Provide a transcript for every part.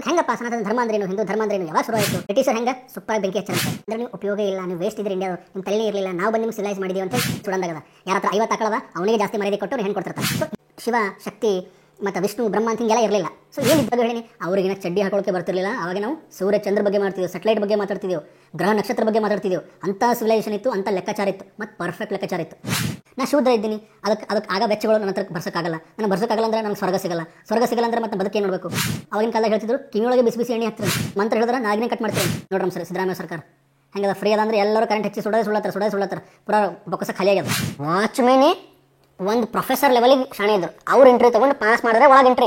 ಹೆಂಗಪ್ಪ ಸನಾತನ ಧರ್ಮ ಅಂದ್ರೇನು, ಹಿಂದೂ ಧರ್ಮ ಅಂದ್ರೇನು, ಯಾವಾಗ ಶುರು ಆಯಿತು, ಬ್ರಿಟಿಷರ್ ಹೆಂಗೆ ಸೂಪರ್ ಬೆಂಕಿ ಹಚ್ಚಂತ ಅಂದ್ರೆ ನೀವು ಉಪಯೋಗ ಇಲ್ಲ, ನೀವು ವೇಸ್ಟ್ ಇದ್ರೆ ಇಂಡಿಯಾ ನಿಮ್ಮ ತಲೆ ಇರಲಿಲ್ಲ, ನಾವು ಬಂದು ನಿಮ್ಗೆ ಸಿಲೈಸ್ ಮಾಡಿದೀವಿ ಅಂತ ಸುಡಂದಾಗದ. ಯಾರ ಹತ್ರ 50 ಆಕಳವ ಅವನಿಗೆ ಜಾಸ್ತಿ ಮರ್ಯಾದೆ ಕೊಟ್ಟು ಹೆಣ್ಣು ಕೊಡ್ತಿರ್ತಾರೆ. ಸೊ ಶಿವ ಶಕ್ತಿ ಮತ್ತು ವಿಷ್ಣು ಬ್ರಹ್ಮ ಅಂತ ಹಿಂಗೆಲ್ಲ ಇರಲಿಲ್ಲ. ಸೊ ಏನಿದ್ದು ಹೇಳಿ, ಅವ್ರಿಗಿನ ಚಡ್ಡಿ ಹಾಕೊಳ್ಳೋಕೆ ಬರ್ತಿರಲಿಲ್ಲ. ಅವಾಗ ನಾವು ಸೂರ್ಯ ಚಂದ್ರ ಬಗ್ಗೆ ಮಾಡ್ತಿದ್ದೆವು, ಸೆಟಲೈಟ್ ಬಗ್ಗೆ ಮಾತಾಡ್ತಿದ್ದೆವು, ಗ್ರಹ ನಕ್ಷತ್ರ ಬಗ್ಗೆ ಮಾತಾಡ್ತಿದ್ದೆವು. ಅಂಥ ಸಿವಿಲೈಸೇಷನ್ ಇತ್ತು, ಅಂಥ ಲೆಕ್ಕಾಚಾರ ಇತ್ತು, ಮತ್ತು ಪರ್ಫೆಕ್ಟ್ ಲೆಕ್ಕಾಚಾರ ಇತ್ತು. ನಾ ಶೂದ್ರ ಇದ್ದೀನಿ, ಅದಕ್ಕೆ ಆಗ ವೆಚ್ಚಗಳು ನನ್ನ ಹತ್ರ ಬರ್ಸೋಕ್ಕಾಗಲ್ಲ. ನನಗೆ ಬರ್ಸೋಕ್ಕಾಗಲ್ಲ ಅಂದ್ರೆ ನನಗೆ ಸ್ವರ್ಗ ಸಿಗಲ್ಲ ಅಂದ್ರೆ ಮತ್ತೆ ಬದುಕೇನು ನೋಡಬೇಕು. ಅವಾಗಿನ ಕಾಲದಾಗ ಹೇಳ್ತಿದ್ರು ಕಿವಿಯೊಳಗೆ ಬಿಸಿ ಬಿಸಿ ಎಣ್ಣೆ ಹಾಕ್ತಾರೆ, ಮಂತ್ರ ಹೇಳಿದ್ರೆ ನಾಗಿನೇ ಕಟ್ ಮಾಡ್ತಾರೆ. ನೋಡ್ರಮ್ ಸರ್, ಸಿದ್ದರಾಮಯ್ಯ ಸರ್ಕಾರ ಹೆಂಗದ ಫ್ರೀ ಅದ ಅಂದ್ರೆ ಎಲ್ಲರೂ ಕರೆಂಟ್ ಹಚ್ಚಿ ಸುಳ್ಳತ್ತಾರೆ ಪೂರ ಬೊಕ್ಕಸ ಖಾಲಿ ಆಗ್ಯದ. ವಾಚ್ಮೇನೆ ಒಂದು ಪ್ರೊಫೆಸರ್ ಲೆವೆಲಿಗೆ ಶಾಣೆ ಇದ್ರು, ಅವ್ರು ಎಂಟ್ರಿ ತೊಗೊಂಡು ಪಾಸ್ ಮಾಡಿದ್ರೆ ಒಳಗೆ ಎಂಟ್ರಿ.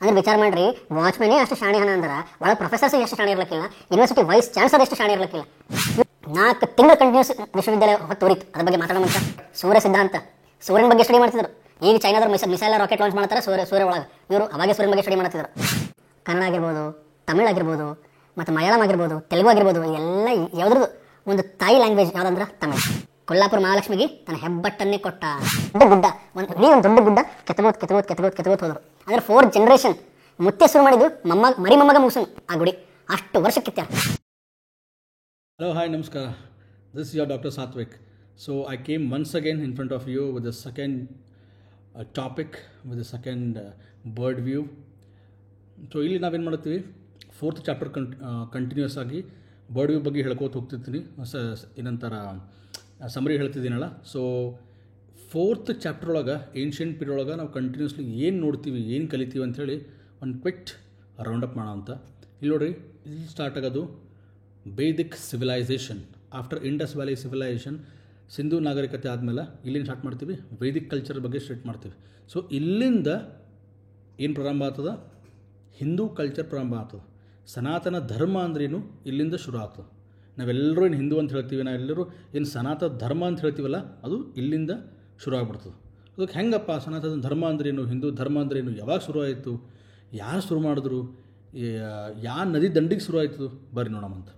ಅಂದ್ರೆ ವಿಚಾರ ಮಾಡ್ರಿ, ವಾಚ್ಮೇನೇ ಅಷ್ಟು ಶಾಣೆ ಹಣ ಅಂದ್ರೆ ಒಳಗೆ ಪ್ರೊಫೆಸರ್ಸ್ ಎಷ್ಟು ಶಾಣೆ ಇರಲಿಕ್ಕಿಲ್ಲ, ಯೂನಿವರ್ಸಿಟಿ ವೈಸ್ ಚಾನ್ಸಲರ್ ಎಷ್ಟು ಶಾಣೆ ಇರಲಿಕ್ಕಿಲ್ಲ. 4 ತಿಂಗಳು ಕಂಟಿನ್ಯೂಸ್ ವಿಶ್ವವಿದ್ಯಾಲಯ ಹೊತ್ತುರಿತು. ಅದ್ರ ಬಗ್ಗೆ ಮಾತಾಡೋಣ. ಸೂರ್ಯ ಸಿದ್ಧಾಂತ, ಸೂರ್ಯನ ಬಗ್ಗೆ ಸ್ಟಡಿ ಮಾಡ್ತಿದ್ರು. ಈಗ ಚೈನಾದವ್ರು ಮಿಸೈಲ್ ರಾಕೆಟ್ ಲಾಂಚ್ ಮಾಡ್ತಾರೆ ಸೂರ್ಯ ಒಳಗೆ, ಇವರು ಅವಾಗೆ ಸೂರ್ಯನ ಬಗ್ಗೆ ಸ್ಟಡಿ ಮಾಡ್ತಿದ್ರು. ಕನ್ನಡ ಆಗಿರ್ಬೋದು, ತಮಿಳ್ ಆಗಿರ್ಬೋದು, ಮತ್ತು ಮಲಯಾಳಂ ಆಗಿರ್ಬೋದು, ತೆಲುಗು ಆಗಿರ್ಬೋದು, ಎಲ್ಲ ಯಾವುದ್ರದ್ದು ಒಂದು ತಾಯಿ ಲ್ಯಾಂಗ್ವೇಜ್ ಯಾವುದಂದ್ರೆ ತಮಿಳ್. ಕೊಲ್ಲಾಪುರ ಮಹಾಲಕ್ಷ್ಮಿಗೆ ತನ್ನ ಹೆಬ್ಬಟ್ಟನ್ನೇ ಕೊಟ್ಟ ಗುಡ್ಡ, ಒಂದು ದೊಡ್ಡ ಗುಡ್ಡ ಕೆತ್ತಬೋತ್ ಹೋದರು. ಅಂದ್ರೆ 4 ಜನರೇಷನ್ ಮುತ್ತೆ ಶುರು ಮಾಡಿದ್ದು ಮರಿ ಮೊಮ್ಮಗ ಮುಗಿಸೋನು ಆ ಗುಡಿ, ಅಷ್ಟು ವರ್ಷ ಕಿತ್ಯಾರ. Hello, hi, namaskar. This is your Dr. Satvik. So I came once again in front of you with the second topic, with the second bird view. So ಇಲ್ಲಿ ನಾವೇನು ಮಾಡ್ತೀವಿ, 4th ಚಾಪ್ಟರ್ ಕಂಟಿನ್ಯೂಸ್ ಆಗಿ ಬರ್ಡ್ ವ್ಯೂ ಬಗ್ಗೆ ಹೇಳ್ಕೋತ ಹೋಗ್ತಿರ್ತೀನಿ, ಏನಂತಾರ summary ಹೇಳ್ತಿದ್ದೀನಲ್ಲ. So 4th chapter ಒಳಗೆ ancient period ಒಳಗೆ ನಾವು continuously ಏನು ನೋಡ್ತೀವಿ, ಏನು ಕಲಿತೀವಿ ಅಂಥೇಳಿ ಒಂದು ಕ್ವಿಟ್ ರೌಂಡಪ್ ಮಾಡೋಣ ಅಂತ. ಇಲ್ಲಿ ನೋಡ್ರಿ, ಇಲ್ಲಿ ಸ್ಟಾರ್ಟ್ ಆಗೋದು Vedic civilisation. After Indus valley civilisation, Sindhu ನಾಗರಿಕತೆ ಆದಮೇಲೆ ಇಲ್ಲಿಂದ ಸ್ಟಾರ್ಟ್ ಮಾಡ್ತೀವಿ, ವೇದಿಕ್ ಕಲ್ಚರ್ ಬಗ್ಗೆ ಸ್ಟಾರ್ಟ್ ಮಾಡ್ತೀವಿ. ಸೊ ಇಲ್ಲಿಂದ ಏನು ಪ್ರಾರಂಭ ಆಗ್ತದೆ, ಹಿಂದೂ ಕಲ್ಚರ್ ಪ್ರಾರಂಭ ಆಗ್ತದೆ. ಸನಾತನ ಧರ್ಮ ಅಂದ್ರೇನು ಇಲ್ಲಿಂದ ಶುರು ಆಗ್ತದೆ. ನಾವೆಲ್ಲರೂ ಏನು ಹಿಂದೂ ಅಂತ ಹೇಳ್ತೀವಿ, ನಾವೆಲ್ಲರೂ ಏನು ಸನಾತನ ಧರ್ಮ ಅಂತ ಹೇಳ್ತೀವಲ್ಲ, ಅದು ಇಲ್ಲಿಂದ ಶುರು ಆಗ್ಬಿಡ್ತದೆ. ಅದಕ್ಕೆ ಹೆಂಗಪ್ಪ ಸನಾತನ ಧರ್ಮ ಅಂದ್ರೇನು, ಹಿಂದೂ ಧರ್ಮ ಅಂದ್ರೇನು, ಯಾವಾಗ ಶುರು ಆಯಿತು, ಯಾರು ಶುರು ಮಾಡಿದ್ರು, ಯಾವ ನದಿ ದಂಡಿಗೆ ಶುರು ಆಯಿತು, ಬರ್ರಿ ನೋಡೋಣಂತ.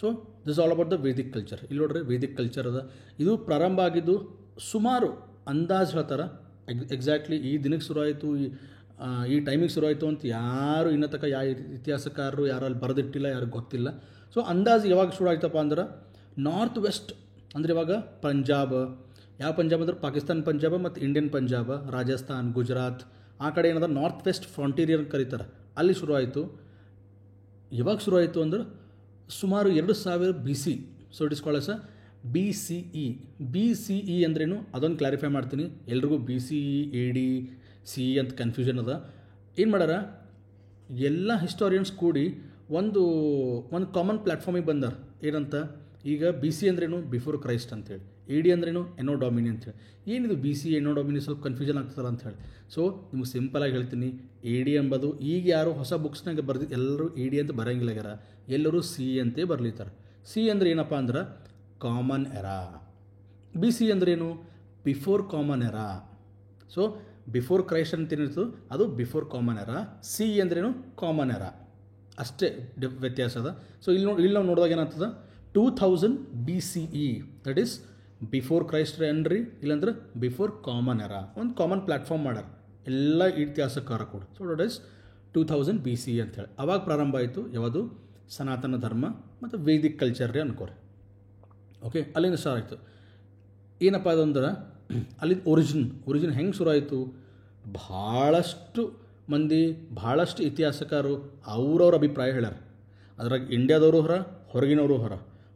So this all about the Vedic culture. ಇಲ್ಲಿ ನೋಡ್ರಿ, ವೇದಿಕ್ ಕಲ್ಚರ್ ಅದ. ಇದು ಪ್ರಾರಂಭ ಆಗಿದ್ದು ಸುಮಾರು ಅಂದಾಜು ಹೇಳ್ತಾರೆ, ಎಕ್ಸಾಕ್ಟ್ಲಿ ಈ ದಿನಕ್ಕೆ ಶುರು ಆಯಿತು, ಈ ಟೈಮಿಗೆ ಶುರು ಆಯಿತು ಅಂತ ಯಾರು ಇನ್ನೂ ತನಕ ಯಾವ ಇತಿಹಾಸಕಾರರು ಯಾರು ಅಲ್ಲಿ ಬರೆದಿಟ್ಟಿಲ್ಲ, ಯಾರಿಗೆ ಗೊತ್ತಿಲ್ಲ. ಸೊ ಅಂದಾಜು ಯಾವಾಗ ಶುರು ಆಯ್ತಪ್ಪ ಅಂದ್ರೆ ನಾರ್ತ್ ವೆಸ್ಟ್, ಅಂದರೆ ಇವಾಗ ಪಂಜಾಬ್, ಯಾವ ಪಂಜಾಬ್ ಅಂದ್ರೆ ಪಾಕಿಸ್ತಾನ ಪಂಜಾಬ್ ಮತ್ತು ಇಂಡಿಯನ್ ಪಂಜಾಬ್, ರಾಜಸ್ಥಾನ್, ಗುಜರಾತ್, ಆ ಕಡೆ ಏನದ ನಾರ್ತ್ ವೆಸ್ಟ್ ಫ್ರಾಂಟೀರಿಯರ್ ಕರೀತಾರೆ, ಅಲ್ಲಿ ಶುರು ಆಯಿತು. ಯಾವಾಗ ಶುರು ಆಯಿತು ಅಂದ್ರೆ ಸುಮಾರು 2000 BC. So it is called as BCE. BCE ಅಂದ್ರೇನು ಅದೊಂದು ಕ್ಲಾರಿಫೈ ಮಾಡ್ತೀನಿ. ಎಲ್ರಿಗೂ BCE AD CE ಅಂತ ಕನ್ಫ್ಯೂಷನ್ ಅದ. ಏನು ಮಾಡ್ಯಾರ, ಎಲ್ಲ ಹಿಸ್ಟೋರಿಯನ್ಸ್ ಕೂಡಿ ಒಂದು ಕಾಮನ್ ಪ್ಲ್ಯಾಟ್ಫಾರ್ಮಿಗೆ ಬಂದಾರ. ಏನಂತ, ಈಗ BC ಅಂದ್ರೇನು ಬಿಫೋರ್ ಕ್ರೈಸ್ಟ್ ಅಂತೇಳಿ, AD ಅಂದ್ರೇನು ಎನೋ ಡಾಮಿನಿ ಅಂತೇಳಿ. ಏನಿದು BC ಎನೋ ಡಾಮಿನಿ, ಸ್ವಲ್ಪ ಕನ್ಫ್ಯೂಷನ್ ಆಗ್ತದಲ್ಲ ಅಂಥೇಳಿ. ಸೊ ನಿಮ್ಗೆ ಸಿಂಪಲಾಗಿ ಹೇಳ್ತೀನಿ, AD ಎಂಬುದು ಈಗ ಯಾರು ಹೊಸ ಬುಕ್ಸ್ನಾಗ ಬರ್ದಿದ್ದು ಎಲ್ಲರೂ AD ಅಂತ ಬರೋಂಗಿಲ್ಲ ಆಗ್ಯಾರ, ಎಲ್ಲರೂ CE ಅಂತೇ ಬರ್ಲಿತಾರೆ. CE ಅಂದ್ರೆ ಏನಪ್ಪ ಅಂದ್ರೆ ಕಾಮನ್ ಎರಾ. BC ಅಂದ್ರೇನು before common era. So before Christ ಅಂತ ಏನಿರ್ತದೆ ಅದು ಬಿಫೋರ್ ಕಾಮನ್ ಎರಾ. CE ಅಂದ್ರೇನು ಕಾಮನ್ ಎರಾ, ಅಷ್ಟೇ ವ್ಯತ್ಯಾಸ ಅದ. ಸೊ ಇಲ್ಲಿ ನಾವು ನೋಡಿದಾಗ ಏನಾಗ್ತದೆ, 2000 BCE, that is before Christ ಏನ್ರಿ, ಇಲ್ಲಾಂದ್ರೆ ಬಿಫೋರ್ ಕಾಮನ್ ಎರಾ. ಒಂದು ಕಾಮನ್ ಪ್ಲ್ಯಾಟ್ಫಾರ್ಮ್ ಮಾಡ್ಯಾರ ಎಲ್ಲ ಇತಿಹಾಸಕಾರ ಕೂಡ. ಸೊ ದಟ್ ಈಸ್ 2000 BCE ಅಂಥೇಳಿ ಅವಾಗ ಪ್ರಾರಂಭ ಆಯಿತು. ಯಾವುದು, ಸನಾತನ ಧರ್ಮ ಮತ್ತು ವೇದಿಕ್ ಕಲ್ಚರ್ ರೀ ಅನ್ಕೋರಿ. ಓಕೆ, ಅಲ್ಲಿಂದ ಸ್ಟಾರ್ಟ್ ಆಯಿತು. ಏನಪ್ಪ ಅದಂದ್ರೆ ಅಲ್ಲಿ ಒರಿಜಿನ್ ಹೆಂಗೆ ಶುರು ಆಯಿತು, ಭಾಳಷ್ಟು ಮಂದಿ, ಭಾಳಷ್ಟು ಇತಿಹಾಸಕಾರರು ಅವ್ರವ್ರ ಅಭಿಪ್ರಾಯ ಹೇಳ್ಯಾರ. ಅದ್ರಾಗ ಇಂಡಿಯಾದವರು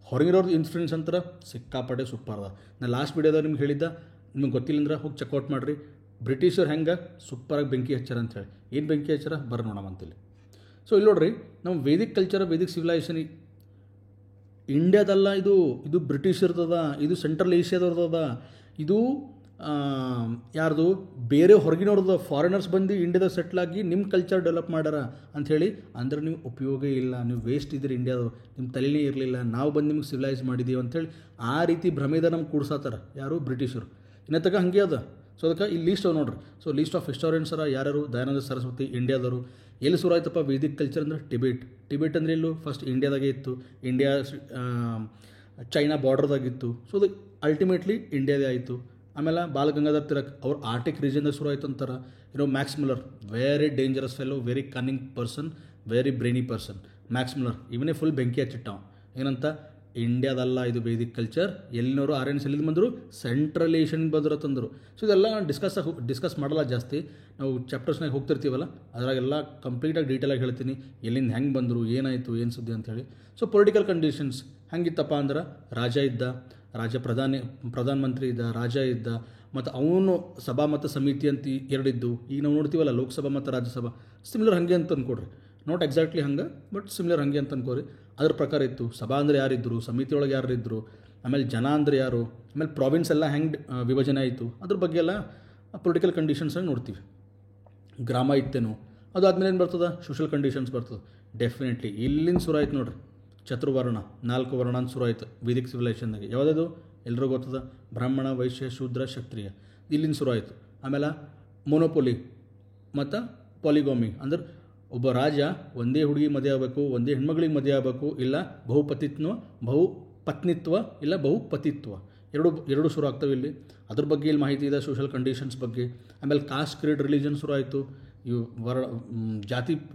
ಹೊರಗಿನವ್ರದ್ದು ಇನ್ಫ್ಲೂಯೆನ್ಸ್ ಅಂತಾರೆ ಸಿಕ್ಕಾಪಟ್ಟೆ ಸೂಪರ್ ಅದ. ನಾನು ಲಾಸ್ಟ್ ವೀಡಿಯೋದಾಗ ನಿಮ್ಗೆ ಹೇಳಿದ್ದ, ನಿಮ್ಗೆ ಗೊತ್ತಿಲ್ಲ ಅಂದ್ರೆ ಹೋಗಿ ಚೆಕ್ಔಟ್ ಮಾಡಿರಿ. ಬ್ರಿಟಿಷರು ಹೆಂಗೆ ಸೂಪರಾಗಿ ಬೆಂಕಿ ಹಚ್ಚಾರ ಅಂಥೇಳಿ. ಏನು ಬೆಂಕಿ ಹಚ್ಚಾರ ಬರ್ರಿ ನೋಡೋಣಂತೇಳಿ. ಸೊ ಇಲ್ಲಿ ನೋಡ್ರಿ, ನಮ್ಮ ವೇದಿಕ್ ಕಲ್ಚರ್, ವೇದಿಕ್ ಸಿವಿಲೈಸೇಷನ್ ಇಂಡಿಯಾದಲ್ಲ, ಇದು ಬ್ರಿಟಿಷರ್ದದ, ಇದು ಸೆಂಟ್ರಲ್ ಏಷ್ಯಾದವ್ರದದ, ಇದು ಯಾರ್ದು ಬೇರೆ ಹೊರಗಿನವ್ರದ್ದು ಫಾರಿನರ್ಸ್ ಬಂದು ಇಂಡಿಯಾದಾಗ ಸೆಟ್ಲಾಗಿ ನಿಮ್ಮ ಕಲ್ಚರ್ ಡೆವಲಪ್ ಮಾಡ್ಯಾರ ಅಂಥೇಳಿ. ಅಂದ್ರೆ ನೀವು ಉಪಯೋಗ ಇಲ್ಲ, ನೀವು ವೇಸ್ಟ್ ಇದ್ದೀರಿ, ಇಂಡಿಯಾದವ್ರು ನಿಮ್ಮ ತಲೆನೇ ಇರಲಿಲ್ಲ, ನಾವು ಬಂದು ನಿಮ್ಗೆ ಸಿವಿಲೈಸ್ ಮಾಡಿದ್ದೀವಿ ಅಂಥೇಳಿ ಆ ರೀತಿ ಭ್ರಮೆದ ನಮ್ಗೆ ಕೂಡ್ಸಾತಾರ ಯಾರು, ಬ್ರಿಟಿಷರು. ಇನ್ನತ್ತಕ ಹಂಗೆ ಅದ. ಸೊ ಅದಕ್ಕೆ ಇಲ್ಲಿ ಲೀಸ್ಟ್ ಅವ ನೋಡ್ರಿ. ಸೊ ಲೀಸ್ಟ್ ಆಫ್ ಹಿಸ್ಟೋರಿಯನ್ಸ್ ಅರ ಯಾರು, ದಯಾನಂದ ಸರಸ್ವತಿ, ಇಂಡಿಯಾದವರು. ಎಲ್ಲಿ ಶುರು ಆಯ್ತಪ್ಪ ವೇದಿಕ್ ಕಲ್ಚರ್ ಅಂದ್ರೆ ಟಿಬೇಟ್ ಅಂದರೆ ಎಲ್ಲೂ ಫಸ್ಟ್ ಇಂಡಿಯಾದಾಗೆ ಇತ್ತು, ಇಂಡಿಯಾ ಚೈನಾ ಬಾರ್ಡರ್ದಾಗಿತ್ತು. ಸೊ ಅದು ಅಲ್ಟಿಮೇಟ್ಲಿ ಇಂಡಿಯಾದೇ ಆಯಿತು. ಆಮೇಲೆ ಬಾಲ ಗಂಗಾಧರ್ ತಿಲಕ್ ಅವ್ರು ಆರ್ಟಿಕ್ ರೀಜನ್ದಾಗ ಶುರು ಆಯ್ತು ಅಂತಾರೆ. Max Miller, very dangerous fellow, very ಕನ್ನಿಂಗ್ person, very brainy person. Max Miller ಇವನೇ ಫುಲ್ ಬೆಂಕಿ ಹಚ್ಚಿಟ್ಟವ. ಏನಂತ, ಇಂಡಿಯಾದಲ್ಲ ಇದು ವೇದಿಕ್ ಕಲ್ಚರ್, ಎಲ್ಲಿನವರು ಆರ್ಯನ್ಸ್ ಎಲ್ಲಿಂದ ಬಂದರು, ಸೆಂಟ್ರಲ್ ಏಷ್ಯನ್ ಬಂದರು ತಂದರು. ಸೊ ಇದೆಲ್ಲ ಡಿಸ್ಕಸ್ ಮಾಡಲ್ಲ ಜಾಸ್ತಿ, ನಾವು ಚಾಪ್ಟರ್ಸ್ನಾಗ ಹೋಗ್ತಿರ್ತೀವಲ್ಲ ಅದ್ರಾಗೆಲ್ಲ ಕಂಪ್ಲೀಟಾಗಿ ಡೀಟೇಲಾಗಿ ಹೇಳ್ತೀನಿ, ಎಲ್ಲಿಂದ ಹೆಂಗೆ ಬಂದರು, ಏನಾಯಿತು, ಏನು ಸುದ್ದಿ ಅಂಥೇಳಿ. ಸೊ ಪೊಲಿಟಿಕಲ್ ಕಂಡೀಷನ್ಸ್ ಹೆಂಗಿತ್ತಪ್ಪ ಅಂದ್ರೆ, ಪ್ರಧಾನಮಂತ್ರಿ ಇದ್ದ, ರಾಜ ಇದ್ದ, ಮತ್ತು ಅವನು ಸಭಾ ಮತ್ತು ಸಮಿತಿ ಅಂತ ಎರಡಿದ್ದು. ಈಗ ನಾವು ನೋಡ್ತೀವಲ್ಲ ಲೋಕಸಭಾ ಮತ್ತು ರಾಜ್ಯಸಭಾ, ಸಿಮಿಲರ್ ಹಾಗೆ ಅಂತ ಅಂದ್ಕೊಡ್ರಿ, ನಾಟ್ ಎಕ್ಸಾಕ್ಟ್ಲಿ ಹಂಗೆ ಬಟ್ ಸಿಮಿಲರ್ ಹಾಗೆ ಅಂತ ಅಂದ್ಕೋರಿ. ಅದ್ರ ಪ್ರಕಾರ ಇತ್ತು. ಸಭಾ ಅಂದರೆ ಯಾರಿದ್ದರು, ಸಮಿತಿ ಒಳಗೆ ಯಾರಿದ್ದರು, ಆಮೇಲೆ ಜನ ಅಂದರೆ ಯಾರು, ಆಮೇಲೆ ಪ್ರಾವಿನ್ಸ್ ಎಲ್ಲ ಹೆಂಗೆ ವಿಭಜನೆ ಆಯಿತು, ಅದ್ರ ಬಗ್ಗೆ ಎಲ್ಲ ಪೊಲಿಟಿಕಲ್ ಕಂಡೀಷನ್ಸಾಗಿ ನೋಡ್ತೀವಿ. ಗ್ರಾಮ ಇತ್ತೇನು, ಅದು ಆದಮೇಲೆ ಏನು ಬರ್ತದೆ, ಸೋಷಲ್ ಕಂಡೀಷನ್ಸ್ ಬರ್ತದೆ. ಡೆಫಿನೆಟ್ಲಿ ಇಲ್ಲಿಂದ ಶುರು ಆಯ್ತು ನೋಡ್ರಿ, ಚತುರ್ವರ್ಣ 4 ವರ್ಣ ಅಂತ ಶುರು ಆಯ್ತು ವೇದಿಕ್ ಸಿವಿಲೈಸೇಷನ್ದಾಗೆ. ಯಾವುದದು ಎಲ್ಲರೂ ಗೊತ್ತದ, ಬ್ರಾಹ್ಮಣ, ವೈಶ್ಯ, ಶೂದ್ರ, ಕ್ಷತ್ರಿಯ, ಇಲ್ಲಿಂದ ಶುರು ಆಯಿತು. ಆಮೇಲೆ ಮೊನೋಪೊಲಿ ಮತ್ತು ಪಾಲಿಗೋಮಿ, ಅಂದ್ರೆ ಒಬ್ಬ ರಾಜ ಒಂದೇ ಹುಡುಗಿ ಮದುವೆ ಆಗಬೇಕು, ಒಂದೇ ಹೆಣ್ಮಗಳಿಗೆ ಮದುವೆ ಆಗಬೇಕು, ಇಲ್ಲ ಬಹುಪತ್ನಿತ್ವ ಇಲ್ಲ ಬಹುಪತಿತ್ವ, ಎರಡು ಶುರು ಆಗ್ತವೆ ಇಲ್ಲಿ. ಅದ್ರ ಬಗ್ಗೆ ಇಲ್ಲಿ ಮಾಹಿತಿ ಇದೆ, ಸೋಷಲ್ ಕಂಡೀಷನ್ಸ್ ಬಗ್ಗೆ. ಆಮೇಲೆ ಕಾಸ್ಟ್, ಕ್ರೀಡ್, ರಿಲಿಜನ್ ಶುರು ಆಯಿತು. ಇವು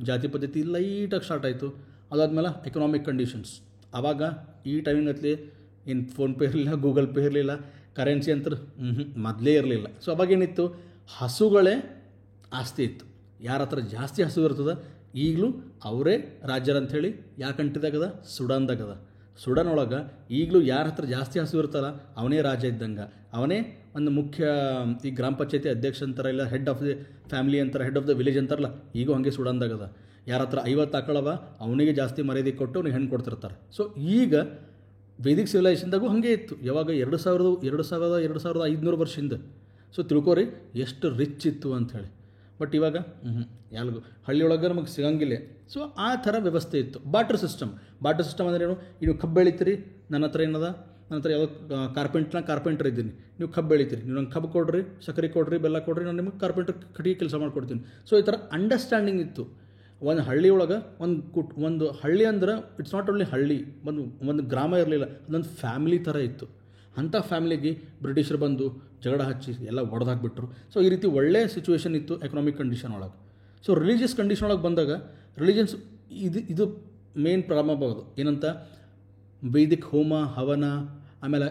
ಜಾತಿ ಪದ್ಧತಿ ಲೈಟಾಗಿ ಸ್ಟಾರ್ಟ್ ಆಯಿತು. ಅದಾದಮೇಲೆ ಎಕನಾಮಿಕ್ ಕಂಡೀಷನ್ಸ್. ಆವಾಗ ಈ ಟೈಮಿಂಗತ್ಲಿ ಏನು ಫೋನ್ಪೇ ಇರಲಿಲ್ಲ, ಗೂಗಲ್ ಪೇ ಇರಲಿಲ್ಲ, ಕರೆನ್ಸಿ ಅಂತ ಮೊದಲೇ ಇರಲಿಲ್ಲ. ಸೊ ಅವಾಗೇನಿತ್ತು, ಹಸುಗಳೇ ಆಸ್ತಿ ಇತ್ತು. ಯಾರ ಹತ್ರ ಜಾಸ್ತಿ ಹಸು ಇರ್ತದೆ, ಈಗಲೂ ಅವರೇ ರಾಜ್ಯರ ಅಂಥೇಳಿ ಯಾವ ಕಂಟ್ರಿದಾಗದ, ಸುಡಾನ್ದಾಗದ. ಸುಡಾನ್ ಒಳಗೆ ಈಗಲೂ ಯಾರ ಹತ್ರ ಜಾಸ್ತಿ ಹಸು ಇರ್ತಲ್ಲ ಅವನೇ ರಾಜ ಇದ್ದಂಗೆ, ಅವನೇ ಒಂದು ಮುಖ್ಯ ಈ ಗ್ರಾಮ ಪಂಚಾಯತಿ ಅಧ್ಯಕ್ಷ ಅಂತಾರೆ, ಇಲ್ಲ ಹೆಡ್ ಆಫ್ ದಿ ಫ್ಯಾಮಿಲಿ ಅಂತಾರೆ, ಹೆಡ್ ಆಫ್ ದ ವಿಲೇಜ್ ಅಂತಾರಲ್ಲ, ಈಗೂ ಹಾಗೆ ಸುಡಾನ್ದಾಗದ. ಯಾರ ಹತ್ರ 50 ಆಕಳವ ಅವನಿಗೆ ಜಾಸ್ತಿ ಮರ್ಯಾದೆ ಕೊಟ್ಟು ಅವ್ನಿಗೆ ಹೆಣ್ಣು ಕೊಡ್ತಿರ್ತಾರೆ. ಸೊ ಈಗ ವೇದಿಕ್ ಸಿವಿಲೈಸೇಷನ್ದಾಗೂ ಹಾಗೆ ಇತ್ತು. ಯಾವಾಗ 2500 ವರ್ಷದಿಂದ. ಸೊ ತಿಳ್ಕೊರಿ ಎಷ್ಟು ರಿಚ್ ಇತ್ತು ಅಂಥೇಳಿ. ಬಟ್ ಇವಾಗ ಯಾರಿಗೂ ಹಳ್ಳಿಯೊಳಗೆ ನಮಗೆ ಸಿಗಂಗಿಲ್ಲ. ಸೊ ಆ ಥರ ವ್ಯವಸ್ಥೆ ಇತ್ತು. ಬಾಟರ್ ಸಿಸ್ಟಮ್ ಅಂದರೆ ಏನು, ನೀವು ಕಬ್ಬು ಬೆಳಿತೀರಿ, ನನ್ನ ಹತ್ರ ಏನದ, ನನ್ನ ಹತ್ರ ಯಾವುದೋ ಕಾರ್ಪೆಂಟ್ರ್ ಇದ್ದೀನಿ, ನೀವು ಕಬ್ಬು ಬೆಳಿತೀರಿ, ನೀವು ನಂಗೆ ಕಬ್ಬು ಕೊಡ್ರಿ, ಸಕ್ಕರೆ ಕೊಡ್ರಿ, ಬೆಲ್ಲ ಕೊಡ್ರಿ, ನಾನು ನಿಮಗೆ ಕಾರ್ಪೆಂಟ್ರ್ ಕಟ್ಟಿಗೆ ಕೆಲಸ ಮಾಡ್ಕೊಡ್ತೀನಿ. ಸೊ ಈ ಥರ ಅಂಡರ್ಸ್ಟ್ಯಾಂಡಿಂಗ್ ಇತ್ತು. ಒಂದು ಹಳ್ಳಿಯೊಳಗೆ ಒಂದು ಹಳ್ಳಿ ಅಂದ್ರೆ ಇಟ್ಸ್ ನಾಟ್ ಓನ್ಲಿ ಹಳ್ಳಿ, ಒಂದು ಗ್ರಾಮ ಇರಲಿಲ್ಲ, ಅದೊಂದು ಫ್ಯಾಮಿಲಿ ಥರ ಇತ್ತು. ಅಂಥ ಫ್ಯಾಮಿಲಿಗೆ ಬ್ರಿಟಿಷರು ಬಂದು ಜಗಳ ಹಚ್ಚಿ ಎಲ್ಲ ಒಡೆದಾಕ್ಬಿಟ್ರು. ಸೊ ಈ ರೀತಿ ಒಳ್ಳೆಯ ಸಿಚುವೇಶನ್ ಇತ್ತು ಎಕನಾಮಿಕ್ ಕಂಡೀಷನ್ ಒಳಗೆ. ಸೊ ರಿಲಿಜಿಯಸ್ ಕಂಡೀಷನ್ ಒಳಗೆ ಬಂದಾಗ ರಿಲಿಜನ್ಸ್ ಇದು ಮೇನ್ ಪ್ರಾರಂಭ ಆಗೋದು. ಏನಂತ, ವೈದಿಕ್ ಹೋಮ ಹವನ, ಆಮೇಲೆ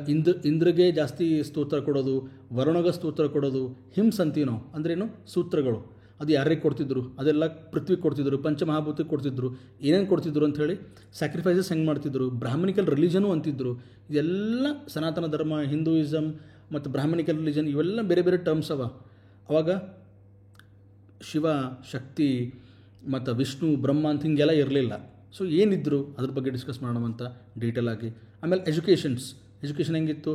ಇಂದ್ರಗೆ ಜಾಸ್ತಿ ಸ್ತೋತ್ರ ಕೊಡೋದು, ವರುಣಗೆ ಸ್ತೋತ್ರ ಕೊಡೋದು, ಹಿಮ್ಸ್ ಅಂತೀವಿ ನಾವು, ಅಂದ್ರೇನು ಸೂತ್ರಗಳು. ಅದು ಯಾರಿಗೆ ಕೊಡ್ತಿದ್ರು, ಅದೆಲ್ಲ ಪೃಥ್ವಿ ಕೊಡ್ತಿದ್ರು, ಪಂಚಮಹಾಭೂತಕ್ಕೆ ಕೊಡ್ತಿದ್ರು, ಏನೇನು ಕೊಡ್ತಿದ್ರು ಅಂಥೇಳಿ, ಸ್ಯಾಕ್ರಿಫೈಸಸ್ ಹೆಂಗೆ ಮಾಡ್ತಿದ್ರು, ಬ್ರಾಹ್ಮಣಿಕಲ್ ರಿಲಿಜನು ಅಂತಿದ್ರು. ಇದೆಲ್ಲ ಸನಾತನ ಧರ್ಮ, ಹಿಂದೂಯಿಸಮ್ ಮತ್ತು ಬ್ರಾಹ್ಮಣಿಕಲ್ ರಿಲಿಜನ್ ಇವೆಲ್ಲ ಬೇರೆ ಬೇರೆ ಟರ್ಮ್ಸ್ ಅವ. ಅವಾಗ ಶಿವ, ಶಕ್ತಿ ಮತ್ತು ವಿಷ್ಣು, ಬ್ರಹ್ಮ ಅಂತ ಹಿಂಗೆಲ್ಲ ಇರಲಿಲ್ಲ. ಸೊ ಏನಿದ್ರು ಅದ್ರ ಬಗ್ಗೆ ಡಿಸ್ಕಸ್ ಮಾಡೋಣ ಅಂತ ಡೀಟೇಲ್ ಆಗಿ. ಆಮೇಲೆ ಎಜುಕೇಷನ್ ಹೆಂಗಿತ್ತು,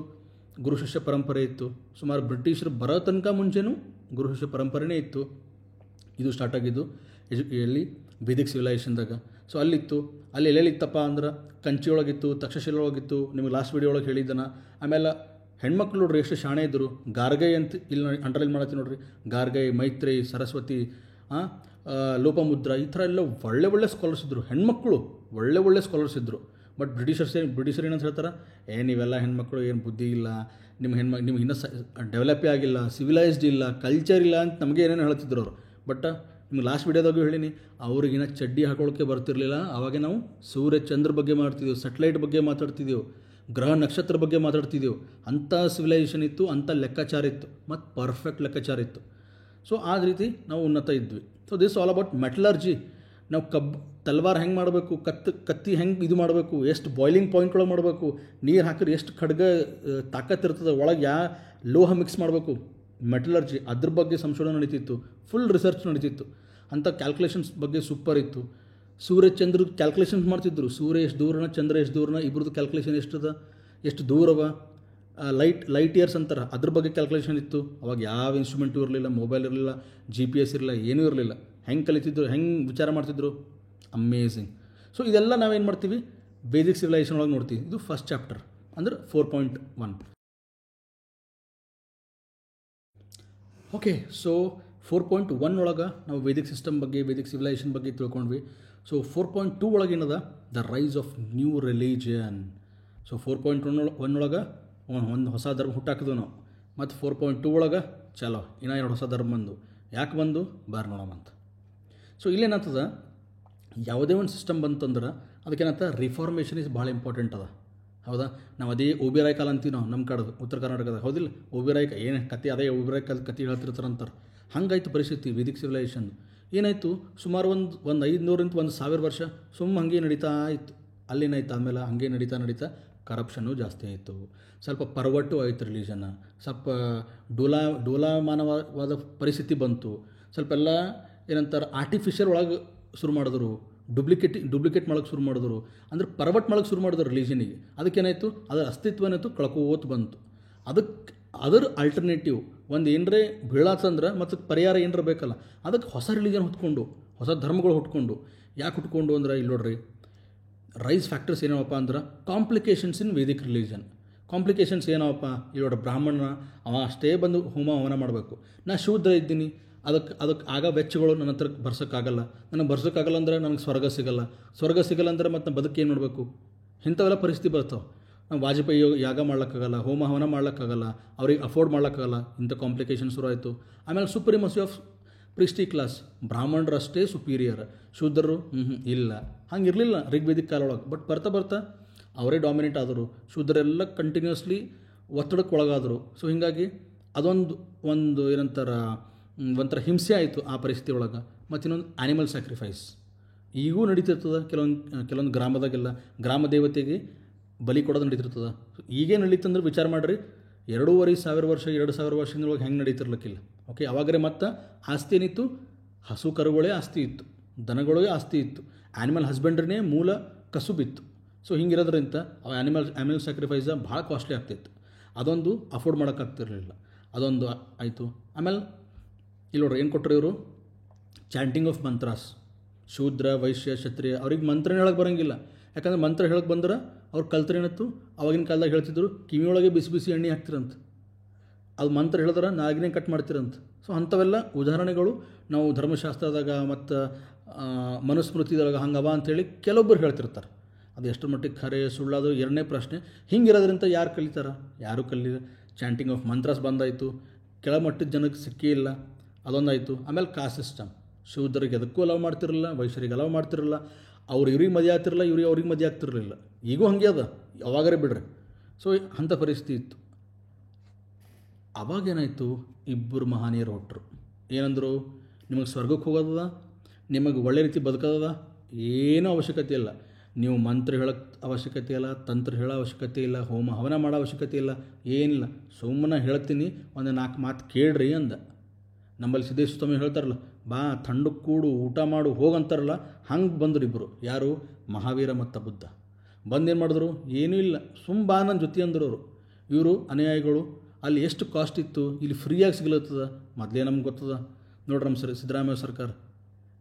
ಗುರು ಶಿಷ್ಯ ಪರಂಪರೆ ಇತ್ತು. ಸುಮಾರು ಬ್ರಿಟಿಷರು ಬರೋ ತನಕ ಮುಂಚೆನೂ ಗುರು ಶಿಷ್ಯ ಪರಂಪರೆನೇ ಇತ್ತು. ಇದು ಸ್ಟಾರ್ಟ್ ಆಗಿದ್ದು ಎಲ್ಲಿ, ವೇದಿಕ್ ಸಿವಿಲೈಸೇಷನ್ದಾಗ. ಸೊ ಅಲ್ಲಿತ್ತು. ಅಲ್ಲಿ ಎಲ್ಲೆಲ್ಲಿತ್ತಪ್ಪ ಅಂದ್ರೆ ಕಂಚಿಯೊಳಗಿತ್ತು, ತಕ್ಷಶಿಲೆ ಒಳಗಿತ್ತು, ನಿಮಗೆ ಲಾಸ್ಟ್ ವೀಡಿಯೋ ಒಳಗೆ ಹೇಳಿದ್ದಾನೆ. ಆಮೇಲೆ ಹೆಣ್ಮಕ್ಳು ನೋಡ್ರಿ ಎಷ್ಟು ಶಾಣೆ ಇದ್ದರು. ಗಾರ್ಗೈ ಅಂತ ಇಲ್ಲಿ ಅಂಡರ್ಲೈನ್ ಮಾಡತ್ತೀನಿ ನೋಡ್ರಿ, ಗಾರ್ಗೈ, ಮೈತ್ರಿ, ಸರಸ್ವತಿ, ಲೋಪಮುದ್ರಾ, ಈ ಥರ ಎಲ್ಲ ಒಳ್ಳೆ ಸ್ಕಾಲರ್ಸ್ ಇದ್ದರು. ಹೆಣ್ಮಕ್ಳು ಒಳ್ಳೆ ಸ್ಕಾಲರ್ಸ್ ಇದ್ದರು. ಬಟ್ ಬ್ರಿಟಿಷರು ಏನಂತ ಹೇಳ್ತಾರೆ, ನೀವೆಲ್ಲ ಹೆಣ್ಮಕ್ಳು ಏನು ಬುದ್ಧಿ ಇಲ್ಲ, ನಿಮ್ಗೆ ಇನ್ನೂ ಡೆವಲಪೇ ಆಗಿಲ್ಲ, ಸಿವಿಲೈಸ್ಡ್ ಇಲ್ಲ, ಕಲ್ಚರ್ ಇಲ್ಲ ಅಂತ ನಮಗೆ ಏನೇನು ಹೇಳ್ತಿದ್ರು ಅವರು. ಬಟ್ ನಿಮ್ಗೆ ಲಾಸ್ಟ್ ವೀಡಿಯೋದಾಗೂ ಹೇಳಿನಿ, ಅವ್ರಿಗಿನ್ನ ಚಡ್ಡಿ ಹಾಕೊಳ್ಳೋಕ್ಕೆ ಬರ್ತಿರಲಿಲ್ಲ. ಆವಾಗ ನಾವು ಸೂರ್ಯ ಚಂದ್ರ ಬಗ್ಗೆ ಮಾಡ್ತಿದ್ದೆವು, ಸ್ಯಾಟಲೈಟ್ ಬಗ್ಗೆ ಮಾತಾಡ್ತಿದ್ದೆವು, ಗ್ರಹ ನಕ್ಷತ್ರ ಬಗ್ಗೆ ಮಾತಾಡ್ತಿದ್ದೆವು. ಅಂಥ ಸಿವಿಲೈಸೇಷನ್ ಇತ್ತು, ಅಂಥ ಲೆಕ್ಕಾಚಾರ ಇತ್ತು, ಮತ್ತು ಪರ್ಫೆಕ್ಟ್ ಲೆಕ್ಕಾಚಾರ ಇತ್ತು. ಸೊ ಆ ರೀತಿ ನಾವು ಉನ್ನತ ಇದ್ವಿ. So this all about metallurgy. ನಾವು ತಲ್ವಾರ್ ಹೆಂಗೆ ಮಾಡಬೇಕು, ಕತ್ತಿ ಹೆಂಗೆ ಇದು ಮಾಡಬೇಕು, ಎಷ್ಟು ಬಾಯ್ಲಿಂಗ್ ಪಾಯಿಂಟ್ ಒಳಗೆ ಮಾಡಬೇಕು, ನೀರು ಹಾಕಿದ್ರೆ ಎಷ್ಟು ಖಡ್ಗ ತಾಕತ್ತಿರ್ತದೆ, ಒಳಗೆ ಲೋಹ ಮಿಕ್ಸ್ ಮಾಡಬೇಕು, ಮೆಟಲರ್ಜಿ ಅದ್ರ ಬಗ್ಗೆ ಸಂಶೋಧನೆ ನಡೀತಿತ್ತು, ಫುಲ್ ರಿಸರ್ಚ್ ನಡೀತಿತ್ತು. ಅಂಥ ಕ್ಯಾಲ್ಕುಲೇಷನ್ಸ್ ಬಗ್ಗೆ ಸೂಪರ್ ಇತ್ತು. ಸೂರ್ಯ ಚಂದ್ರ ಕ್ಯಾಲ್ಕುಲೇಷನ್ಸ್ ಮಾಡ್ತಿದ್ರು, ಸೂರ್ಯ ಎಷ್ಟು ದೂರನ, ಚಂದ್ರ ಎಷ್ಟು ದೂರನ, ಇಬ್ಬರದ್ದು ಕ್ಯಾಲ್ಕುಲೇಷನ್ ಎಷ್ಟು ದೂರವ, ಲೈಟ್ ಇಯರ್ಸ್ ಅಂತಾರೆ, ಅದ್ರ ಬಗ್ಗೆ ಕ್ಯಾಲ್ಕುಲೇಷನ್ ಇತ್ತು. ಅವಾಗ ಯಾವ ಇನ್ಸ್ಟ್ರೂಮೆಂಟು ಇರಲಿಲ್ಲ, ಮೊಬೈಲ್ ಇರಲಿಲ್ಲ, GPS ಇರಲಿಲ್ಲ, ಏನೂ ಇರಲಿಲ್ಲ. ಹೆಂಗೆ ಕಲಿತಿದ್ರು, ಹೆಂಗೆ ವಿಚಾರ ಮಾಡ್ತಿದ್ರು, ಅಮೇಝಿಂಗ್. ಸೊ ಇದೆಲ್ಲ ನಾವೇನು ಮಾಡ್ತೀವಿ, ವೇದಿಕ್ ಸಿವಿಲೈಸೇಷನ್ ಒಳಗೆ ನೋಡ್ತೀವಿ. ಇದು ಫಸ್ಟ್ ಚಾಪ್ಟರ್ ಅಂದ್ರೆ 4.1. ಓಕೆ, ಸೊ 4.1 ಒಳಗೆ ನಾವು ವೇದಿಕ್ ಸಿಸ್ಟಮ್ ಬಗ್ಗೆ, ವೇದಿಕ್ ಸಿವಿಲೈಸೇಷನ್ ಬಗ್ಗೆ ತಿಳ್ಕೊಂಡ್ವಿ. ಸೊ 4.2 ಒಳಗೆ ಏನದ, the rise of new religion. So 4.1 ಒಳಗೆ ಒಂದು ಹೊಸ ಧರ್ಮ ಹುಟ್ಟಾಕಿದ್ವು ನಾವು. ಮತ್ತು 4.2 ಒಳಗೆ ಚಲೋ ಇನ್ನೂ 2 ಹೊಸ ಧರ್ಮ ಬಂದು. ಯಾಕೆ ಬಂದು ಬಾರ್ ನೋಡೋಮಂತ. ಸೊ ಇಲ್ಲೇನಾಗ್ತದ, ಯಾವುದೇ ಒಂದು ಸಿಸ್ಟಮ್ ಬಂತಂದ್ರೆ ಅದಕ್ಕೇನಂತ ರಿಫಾರ್ಮೇಷನ್ ಇಸ್ ಭಾಳ ಇಂಪಾರ್ಟೆಂಟ್ ಅದ. ಹೌದಾ? ನಾವು ಅದೇ ಓಬಿರಾಯ್ ಕಾಲ ಅಂತೀವಿ ನಾವು ನಮ್ಮ ಕಡೆದು ಉತ್ತರ ಕರ್ನಾಟಕದ. ಹೌದಿಲ್ಲ? ಓಬಿರಾಯ್ ಏನು ಕತೆ ಅದೇ ಓಬಿರಾಯ್ ಕಾಲ ಕತೆ ಹೇಳ್ತಿರ್ತಾರಂತಾರೆ. ಹಂಗಾಯ್ತು ಪರಿಸ್ಥಿತಿ. ವೇದಿಕ್ ಸಿವಿಲೈಸೇಷನ್ ಏನಾಯಿತು, ಸುಮಾರು ಒಂದು 500 1,000 ವರ್ಷ ಹಂಗೆ ನಡೀತಾ ಇತ್ತು. ಅಲ್ಲೇನಾಯ್ತು ಆಮೇಲೆ ಹಂಗೆ ನಡೀತಾ ಕರಪ್ಷನ್ನು ಜಾಸ್ತಿ ಆಯಿತು. ಸ್ವಲ್ಪ ಪರ್ವಟ್ಟು ಆಯಿತು ರಿಲಿಜನ್. ಸ್ವಲ್ಪ ಡೋಲಾಮಾನವಾದ ಪರಿಸ್ಥಿತಿ ಬಂತು. ಸ್ವಲ್ಪ ಎಲ್ಲ ಏನಂತಾರೆ ಆರ್ಟಿಫಿಷಿಯಲ್ ಒಳಗೆ ಶುರು ಮಾಡಿದ್ರು, ಡುಪ್ಲಿಕೇಟ್ ಮಾಡೋಕ್ಕೆ ಶುರು ಮಾಡಿದ್ರು. ಅಂದ್ರೆ ಪರ್ವಟ್ ಮಾಡೋಕ್ಕೆ ಶುರು ಮಾಡಿದ್ರು ರಿಲಿಜನಿಗೆ. ಅದಕ್ಕೇನಾಯಿತು, ಅದರ ಅಸ್ತಿತ್ವ ಏನಾಯಿತು, ಕಳ್ಕೋತ ಬಂತು. ಅದರ ಆಲ್ಟರ್ನೇಟಿವ್ ಒಂದು ಏನರೇ ಬೀಳಾತಂದ್ರೆ ಮತ್ತು ಪರಿಹಾರ ಏನರ ಬೇಕಲ್ಲ, ಅದಕ್ಕೆ ಹೊಸ ರಿಲಿಜನ್ ಹೊತ್ಕೊಂಡು, ಹೊಸ ಧರ್ಮಗಳು ಹುಟ್ಕೊಂಡು. ಯಾಕೆ ಹುಟ್ಕೊಂಡು ಅಂದ್ರೆ ಇಲ್ಲಿ ನೋಡ್ರಿ, ರೈಸ್ ಫ್ಯಾಕ್ಟರ್ಸ್ ಏನವಪ್ಪ ಅಂದ್ರೆ ಕಾಂಪ್ಲಿಕೇಶನ್ಸ್ ಇನ್ ವೇದಿಕ್ ರಿಲಿಜನ್. ಕಾಂಪ್ಲಿಕೇಶನ್ಸ್ ಏನವಪ್ಪ, ಇಲ್ಲಿ ನೋಡ್ರಿ, ಬ್ರಾಹ್ಮಣ ಅವ ಅಷ್ಟೇ ಬಂದು ಹೋಮ ಹವನ ಮಾಡಬೇಕು. ನಾ ಶೂದ್ರ ಇದ್ದೀನಿ, ಅದಕ್ಕೆ ಆಗ ವೆಚ್ಚಗಳು ನನ್ನ ಹತ್ರ ಬರ್ಸೋಕ್ಕಾಗಲ್ಲ. ನನಗೆ ಬರ್ಸೋಕ್ಕಾಗಲ್ಲ ಅಂದರೆ ನನಗೆ ಸ್ವರ್ಗ ಸಿಗಲ್ಲ ಅಂದರೆ ಮತ್ತು ನಾನು ಬದುಕೇನು ಮಾಡಬೇಕು? ಇಂಥವೆಲ್ಲ ಪರಿಸ್ಥಿತಿ ಬರ್ತಾವೆ. ನಾವು ವಾಜಪೇಯಿ ಯಾಗ ಮಾಡ್ಲಿಕ್ಕಾಗಲ್ಲ, ಹೋಮ ಹವನ ಮಾಡ್ಲಿಕ್ಕಾಗಲ್ಲ, ಅವ್ರಿಗೆ ಅಫೋರ್ಡ್ ಮಾಡ್ಲಿಕ್ಕಾಗಲ್ಲ. ಇಂಥ ಕಾಂಪ್ಲಿಕೇಶನ್ ಶುರು ಆಯಿತು. ಆಮೇಲೆ ಸುಪ್ರೀಮಸಿ ಆಫ್ ಪ್ರಿಸ್ಟಿ ಕ್ಲಾಸ್, ಬ್ರಾಹ್ಮಣರಷ್ಟೇ ಸುಪೀರಿಯರ್, ಶೂದ್ರರು ಇಲ್ಲ. ಹಂಗಿರಲಿಲ್ಲ ಋಗ್ವೇದಿಕ್ ಕಾಲ ಒಳಗೆ. ಬಟ್ ಬರ್ತಾ ಅವರೇ ಡಾಮಿನೇಟ್ ಆದರು. ಶೂದ್ರೆಲ್ಲ ಕಂಟಿನ್ಯೂಸ್ಲಿ ಒತ್ತಡಕ್ಕೆ ಒಳಗಾದರು. ಸೊ ಹೀಗಾಗಿ ಅದೊಂದು ಏನಂತಾರೆ, ಒಂಥರ ಹಿಂಸೆ ಆಯಿತು ಆ ಪರಿಸ್ಥಿತಿ ಒಳಗೆ. ಮತ್ತು ಇನ್ನೊಂದು ಆ್ಯನಿಮಲ್ ಸ್ಯಾಕ್ರಿಫೈಸ್ ಈಗೂ ನಡೀತಿರ್ತದೆ. ಕೆಲವೊಂದು ಗ್ರಾಮದಾಗೆಲ್ಲ ಗ್ರಾಮ ದೇವತೆಗೆ ಬಲಿ ಕೊಡೋದು ನಡೀತಿರ್ತದೆ. ಈಗೇ ನಡೀತಂದ್ರೆ ವಿಚಾರ ಮಾಡಿರಿ, 2,500 ವರ್ಷ 2,000 ವರ್ಷದೊಳಗೆ ಹೆಂಗೆ ನಡೀತಿರ್ಲಿಕ್ಕಿಲ್ಲ. ಓಕೆ, ಅವಾಗರೆ ಮತ್ತು ಆಸ್ತಿ ಏನಿತ್ತು, ಹಸು ಕರುಗಳೇ ಆಸ್ತಿ ಇತ್ತು, ದನಗಳೇ ಆಸ್ತಿ ಇತ್ತು, ಆ್ಯನಿಮಲ್ ಹಸ್ಬೆಂಡ್ರಿನೇ ಮೂಲ ಕಸುಬಿತ್ತು. ಸೊ ಹಿಂಗಿರೋದ್ರಿಂದ ಆ್ಯನಿಮಲ್ ಸ್ಯಾಕ್ರಿಫೈಸ ಭಾಳ ಕಾಸ್ಟ್ಲಿ ಆಗ್ತಿತ್ತು. ಅದೊಂದು ಅಫೋರ್ಡ್ ಮಾಡೋಕ್ಕಾಗ್ತಿರಲಿಲ್ಲ. ಅದೊಂದು ಆಯಿತು. ಆಮೇಲೆ ಇಲ್ಲಿ ನೋಡ್ರಿ ಏನು ಕೊಟ್ಟರು ಇವರು, ಚಾಂಟಿಂಗ್ ಆಫ್ ಮಂತ್ರಾಸ್. ಶೂದ್ರ ವೈಶ್ಯ ಕ್ಷತ್ರಿಯ ಅವ್ರಿಗೆ ಮಂತ್ರ ಹೇಳಕ್ಕೆ ಬರೋಂಗಿಲ್ಲ. ಯಾಕಂದ್ರೆ ಮಂತ್ರ ಹೇಳಕ್ಕೆ ಬಂದ್ರೆ ಅವ್ರು ಕಲ್ತ್ರೆ ಏನಿತ್ತು, ಆವಾಗಿನ ಕಾಲದಾಗ ಹೇಳ್ತಿದ್ರು ಕಿವಿಯೊಳಗೆ ಬಿಸಿ ಎಣ್ಣೆ ಹಾಕ್ತಿರಂತ. ಅದು ಮಂತ್ರ ಹೇಳಿದ್ರೆ ನಾಗಿನೇ ಕಟ್ ಮಾಡ್ತಿರಂತ. ಸೊ ಅಂಥವೆಲ್ಲ ಉದಾಹರಣೆಗಳು ನಾವು ಧರ್ಮಶಾಸ್ತ್ರದಾಗ ಮತ್ತು ಮನುಸ್ಮೃತಿದೊಳಗೆ ಹಂಗವ ಅಂಥೇಳಿ ಕೆಲವೊಬ್ಬರು ಹೇಳ್ತಿರ್ತಾರೆ. ಅದು ಎಷ್ಟರ ಮಟ್ಟಿಗೆ ಖರೆ ಸುಳ್ಳಾದು ಎರಡನೇ ಪ್ರಶ್ನೆ. ಹಿಂಗಿರೋದ್ರಿಂದ ಯಾರು ಕಲಿತಾರ? ಯಾರೂ ಕಲಿಲ್ಲ. ಚಾಂಟಿಂಗ್ ಆಫ್ ಮಂತ್ರಾಸ್ ಬಂದಾಯಿತು, ಕೆಳಮಟ್ಟದ ಜನಕ್ಕೆ ಸಿಕ್ಕೇ ಇಲ್ಲ, ಅದೊಂದಾಯಿತು. ಆಮೇಲೆ ಕಾಸ್ಟ್ ಸಿಸ್ಟಮ್, ಶೂದ್ರಿಗೆ ಎದಕ್ಕೂ ಅಲವ್ ಮಾಡ್ತಿರಲಿಲ್ಲ, ವೈಶ್ಯರಿಗೆ ಅಲವ್ ಮಾಡ್ತಿರಲಿಲ್ಲ, ಇವ್ರಿಗೆ ಮದುವೆ ಆಗ್ತಿರಲಿಲ್ಲ, ಅವ್ರಿಗೆ ಮದುವೆ ಆಗ್ತಿರಲಿಲ್ಲ. ಈಗೂ ಹಾಗೆ ಅದ, ಅವಾಗರೇ ಬಿಡ್ರಿ. ಸೊ ಅಂಥ ಪರಿಸ್ಥಿತಿ ಇತ್ತು. ಅವಾಗೇನಾಯಿತು, ಇಬ್ಬರು ಮಹಾನೀಯರು ಹೊಟ್ಟರು. ಏನಂದರು, ನಿಮಗೆ ಸ್ವರ್ಗಕ್ಕೆ ಹೋಗೋದದ, ನಿಮಗೆ ಒಳ್ಳೆ ರೀತಿ ಬದುಕೋದದ, ಏನೂ ಅವಶ್ಯಕತೆ ಇಲ್ಲ. ನೀವು ಮಂತ್ರ ಹೇಳೋಕ್ಕೆ ಅವಶ್ಯಕತೆ ಇಲ್ಲ, ತಂತ್ರ ಹೇಳೋ ಅವಶ್ಯಕತೆ ಇಲ್ಲ, ಹೋಮ ಹವನ ಮಾಡೋ ಅವಶ್ಯಕತೆ ಇಲ್ಲ, ಏನಿಲ್ಲ. ಸುಮ್ಮನೆ ಹೇಳ್ತೀನಿ, ಒಂದು 4 ಮಾತು ಕೇಳ್ರಿ ಅಂದ. ನಮ್ಮಲ್ಲಿ ಸಿದ್ದೇಶ್ವರ ಸ್ವಾಮಿ ಹೇಳ್ತಾರಲ್ಲ, ಬಾ ಥಂಡಕ್ಕೆ ಕೂಡು ಊಟ ಮಾಡು ಹೋಗಂತಾರಲ್ಲ, ಹಂಗೆ ಬಂದರು ಇಬ್ಬರು. ಯಾರು? ಮಹಾವೀರ ಮತ್ತು ಬುದ್ಧ. ಬಂದೇನು ಮಾಡಿದ್ರು? ಏನೂ ಇಲ್ಲ, ಬಾ ನನ್ನ ಜೊತೆ ಅಂದರು ಅವರು. ಇವರು ಅನುಯಾಯಿಗಳು. ಅಲ್ಲಿ ಎಷ್ಟು ಕಾಸ್ಟ್ ಇತ್ತು, ಇಲ್ಲಿ ಫ್ರೀಯಾಗಿ ಸಿಗ್ಲತ್ತದ. ಮೊದಲೇ ನಮ್ಗೆ ಗೊತ್ತದ ನೋಡ್ರಿ, ನಮ್ಮ ಸಿದ್ದರಾಮಯ್ಯ ಸರ್ಕಾರ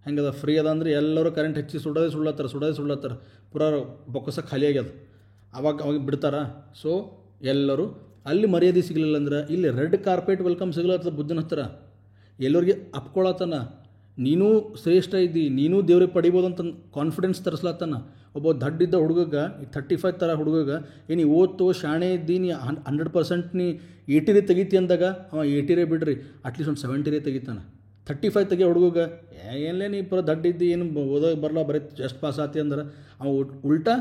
ಹೆಂಗದ, ಫ್ರೀ ಅದ ಅಂದರೆ ಎಲ್ಲರೂ ಕರೆಂಟ್ ಹೆಚ್ಚಿ ಸುಳ್ಳತ್ತಾರ ಪೂರಾ ಬೊಕ್ಕಸ ಖಾಲಿ ಆಗ್ಯದ. ಅವಾಗ ಬಿಡ್ತಾರ. ಸೊ ಎಲ್ಲರೂ ಅಲ್ಲಿ ಮರ್ಯಾದೆ ಸಿಗಲಿಲ್ಲ ಅಂದ್ರೆ ಇಲ್ಲಿ ರೆಡ್ ಕಾರ್ಪೆಟ್ ವೆಲ್ಕಮ್ ಸಿಗ್ಲತ್ತದ ಬುದ್ಧನ ಹತ್ರ. ಎಲ್ಲರಿಗೆ ಅಪ್ಕೊಳತನ, ನೀನೂ ಶ್ರೇಷ್ಠ ಇದ್ದಿ, ನೀನೂ ದೇವ್ರಿಗೆ ಪಡಿಬೋದು ಅಂತ ಕಾನ್ಫಿಡೆನ್ಸ್ ತರಿಸ್ಲತ್ತಾನ. ಒಬ್ಬ ದಡ್ಡಿದ್ದ ಹುಡುಗಗೆ, 35 ಥರ ಹುಡುಗಗೆ, ನೀ ಓದ್ತು ಶಾಣೆ ಇದ್ದಿ, ನೀ 100% ನೀ 80 ತೆಗಿತಿ ಅಂದಾಗ ಅವ 80 ಬಿಡ್ರಿ, ಅಟ್ಲೀಸ್ಟ್ ಒಂದು 70 ತೆಗಿತಾನೆ. 35 ತೆಗಿಯೋ ಹುಡುಗಗೆ ಏನ್ಲೇ ನೀ ಪೂರ ದಡ್ಡಿದ್ದು, ಏನು ಓದೋಕೆ ಬರಲ್ಲ, ಬರೀ ಜಸ್ಟ್ ಪಾಸ್ ಆತಿ ಅಂದ್ರೆ ಅವ ಉಲ್ಟಾ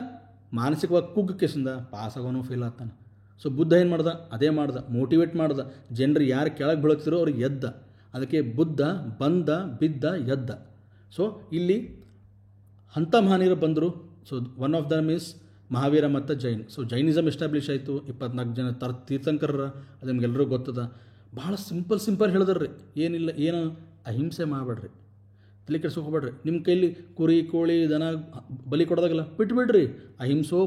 ಮಾನಸಿಕವಾಗಿ ಕುಗ್ಗ ಕೇಸಿಂದ ಪಾಸ್ ಆಗೋನು ಫೇಲ್ ಆಗ್ತಾನೆ. ಸೊ ಬುದ್ಧ ಏನು ಮಾಡ್ದ? ಅದೇ ಮಾಡ್ದ, ಮೋಟಿವೇಟ್ ಮಾಡ್ದ. ಜನರು ಯಾರು ಕೆಳಗೆ ಬೀಳ್ತಿರೋ ಅವ್ರಿಗೆ ಎದ್ದ. ಅದಕ್ಕೆ ಬುದ್ಧ ಬಂದ, ಬಿದ್ದ, ಎದ್ದ. ಸೊ ಇಲ್ಲಿ ಅಂಥ ಮಹಾನೀಯರು ಬಂದರು. So one of them is Mahavira ಮತ್ತು ಜೈನ್. ಸೊ ಜೈನಿಸಮ್ ಎಸ್ಟಾಬ್ಲಿಷ್ ಆಯಿತು. 24 ಜನ ತೀರ್ಥಂಕರರ, ಅದು ನಿಮ್ಗೆಲ್ಲರೂ ಗೊತ್ತದ. ಭಾಳ ಸಿಂಪಲ್ ಹೇಳಿದ್ರಿ. ಏನಿಲ್ಲ, ಏನು ಅಹಿಂಸೆ ಮಾಡಬೇಡ್ರಿ, ತಲೆ ಕೆಡ್ಸೋಕೆ ಹೋಗ್ಬೇಡ್ರಿ. ನಿಮ್ಮ ಕೈಲಿ ಕುರಿ ಕೋಳಿ ದನ ಬಲಿ ಕೊಡೋದಾಗಲ್ಲ, ಬಿಟ್ಬಿಡ್ರಿ. ಅಹಿಂಸೋ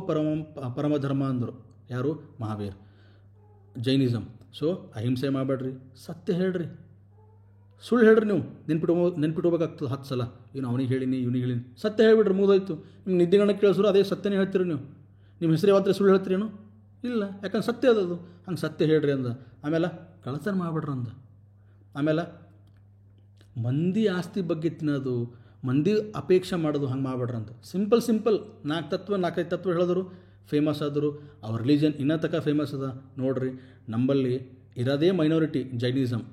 ಪರಮ ಧರ್ಮ ಅಂದರು. ಯಾರು? ಮಹಾವೀರ್. ಜೈನಿಸಮ್. ಸೊ ಅಹಿಂಸೆ ಮಾಡಬೇಡ್ರಿ, ಸತ್ಯ ಹೇಳ್ರಿ, ಸುಳ್ಳು ಹೇಳ್ರಿ. ನೀವು ನೆನ್ಪಿಟ್ಕೋಬೇಕಾಗ್ತದೆ 10 ಸಲ. ಏನು ಅವನಿಗೆ ಹೇಳಿನಿ, ಇವನಿಗೆ ಹೇಳಿನಿ, ಸತ್ಯ ಹೇಳ್ಬಿಡ್ರಿ, ಮುಗಿದೋಯ್ತು. ನಿಮ್ಮ ನಿದ್ದೆಗಳನ್ನ ಕೇಳಿಸ್ರು ಅದೇ ಸತ್ಯನೇ ಹೇಳ್ತೀರಿ ನೀವು. ನಿಮ್ಮ ಹೆಸರು ಯಾವತ್ತೇ ಸುಳ್ಳು ಹೇಳ್ತೀರೇನು? ಇಲ್ಲ, ಯಾಕಂದ್ರೆ ಸತ್ಯ ಅದದು. ಹಂಗೆ ಸತ್ಯ ಹೇಳ್ರಿ ಅಂದ. ಆಮೇಲೆ ಕಳ್ಳತನ ಮಾಡ್ಬಿಡ್ರಿ ಅಂದ. ಆಮೇಲೆ ಮಂದಿ ಆಸ್ತಿ ಬಗ್ಗೆ ತಿನ್ನೋದು, ಮಂದಿ ಅಪೇಕ್ಷೆ ಮಾಡೋದು ಹಂಗೆ ಮಾಡ್ಬಿಡ್ರಿ ಅಂತ. ಸಿಂಪಲ್ 4-5 ತತ್ವ ಹೇಳಿದ್ರು, ಫೇಮಸ್ ಆದರು. ಅವ್ರ ರಿಲಿಜನ್ ಇನ್ನೂ ತನಕ ಫೇಮಸ್ ಅದ. ನೋಡ್ರಿ, ನಂಬಲ್ಲಿ ಇರೋದೇ ಮೈನಾರಿಟಿ ಜೈನಿಸಮ್.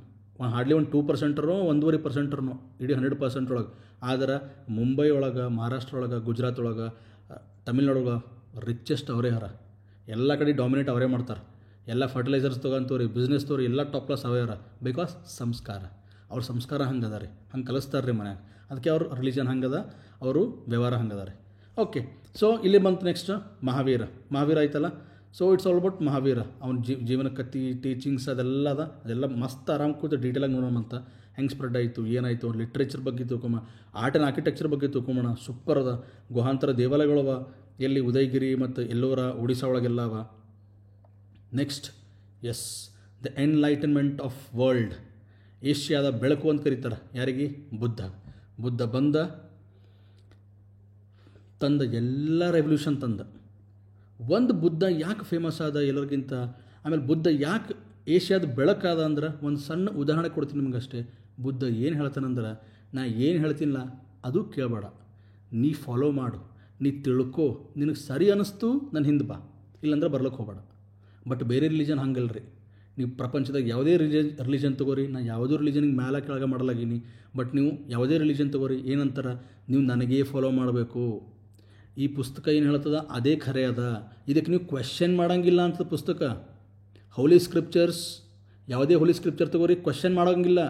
ಹಾರ್ಡ್ಲಿ ಒಂದು 2% 1.5% ಇಡೀ 100% ಒಳಗೆ. ಆದ್ರೆ ಮುಂಬೈ ಒಳಗೆ, ಮಹಾರಾಷ್ಟ್ರ ಒಳಗೆ, ಗುಜರಾತ್ ಒಳಗೆ, ತಮಿಳ್ನಾಡು ಒಳಗೆ ರಿಚೆಸ್ಟ್ ಅವರೇ ಹರ. ಎಲ್ಲ ಕಡೆ ಡಾಮಿನೇಟ್ ಅವರೇ ಮಾಡ್ತಾರೆ. ಎಲ್ಲ ಫರ್ಟಿಲೈಸರ್ಸ್ ತೊಗೊಂತವ್ರಿ, ಬಿಸ್ನೆಸ್ ತೋರಿ, ಎಲ್ಲ ಟಾಪ್ ಕ್ಲಾಸ್ ಅವೇ ಹರ. ಬಿಕಾಸ್ ಸಂಸ್ಕಾರ, ಅವ್ರ ಸಂಸ್ಕಾರ ಹಂಗೆ ಅದ ರೀ, ಹಂಗೆ ಕಲಿಸ್ತಾರೆ ರೀ ಮನ್ಯಾಗ. ಅದಕ್ಕೆ ಅವ್ರ ರಿಲಿಜನ್ ಹಂಗದ, ಅವರು ವ್ಯವಹಾರ ಹಂಗದ ರೀ. ಓಕೆ, ಸೊ ಇಲ್ಲಿ ಬಂತು ನೆಕ್ಸ್ಟ್ ಮಹಾವೀರ ಆಯ್ತಲ್ಲ. So it's all about Mahavira. ಅವ್ನ ಜೀವನ ಕತ್ತಿ, ಟೀಚಿಂಗ್ಸ್ ಅದೆಲ್ಲ ಅದ. ಅದೆಲ್ಲ ಮಸ್ತ್ ಆರಾಮ್ ಕೂತು ಡೀಟೇಲಾಗಿ ನೋಡೋಣಂತ. ಹೆಂಗೆ ಸ್ಪ್ರೆಡ್ ಆಯಿತು, ಏನಾಯಿತು, ಲಿಟ್ರೇಚರ್ ಬಗ್ಗೆ ತಿಳ್ಕೊಂಬ, ಆರ್ಟ್ ಆ್ಯಂಡ್ ಆರ್ಕಿಟೆಕ್ಚರ್ ಬಗ್ಗೆ ತಿಳ್ಕೊಂಬೋಣ. ಸೂಪರ್ ಅದ. ಗುಹಾಂತರ ದೇವಾಲಯಗಳವ ಎಲ್ಲಿ ಉದಯಗಿರಿ ಮತ್ತು ಎಲ್ಲೋರ ಒಡಿಶಾ ಒಳಗೆಲ್ಲ ಅವ. Next yes, the enlightenment of world. ಏಷ್ಯಾದ ಬೆಳಕು ಅಂತ ಕರೀತಾರೆ ಯಾರಿಗೆ? ಬುದ್ಧ ಬಂದ ತಂದ ಎಲ್ಲ ರೆವಲ್ಯೂಷನ್ ತಂದ. ಒಂದು ಬುದ್ಧ ಯಾಕೆ ಫೇಮಸ್ ಆದ ಎಲ್ಲರಿಗಿಂತ, ಆಮೇಲೆ ಬುದ್ಧ ಯಾಕೆ ಏಷ್ಯಾದ ಬೆಳಕಾದ ಅಂದ್ರೆ ಒಂದು ಸಣ್ಣ ಉದಾಹರಣೆ ಕೊಡ್ತೀನಿ ನಿಮಗಷ್ಟೇ. ಬುದ್ಧ ಏನು ಹೇಳ್ತಾನಂದ್ರೆ, ನಾ ಏನು ಹೇಳ್ತೀನಿಲ್ಲ ಅದು ಕೇಳಬೇಡ, ನೀ ಫಾಲೋ ಮಾಡು, ನೀ ತಿಳ್ಕೊ, ನಿನಗೆ ಸರಿ ಅನ್ನಿಸ್ತು ನನ್ನ ಹಿಂದೆ ಬಾ, ಇಲ್ಲಾಂದ್ರೆ ಬರ್ಲಿಕ್ಕೆ ಹೋಗಬೇಡ. ಬಟ್ ಬೇರೆ ರಿಲಿಜನ್ ಹಂಗಲ್ರಿ. ನೀವು ಪ್ರಪಂಚದಾಗ ಯಾವುದೇ ರಿಲಿಜನ್ ತೊಗೋರಿ, ನಾ ಯಾವುದೋ ರಿಲಿಜನಿಗೆ ಮ್ಯಾಲೆ ಕೆಳಗೆ ಮಾಡಲಾಗೀನಿ. ಬಟ್ ನೀವು ಯಾವುದೇ ರಿಲಿಜನ್ ತೊಗೋರಿ, ಏನಂತಾರೆ, ನೀವು ನನಗೇ ಫಾಲೋ ಮಾಡಬೇಕು. ಈ ಪುಸ್ತಕ ಏನು ಹೇಳ್ತದ ಅದೇ ಖರೆ ಅದ, ಇದಕ್ಕೆ ನೀವು ಕ್ವೆಶ್ಚನ್ ಮಾಡೋಂಗಿಲ್ಲ ಅಂತ ಪುಸ್ತಕ. ಹೋಲಿ ಸ್ಕ್ರಿಪ್ಚರ್ಸ್, ಯಾವುದೇ ಹೋಲಿ ಸ್ಕ್ರಿಪ್ಚರ್ ತೊಗೋರಿ, ಕ್ವೆಶ್ಚನ್ ಮಾಡೋಂಗಿಲ್ಲ.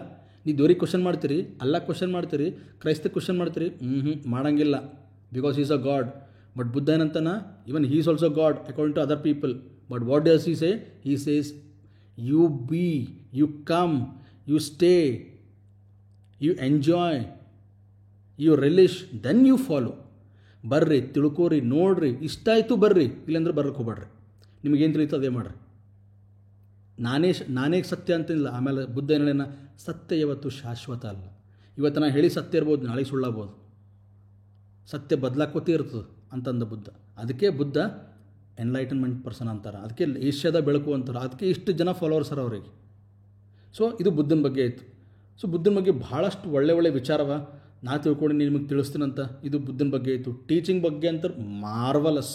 ನೀವು ದೇವ್ರಿಗೆ ಕ್ವೆಶ್ಚನ್ ಮಾಡ್ತೀರಿ, ಅಲ್ಲ ಕ್ವೆಶ್ಚನ್ ಮಾಡ್ತೀರಿ, ಕ್ರೈಸ್ತ ಕ್ವೆಶ್ಚನ್ ಮಾಡ್ತೀರಿ, ಮಾಡೋಂಗಿಲ್ಲ. Because is a god. But Buddha ಏನಂತಾನ, even he is also god according to other people. But what does he say? He says you be, you come, you stay, you enjoy, you relish, then you follow. ಬರ್ರಿ, ತಿಳ್ಕೋರಿ, ನೋಡ್ರಿ, ಇಷ್ಟ ಆಯಿತು ಬರ್ರಿ, ಇಲ್ಲಾಂದ್ರೆ ಬರ್ಲಿಕ್ಕೆ ಹೋಗ್ಬೇಡ್ರಿ. ನಿಮಗೇನು ತಿಳಿತು ಅದೇ ಮಾಡ್ರಿ. ನಾನೇ ಸತ್ಯ ಅಂತಿಲ್ಲ. ಆಮೇಲೆ ಬುದ್ಧ ಏನೇನ, ಸತ್ಯ ಯಾವತ್ತು ಶಾಶ್ವತ ಅಲ್ಲ. ಇವತ್ತು ನಾ ಹೇಳಿ ಸತ್ಯ ಇರ್ಬೋದು, ನಾಳೆ ಸುಳ್ಳಾಗ್ಬೋದು. ಸತ್ಯ ಬದಲಾಕೋತಿ ಇರ್ತದೆ ಅಂತಂದ ಬುದ್ಧ. ಅದಕ್ಕೆ ಬುದ್ಧ ಎನ್ಲೈಟನ್ಮೆಂಟ್ ಪರ್ಸನ್ ಅಂತಾರೆ. ಅದಕ್ಕೆ ಏಷ್ಯಾದ ಬೆಳಕು ಅಂತಾರೆ. ಅದಕ್ಕೆ ಇಷ್ಟು ಜನ ಫಾಲೋವರ್ಸ್ ಅರ ಅವರಿಗೆ. ಸೊ ಇದು ಬುದ್ಧನ ಬಗ್ಗೆ ಆಯಿತು. ಸೊ ಬುದ್ಧನ ಬಗ್ಗೆ ಭಾಳಷ್ಟು ಒಳ್ಳೆ ವಿಚಾರವ ನಾ ತಿಳ್ಕೊಂಡು ನಿಮಗೆ ತಿಳಿಸ್ತೀನಂತ. ಇದು ಬುದ್ಧನ ಬಗ್ಗೆ ಆಯಿತು. ಟೀಚಿಂಗ್ ಬಗ್ಗೆ ಅಂತ ಮಾರ್ವಲಸ್,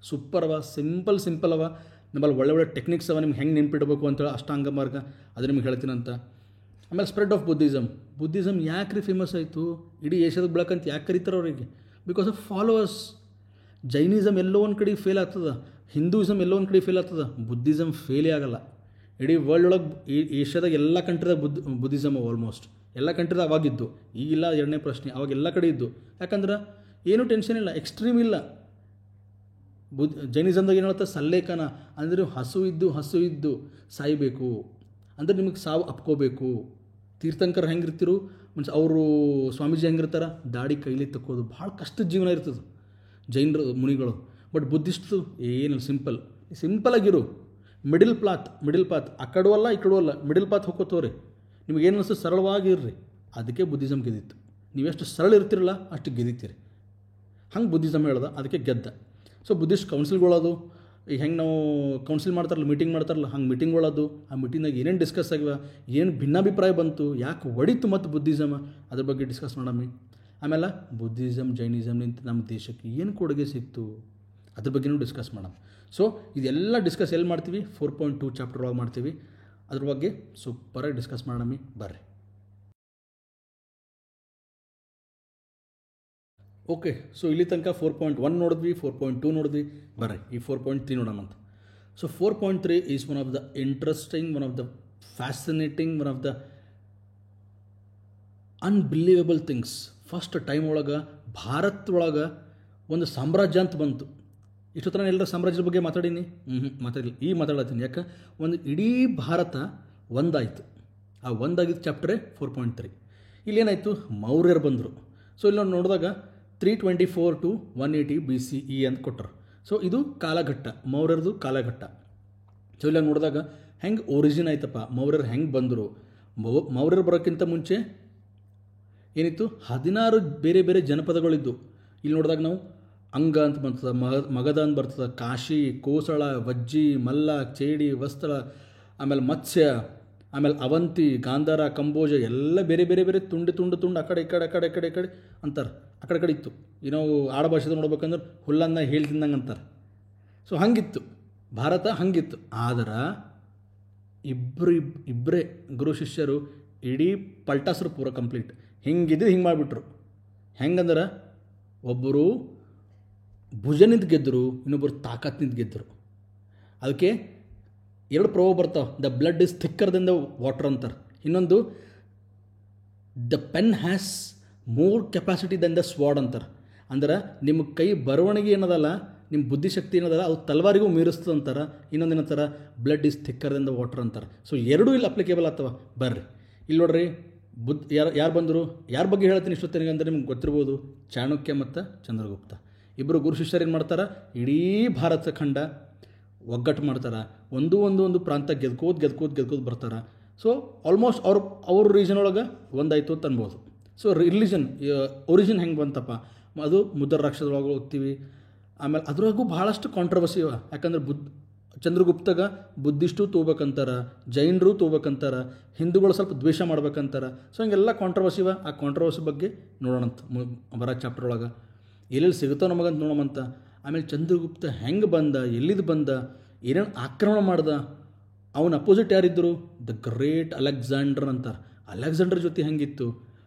ಸೂಪರ್ ಅವ, ಸಿಂಪಲ್ ಅವ. ನಮ್ಮಲ್ಲಿ ಒಳ್ಳೆ ಟೆಕ್ನಿಕ್ಸ್ ಅವ, ನಿಮ್ಗೆ ಹೆಂಗೆ ನೆನ್ಪಿಡಬೇಕು ಅಂತೇಳಿ ಅಷ್ಟಾಂಗ ಮಾರ್ಗ ಅದು ನಿಮ್ಗೆ ಹೇಳ್ತೀನಂತ. ಆಮೇಲೆ ಸ್ಪ್ರೆಡ್ ಆಫ್ ಬುದ್ಧಿಸಮ್ ಯಾಕೆ ರೀ ಫೇಮಸ್ ಆಯಿತು? ಇಡೀ ಏಷ್ಯಾದ ಬೆಳಕಂತ ಯಾಕೆ ಕರೀತಾರೆ ಅವರಿಗೆ? Because of followers. ಜೈನಿಸಮ್ ಎಲ್ಲೋ ಒಂದು ಕಡೆ ಫೇಲ್ ಆಗ್ತದೆ, ಹಿಂದೂಯಿಸಮ್ ಎಲ್ಲೋ ಒಂದು ಕಡೆ ಫೇಲ್ ಆಗ್ತದೆ, ಬುದ್ಧಿಸಮ್ ಫೇಲೇ ಆಗಲ್ಲ. ಇಡೀ ವರ್ಲ್ಡ್ ಒಳಗೆ ಏಷ್ಯಾದಾಗ ಎಲ್ಲ ಕಂಟ್ರಿದಾಗ ಬುದ್ಧಿಸಮ್ ಆಲ್ಮೋಸ್ಟ್ ಎಲ್ಲ ಕಂಟ್ರಿದಾಗ ಅವಾಗಿದ್ದು. ಈಗಿಲ್ಲ, ಎರಡನೇ ಪ್ರಶ್ನೆ. ಅವಾಗ ಎಲ್ಲ ಕಡೆ ಇದ್ದು. ಯಾಕಂದ್ರೆ ಏನೂ ಟೆನ್ಷನ್ ಇಲ್ಲ, ಎಕ್ಸ್ಟ್ರೀಮ್ ಇಲ್ಲ. ಜೈನಿಸಮ್ದಾಗ ಏನು ಹೇಳ್ತಾರೆ, ಸಲ್ಲೇಖನ ಅಂದರೆ ಹಸು ಇದ್ದು ಸಾಯಬೇಕು ಅಂದರೆ ನಿಮಗೆ ಸಾವು ಅಪ್ಕೋಬೇಕು. ತೀರ್ಥಂಕರ್ ಹೆಂಗಿರ್ತಿರು ಮೀನ್ಸ್ ಅವರು ಸ್ವಾಮೀಜಿ ಹೆಂಗಿರ್ತಾರೆ, ದಾಡಿ ಕೈಲಿ ತಕ್ಕೋದು, ಭಾಳ ಕಷ್ಟದ ಜೀವನ ಇರ್ತದೆ ಜೈನರು ಮುನಿಗಳು. ಬಟ್ ಬುದ್ಧಿಸ್ಟು ಏನು ಸಿಂಪಲಾಗಿರು, ಮಿಡಿಲ್ ಪಾತ್ ಆ ಕಡೂ ಅಲ್ಲ ಈ ಕಡೂ ಅಲ್ಲ, ಮಿಡಿಲ್ ಪಾತ್ ಹೋಗ್ಕೋತವ್ರಿ. ನಿಮಗೇನು ಅನಿಸ್ತದೆ, ಸರಳವಾಗಿರ್ರಿ. ಅದಕ್ಕೆ ಬುದ್ಧಿಸಮ್ ಗೆದ್ದಿತ್ತು. ನೀವೆಷ್ಟು ಸರಳ ಇರ್ತಿರಲ್ಲ ಅಷ್ಟು ಗೆದ್ದಿತ್ತೀರಿ. ಹಂಗೆ ಬುದ್ಧಿಸಮ್ ಹೇಳ್ದ, ಅದಕ್ಕೆ ಗೆದ್ದ. ಸೊ ಬುದ್ಧಿಸ್ಟ್ ಕೌನ್ಸಿಲ್ಗಳದು, ಈಗ ಹೆಂಗೆ ನಾವು ಕೌನ್ಸಿಲ್ ಮಾಡ್ತಾರಲ್ಲ, ಮೀಟಿಂಗ್ ಮಾಡ್ತಾರಲ್ಲ, ಹಂಗೆ ಮೀಟಿಂಗ್ಗಳದು. ಆ ಮೀಟಿಂಗ್ನಾಗ ಏನೇನು ಡಿಸ್ಕಸ್ ಆಗಿವ, ಏನು ಭಿನ್ನಾಭಿಪ್ರಾಯ ಬಂತು, ಯಾಕೆ ಒಡಿತು ಮತ್ತು ಬುದ್ಧಿಸಮ್, ಅದ್ರ ಬಗ್ಗೆ ಡಿಸ್ಕಸ್ ಮಾಡಮ್ಮಿ. ಆಮೇಲೆ ಬುದ್ಧಿಸಮ್ ಜೈನಿಸಮ್ನಿಂದ ನಮ್ಮ ದೇಶಕ್ಕೆ ಏನು ಕೊಡುಗೆ ಸಿಕ್ತು ಅದ್ರ ಬಗ್ಗೆನೂ ಡಿಸ್ಕಸ್ ಮಾಡೋಣ. ಸೊ ಇದೆಲ್ಲ ಡಿಸ್ಕಸ್ ಎಲ್ಲಿ ಮಾಡ್ತೀವಿ, 4.2 ಚಾಪ್ಟರ್ ಒಳಗೆ ಮಾಡ್ತೀವಿ. ಅದ್ರ ಬಗ್ಗೆ ಸೂಪರಾಗಿ ಡಿಸ್ಕಸ್ ಮಾಡಮ್ಮಿ, ಬರ್ರಿ. ಓಕೆ, ಸೊ ಇಲ್ಲಿ ತನಕ 4.1 ನೋಡಿದ್ವಿ, 4.2 ನೋಡಿದ್ವಿ. ಬರ್ರಿ ಈ 4.3 ನೋಡೋಣ ಅಂತ. So 4.3 is one of the interesting, one of the fascinating, one of the unbelievable things. First time ಒಳಗೆ ಭಾರತದೊಳಗೆ ಒಂದು ಸಾಮ್ರಾಜ್ಯ ಅಂತ ಬಂತು. ಇಷ್ಟೊತ್ತನ ಎಲ್ಲರ ಸಾಮ್ರಾಜ್ಯದ ಬಗ್ಗೆ ಮಾತಾಡೀನಿ? ಮಾತಾಡಲಿಲ್ಲ. ಈಗ ಮಾತಾಡತ್ತೀನಿ. ಯಾಕೆ, ಒಂದು ಇಡೀ ಭಾರತ ಒಂದಾಯಿತು. ಆ ಒಂದಾಗಿದ್ದ ಚಾಪ್ಟರೇ 4.3. ಇಲ್ಲೇನಾಯಿತು, ಮೌರ್ಯರು ಬಂದರು. ಸೊ ಇಲ್ಲಿ ನಾವು ನೋಡಿದಾಗ 324 to 180 BCE ಅಂತ ಕೊಟ್ಟರು. ಸೊ ಇದು ಕಾಲಘಟ್ಟ, ಮೌರ್ಯರದು ಕಾಲಘಟ್ಟ. ಸೊ ಇಲ್ಲ ನೋಡಿದಾಗ ಹೆಂಗೆ ಒರಿಜಿನ್ ಆಯ್ತಪ್ಪ, ಮೌರ್ಯರು ಹೆಂಗೆ ಬಂದರು. ಮೌರ್ಯರು ಬರೋಕ್ಕಿಂತ ಮುಂಚೆ ಏನಿತ್ತು, 16 ಬೇರೆ ಬೇರೆ ಜನಪದಗಳಿದ್ದು. ಇಲ್ಲಿ ನೋಡಿದಾಗ ನಾವು ಅಂಗ ಅಂತ ಬರ್ತದೆ, ಮಗಧ ಅಂತ ಬರ್ತದೆ, ಕಾಶಿ, ಕೋಸಳ, ವಜ್ಜಿ, ಮಲ್ಲ, ಚೇಡಿ, ವಸ್ತ್ರ, ಆಮೇಲೆ ಮತ್ಸ್ಯ, ಆಮೇಲೆ ಅವಂತಿ, ಗಾಂಧಾರ, ಕಂಬೋಜ ಎಲ್ಲ ಬೇರೆ ಬೇರೆ ಬೇರೆ ತುಂಡು ಆ ಕಡೆ ಈ ಕಡೆ ಅಂತಾರೆ. ಆ ಕಡೆ ಇತ್ತು. ಈ ನಾವು ಆಡಭಾಷೆದ ನೋಡ್ಬೇಕಂದ್ರೆ ಹುಲ್ಲನ್ನ ಹೇಳಿ ತಿಂದಂಗೆ ಅಂತಾರೆ. ಸೊ ಹಂಗಿತ್ತು ಭಾರತ, ಹಂಗಿತ್ತು. ಆದ್ರೆ ಇಬ್ಬರೇ ಗುರು ಶಿಷ್ಯರು ಇಡೀ ಪಲ್ಟಾಸ್ರು ಪೂರ ಕಂಪ್ಲೀಟ್. ಹಿಂಗಿದ್ದು ಹಿಂಗೆ ಮಾಡಿಬಿಟ್ರು. ಹೆಂಗಂದ್ರೆ ಒಬ್ಬರು ಭುಜನಿಂದ ಗೆದ್ದರು, ಇನ್ನೊಬ್ಬರು ತಾಕತ್ನಿಂದ ಗೆದ್ದರು. ಅದಕ್ಕೆ ಎರಡು ಪ್ರಭಾವ ಬರ್ತಾವೆ. The blood is thicker than the water ಅಂತಾರೆ. ಇನ್ನೊಂದು the pen has more capacity than the sword ಅಂತಾರೆ. ಅಂದ್ರೆ ನಿಮ್ಮ ಕೈ ಬರವಣಿಗೆ ಏನದಲ್ಲ, ನಿಮ್ಮ ಬುದ್ಧಿಶಕ್ತಿ ಏನದಲ್ಲ, ಅದು ತಲವಾರಿಗೂ ಮೀರಿಸ್ತದೆ ಅಂತಾರೆ. ಇನ್ನೊಂದು ಏನಂತಾರೆ, blood is thicker than the water ಅಂತಾರೆ. ಸೊ ಎರಡೂ ಇಲ್ಲಿ ಅಪ್ಲಿಕೇಬಲ್ ಆಗ್ತವೆ. ಬರ್ರಿ ಇಲ್ಲಿ ನೋಡ್ರಿ, ಯಾರು ಬಂದರು, ಯಾರ ಬಗ್ಗೆ ಹೇಳ್ತೀನಿ ಇಷ್ಟೊತ್ತನಿಗೆ ಅಂದರೆ ನಿಮ್ಗೆ ಗೊತ್ತಿರ್ಬೋದು, ಚಾಣಕ್ಯ ಮತ್ತು ಚಂದ್ರಗುಪ್ತ. ಇಬ್ಬರು ಗುರು ಶಿಷ್ಯರು ಏನು ಮಾಡ್ತಾರೆ, ಇಡೀ ಭಾರತ ಖಂಡ ಒಗ್ಗಟ್ಟು ಮಾಡ್ತಾರೆ. ಒಂದು ಪ್ರಾಂತ ಗೆದ್ಕೋದು ಬರ್ತಾರೆ. ಸೊ ಆಲ್ಮೋಸ್ಟ್ ಅವ್ರ ರೀಜನ್ ಒಳಗೆ ಒಂದಾಯಿತು ಅಂತ ಅನ್ಬೋದು. ಸೊ ಒರಿಜಿನ್ ಹೆಂಗೆ ಬಂತಪ್ಪ, ಅದು ಮುದ್ರ ರಾಕ್ಷಸದೊಳಗೆ ಓದ್ತೀವಿ. ಆಮೇಲೆ ಅದ್ರಾಗೂ ಭಾಳಷ್ಟು ಕಾಂಟ್ರವರ್ಸಿ ಇವ. ಯಾಕಂದ್ರೆ ಚಂದ್ರಗುಪ್ತಗ ಬುದ್ಧಿಸ್ಟು ತಗೋಬೇಕಂತಾರೆ, ಜೈನರು ತಗೋಬೇಕಂತಾರೆ, ಹಿಂದೂಗಳು ಸ್ವಲ್ಪ ದ್ವೇಷ ಮಾಡ್ಬೇಕಂತಾರೆ. ಸೊ ಹಂಗೆಲ್ಲ ಕಾಂಟ್ರವರ್ಸಿ ಇವ. ಆ ಕಾಂಟ್ರವರ್ಸಿ ಬಗ್ಗೆ ನೋಡೋಣಂತ ಬರೋ ಚಾಪ್ಟರ್ ಒಳಗೆ ಎಲ್ಲೆಲ್ಲಿ ಸಿಗುತ್ತೋ ನಮಗಂತ ನೋಡೋಣಂತ. ಆಮೇಲೆ ಚಂದ್ರಗುಪ್ತ ಹೆಂಗೆ ಬಂದ, ಎಲ್ಲಿದ್ದು ಬಂದ, ಏನೇನು ಆಕ್ರಮಣ ಮಾಡ್ದ, ಅವನ ಅಪೋಸಿಟ್ ಯಾರಿದ್ದರು, ದ ಗ್ರೇಟ್ ಅಲೆಕ್ಸಾಂಡರ್ ಅಂತಾರೆ. ಅಲೆಕ್ಸಾಂಡರ್ ಜೊತೆ ಹೆಂಗಿತ್ತು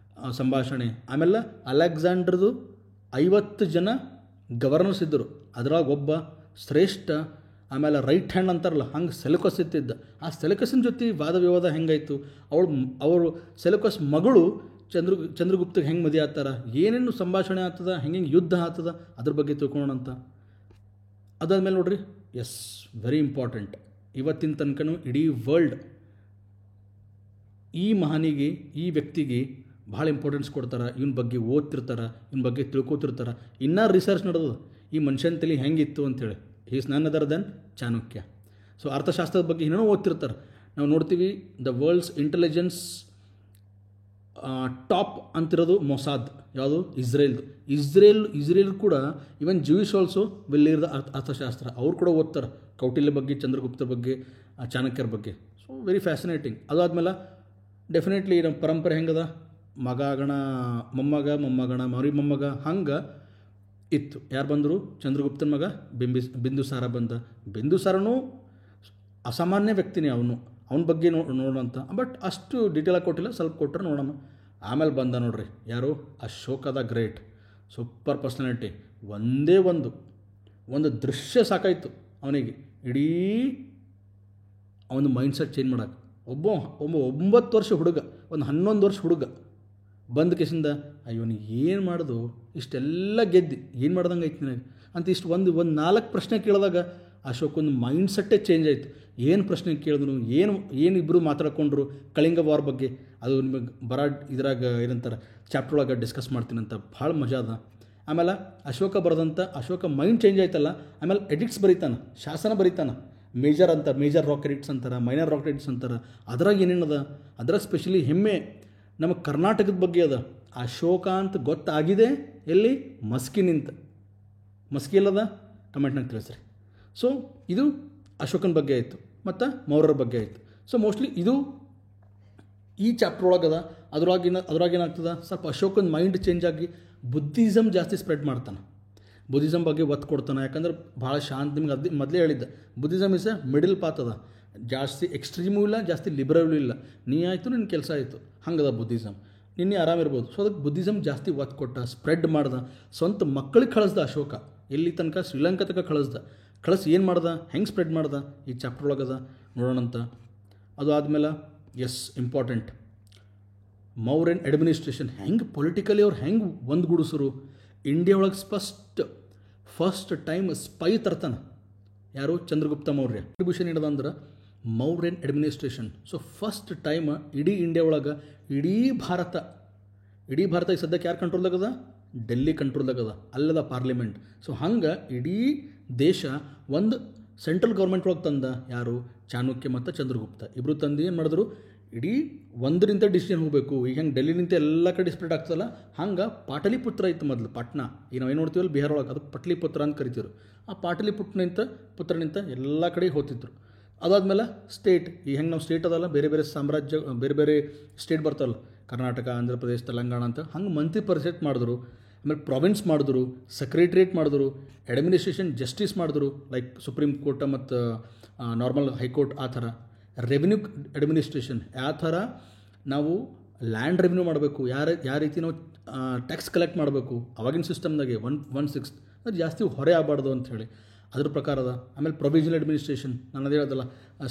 ಸಂಭಾಷಣೆ. ಆಮೇಲೆ ಅಲೆಕ್ಸಾಂಡ್ರದು 50 ಜನ ಗವರ್ನರ್ಸ್ ಇದ್ದರು, ಅದರೊಳಗೆ ಒಬ್ಬ ಶ್ರೇಷ್ಠ. ಆಮೇಲೆ ರೈಟ್ ಹ್ಯಾಂಡ್ ಅಂತಾರಲ್ಲ, ಹಂಗೆ ಸೆಲೆಕಸ್ ಇತ್ತಿದ್ದ. ಆ ಸೆಲೆಕಸ್ಸಿನ ಜೊತೆ ವಾದ ವಿವಾದ ಹೆಂಗಾಯಿತು, ಅವರು ಸೆಲೆಕಸ್ ಮಗಳು ಚಂದ್ರಗುಪ್ತಗೆ ಹೆಂಗೆ ಮದುವೆ ಆಗ್ತಾರೆ, ಏನೇನು ಸಂಭಾಷಣೆ ಆಗ್ತದ, ಹೆಂಗೆ ಯುದ್ಧ ಆಗ್ತದ, ಅದ್ರ ಬಗ್ಗೆ ತಿಳ್ಕೊಳ್ಳೋಣಂತ. ಅದಾದ್ಮೇಲೆ ನೋಡ್ರಿ, ಎಸ್ ವೆರಿ ಇಂಪಾರ್ಟೆಂಟ್, ಇವತ್ತಿನ ತನಕನೂ ಇಡೀ ವರ್ಲ್ಡ್ ಈ ಮಹಾನಿಗೆ, ಈ ವ್ಯಕ್ತಿಗೆ ಭಾಳ ಇಂಪಾರ್ಟೆನ್ಸ್ ಕೊಡ್ತಾರೆ. ಇವನ ಬಗ್ಗೆ ಓದ್ತಿರ್ತಾರೆ, ಇವನ ಬಗ್ಗೆ ತಿಳ್ಕೊತಿರ್ತಾರೆ. ಇನ್ನೂ ರಿಸರ್ಚ್ ನಡೆದು ಈ ಮನುಷ್ಯನ ತಲೆ ಹೆಂಗಿತ್ತು ಅಂಥೇಳಿ. ಈಸ್ ನನ್ ಅದರ್ ದೆನ್ ಚಾಣಕ್ಯ. ಸೊ ಅರ್ಥಶಾಸ್ತ್ರದ ಬಗ್ಗೆ ಇನ್ನೂ ಓದ್ತಿರ್ತಾರೆ. ನಾವು ನೋಡ್ತೀವಿ, ದ ವರ್ಲ್ಡ್ಸ್ ಇಂಟೆಲಿಜೆನ್ಸ್ ಟಾಪ್ ಅಂತಿರೋದು ಮೊಸಾದ್. ಯಾವುದು, ಇಸ್ರೇಲ್ ಕೂಡ ಇವನ್ ಜೂಯಿಷ್ ಆಲ್ಸೋ ವಿಲ್ ಇರ್ ದ ಅರ್ಥಶಾಸ್ತ್ರ. ಅವ್ರು ಕೂಡ ಓದ್ತಾರೆ ಕೌಟಿಲ್ಯ ಬಗ್ಗೆ, ಚಂದ್ರಗುಪ್ತರ ಬಗ್ಗೆ, ಚಾಣಕ್ಯರ ಬಗ್ಗೆ. So very fascinating. ಅದಾದ್ಮೇಲೆ ಡೆಫಿನೆಟ್ಲಿ ನಮ್ಮ ಪರಂಪರೆ ಹೆಂಗದ, ಮಗಗಣ ಮೊಮ್ಮಗಣ ಮರಿ ಮೊಮ್ಮಗ ಹಂಗೆ ಇತ್ತು. ಯಾರು ಬಂದರು, ಚಂದ್ರಗುಪ್ತನ ಮಗ ಬಿಂದುಸಾರ ಬಂದ. ಬಿಂದುಸಾರನೂ ಅಸಾಮಾನ್ಯ ವ್ಯಕ್ತಿನೇ. ಅವನ ಬಗ್ಗೆ ನೋಡೋಂಥ, ಬಟ್ ಅಷ್ಟು ಡೀಟೇಲಾಗಿ ಕೊಟ್ಟಿಲ್ಲ, ಸ್ವಲ್ಪ ಕೊಟ್ಟರೆ ನೋಡೋಣ. ಆಮೇಲೆ ಬಂದ ನೋಡ್ರಿ, ಯಾರು, ಅಶೋಕದ ಗ್ರೇಟ್ ಸೂಪರ್ ಪರ್ಸನಾಲಿಟಿ. ಒಂದೇ ಒಂದು ದೃಶ್ಯ ಸಾಕಾಯಿತು ಅವನಿಗೆ ಇಡೀ ಅವನ ಮೈಂಡ್ಸೆಟ್ ಚೇಂಜ್ ಮಾಡೋಕೆ. ಒಬ್ಬ 9 ವರ್ಷ ಹುಡುಗ, ಒಂದು 11 ವರ್ಷ ಹುಡುಗ ಬಂದ ಕೇಸಿಂದ, ಅಯ್ಯೋನಿ ಏನು ಮಾಡೋದು, ಇಷ್ಟೆಲ್ಲ ಗೆದ್ದು ಏನು ಮಾಡ್ದಂಗೆ ಐತಿ ನನಗೆ ಅಂತ ಇಷ್ಟು ಒಂದು 4 ಪ್ರಶ್ನೆ ಕೇಳಿದಾಗ ಅಶೋಕನ ಮೈಂಡ್ಸೆಟ್ಟೇ ಚೇಂಜ್ ಆಯಿತು. ಏನು ಪ್ರಶ್ನೆ ಕೇಳಿದ್ರು, ಏನು ಇಬ್ಬರು ಮಾತಾಡ್ಕೊಂಡ್ರು ಕಳಿಂಗ ವಾರ್ ಬಗ್ಗೆ. ಅದು ನಿಮಗೆ ಇದ್ರಾಗ ಏನಂತಾರೆ ಚಾಪ್ಟರ್ ಒಳಗೆ ಡಿಸ್ಕಸ್ ಮಾಡ್ತೀನಿ ಅಂತ, ಭಾಳ ಮಜಾ ಅದ. ಆಮೇಲೆ ಅಶೋಕ ಅಶೋಕ ಮೈಂಡ್ ಚೇಂಜ್ ಆಯ್ತಲ್ಲ. ಆಮೇಲೆ ಎಡಿಕ್ಟ್ಸ್ ಬರೀತಾನೆ, ಶಾಸನ ಬರೀತಾನೆ. ಮೇಜರ್ ರಾಕ್ ಎಡಿಕ್ಟ್ಸ್ ಅಂತಾರೆ, ಮೈನರ್ ರಾಕ್ ಎಡಿಕ್ಟ್ಸ್ ಅಂತಾರೆ. ಅದ್ರಾಗ ಏನೇನದ, ಅದ್ರಾಗ ಸ್ಪೆಷಲಿ ಹೆಮ್ಮೆ ನಮ್ಮ ಕರ್ನಾಟಕದ ಬಗ್ಗೆ ಅದ. ಅಶೋಕ ಅಂತ ಗೊತ್ತಾಗಿದೆ ಎಲ್ಲಿ, ಮಸ್ಕಿ ಎಲ್ಲದ, ಕಮೆಂಟ್ನಾಗ ತಿಳಿಸ್ರಿ. ಸೊ ಇದು ಅಶೋಕನ ಬಗ್ಗೆ ಆಯಿತು, ಮತ್ತು ಮೌರ್ಯರ ಬಗ್ಗೆ ಆಯಿತು. ಸೊ ಮೋಸ್ಟ್ಲಿ ಇದು ಈ ಚಾಪ್ಟರ್ ಒಳಗದ. ಅದ್ರಾಗೇನಾಗ್ತದೆ, ಸ್ವಲ್ಪ ಅಶೋಕನ ಮೈಂಡ್ ಚೇಂಜ್ ಆಗಿ ಬುದ್ಧಿಸಮ್ ಜಾಸ್ತಿ ಸ್ಪ್ರೆಡ್ ಮಾಡ್ತಾನೆ, ಬುದ್ಧಿಸಮ್ ಬಗ್ಗೆ ಒತ್ತು ಕೊಡ್ತಾನೆ. ಯಾಕಂದ್ರೆ ಭಾಳ ಶಾಂತ, ನಿಮ್ಗೆ ಮೊದಲೇ ಹೇಳಿದ್ದೆ, Buddhism is A middle path ಅದ. ಜಾಸ್ತಿ ಎಕ್ಸ್ಟ್ರೀಮೂ ಇಲ್ಲ, ಜಾಸ್ತಿ ಲಿಬರಲ್ಲೂ ಇಲ್ಲ. ನೀ ಆಯಿತು, ನಿನ್ನ ಕೆಲಸ ಆಯಿತು, ಹಂಗದ ಬುದ್ಧಿಸಮ್. ನಿನ್ನೆ ಆರಾಮಿರ್ಬೋದು. ಸೊ ಅದಕ್ಕೆ ಬುದ್ಧಿಸಮ್ ಜಾಸ್ತಿ ಒತ್ತು ಕೊಟ್ಟ, ಸ್ಪ್ರೆಡ್ ಮಾಡ್ದ. ಸ್ವಂತ ಮಕ್ಕಳಿಗೆ ಕಳಿಸ್ದ ಅಶೋಕ, ಎಲ್ಲಿ ತನಕ, ಶ್ರೀಲಂಕಾ ತನಕ ಕಳಿಸಿ ಏನು ಮಾಡ್ದ, ಹೆಂಗೆ ಸ್ಪ್ರೆಡ್ ಮಾಡ್ದ, ಈ ಚಾಪ್ಟರ್ ಒಳಗದ ನೋಡೋಣಂತ. ಅದು ಆದಮೇಲೆ ಎಸ್ ಇಂಪಾರ್ಟೆಂಟ್, ಮೌರ್ಯನ್ ಅಡ್ಮಿನಿಸ್ಟ್ರೇಷನ್ ಹೆಂಗೆ ಪೊಲಿಟಿಕಲಿ ಅವ್ರು ಹೆಂಗೆ ಒಂದುಗೂಡಿಸರು. ಇಂಡಿಯಾ ಒಳಗೆ ಫಸ್ಟ್ ಟೈಮ್ ಸ್ಪೈ ತರ್ತಾನೆ ಯಾರು, ಚಂದ್ರಗುಪ್ತ ಮೌರ್ಯ. ಕಾಂಟ್ರಿಬ್ಯೂಷನ್ ಏನದ ಅಂದ್ರೆ Mauryan administration. So first time ಇಡೀ ಇಂಡಿಯಾ ಒಳಗೆ, ಇಡೀ ಭಾರತ ಈಗ ಸದ್ಯಕ್ಕೆ ಯಾರು ಕಂಟ್ರೋಲ್ದಾಗದ, ಡೆಲ್ಲಿ ಕಂಟ್ರೋಲ್ದಾಗದ, ಅಲ್ಲದ ಪಾರ್ಲಿಮೆಂಟ್. ಸೊ ಹಂಗೆ ಇಡೀ ದೇಶ ಒಂದು ಸೆಂಟ್ರಲ್ ಗೌರ್ಮೆಂಟ್ ಒಳಗೆ ತಂದ ಯಾರು, ಚಾಣಕ್ಯ ಮತ್ತು ಚಂದ್ರಗುಪ್ತ ಇಬ್ಬರು ತಂದು ಏನು ಮಾಡಿದ್ರು, ಇಡೀ ಒಂದರಿಂದ ಡಿಸಿಷನ್ ಹೋಗಬೇಕು. ಈಗ ಹೆಂಗೆ ಡೆಲ್ಲಿನಿಂದ ಎಲ್ಲ ಕಡೆ ಸ್ಪ್ರೆಡ್ ಆಗ್ತದಲ್ಲ, ಹಂಗೆ ಪಾಟಲಿಪುತ್ರ ಇತ್ತು ಮೊದಲು, ಪಾಟ್ನಾ. ಈಗ ನಾವೇನು ನೋಡ್ತೀವಲ್ಲ ಬಿಹಾರ ಒಳಗೆ, ಅದು ಪಟ್ಲಿಪುತ್ರ ಅಂತ ಕರಿತಿದ್ರು. ಆ ಪುತ್ರನಿಂದ ಎಲ್ಲ ಕಡೆ ಹೋಗ್ತಿದ್ರು. ಅದಾದಮೇಲೆ ಸ್ಟೇಟ್, ಈಗ ಹೆಂಗೆ ನಾವು ಸ್ಟೇಟ್ ಅದಲ್ಲ, ಬೇರೆ ಸಾಮ್ರಾಜ್ಯ, ಬೇರೆ ಸ್ಟೇಟ್ ಬರ್ತಾವಲ್ಲ, ಕರ್ನಾಟಕ, ಆಂಧ್ರ ಪ್ರದೇಶ, ತೆಲಂಗಾಣ ಅಂತ, ಹಂಗೆ ಮಂತ್ರಿ ಪರಿಷತ್ ಮಾಡಿದ್ರು. ಆಮೇಲೆ ಪ್ರಾವಿನ್ಸ್ ಮಾಡಿದ್ರು, ಸೆಕ್ರೆಟ್ರಿಯೇಟ್ ಮಾಡಿದ್ರು, ಅಡ್ಮಿನಿಸ್ಟ್ರೇಷನ್ ಜಸ್ಟಿಸ್ ಮಾಡಿದ್ರು, ಲೈಕ್ ಸುಪ್ರೀಂ ಕೋರ್ಟ್ ಮತ್ತು ನಾರ್ಮಲ್ ಹೈಕೋರ್ಟ್. ಆ ಥರ ರೆವಿನ್ಯೂ ಅಡ್ಮಿನಿಸ್ಟ್ರೇಷನ್, ಯಾವ ಥರ ನಾವು ಲ್ಯಾಂಡ್ ರೆವಿನ್ಯೂ ಮಾಡಬೇಕು, ಯಾವ ರೀತಿ ನಾವು ಟ್ಯಾಕ್ಸ್ ಕಲೆಕ್ಟ್ ಮಾಡಬೇಕು ಅವಾಗಿನ ಸಿಸ್ಟಮ್ದಾಗೆ 1/6 ಅದು ಜಾಸ್ತಿ ಹೊರೆ ಆಗಬಾರ್ದು ಅಂಥೇಳಿ ಅದ್ರ ಪ್ರಕಾರ ಅದ. ಆಮೇಲೆ ಪ್ರೊವಿಷನಲ್ ಅಡ್ಮಿನಿಸ್ಟ್ರೇಷನ್ ನಾನು ಅದೇ ಹೇಳೋದಲ್ಲ,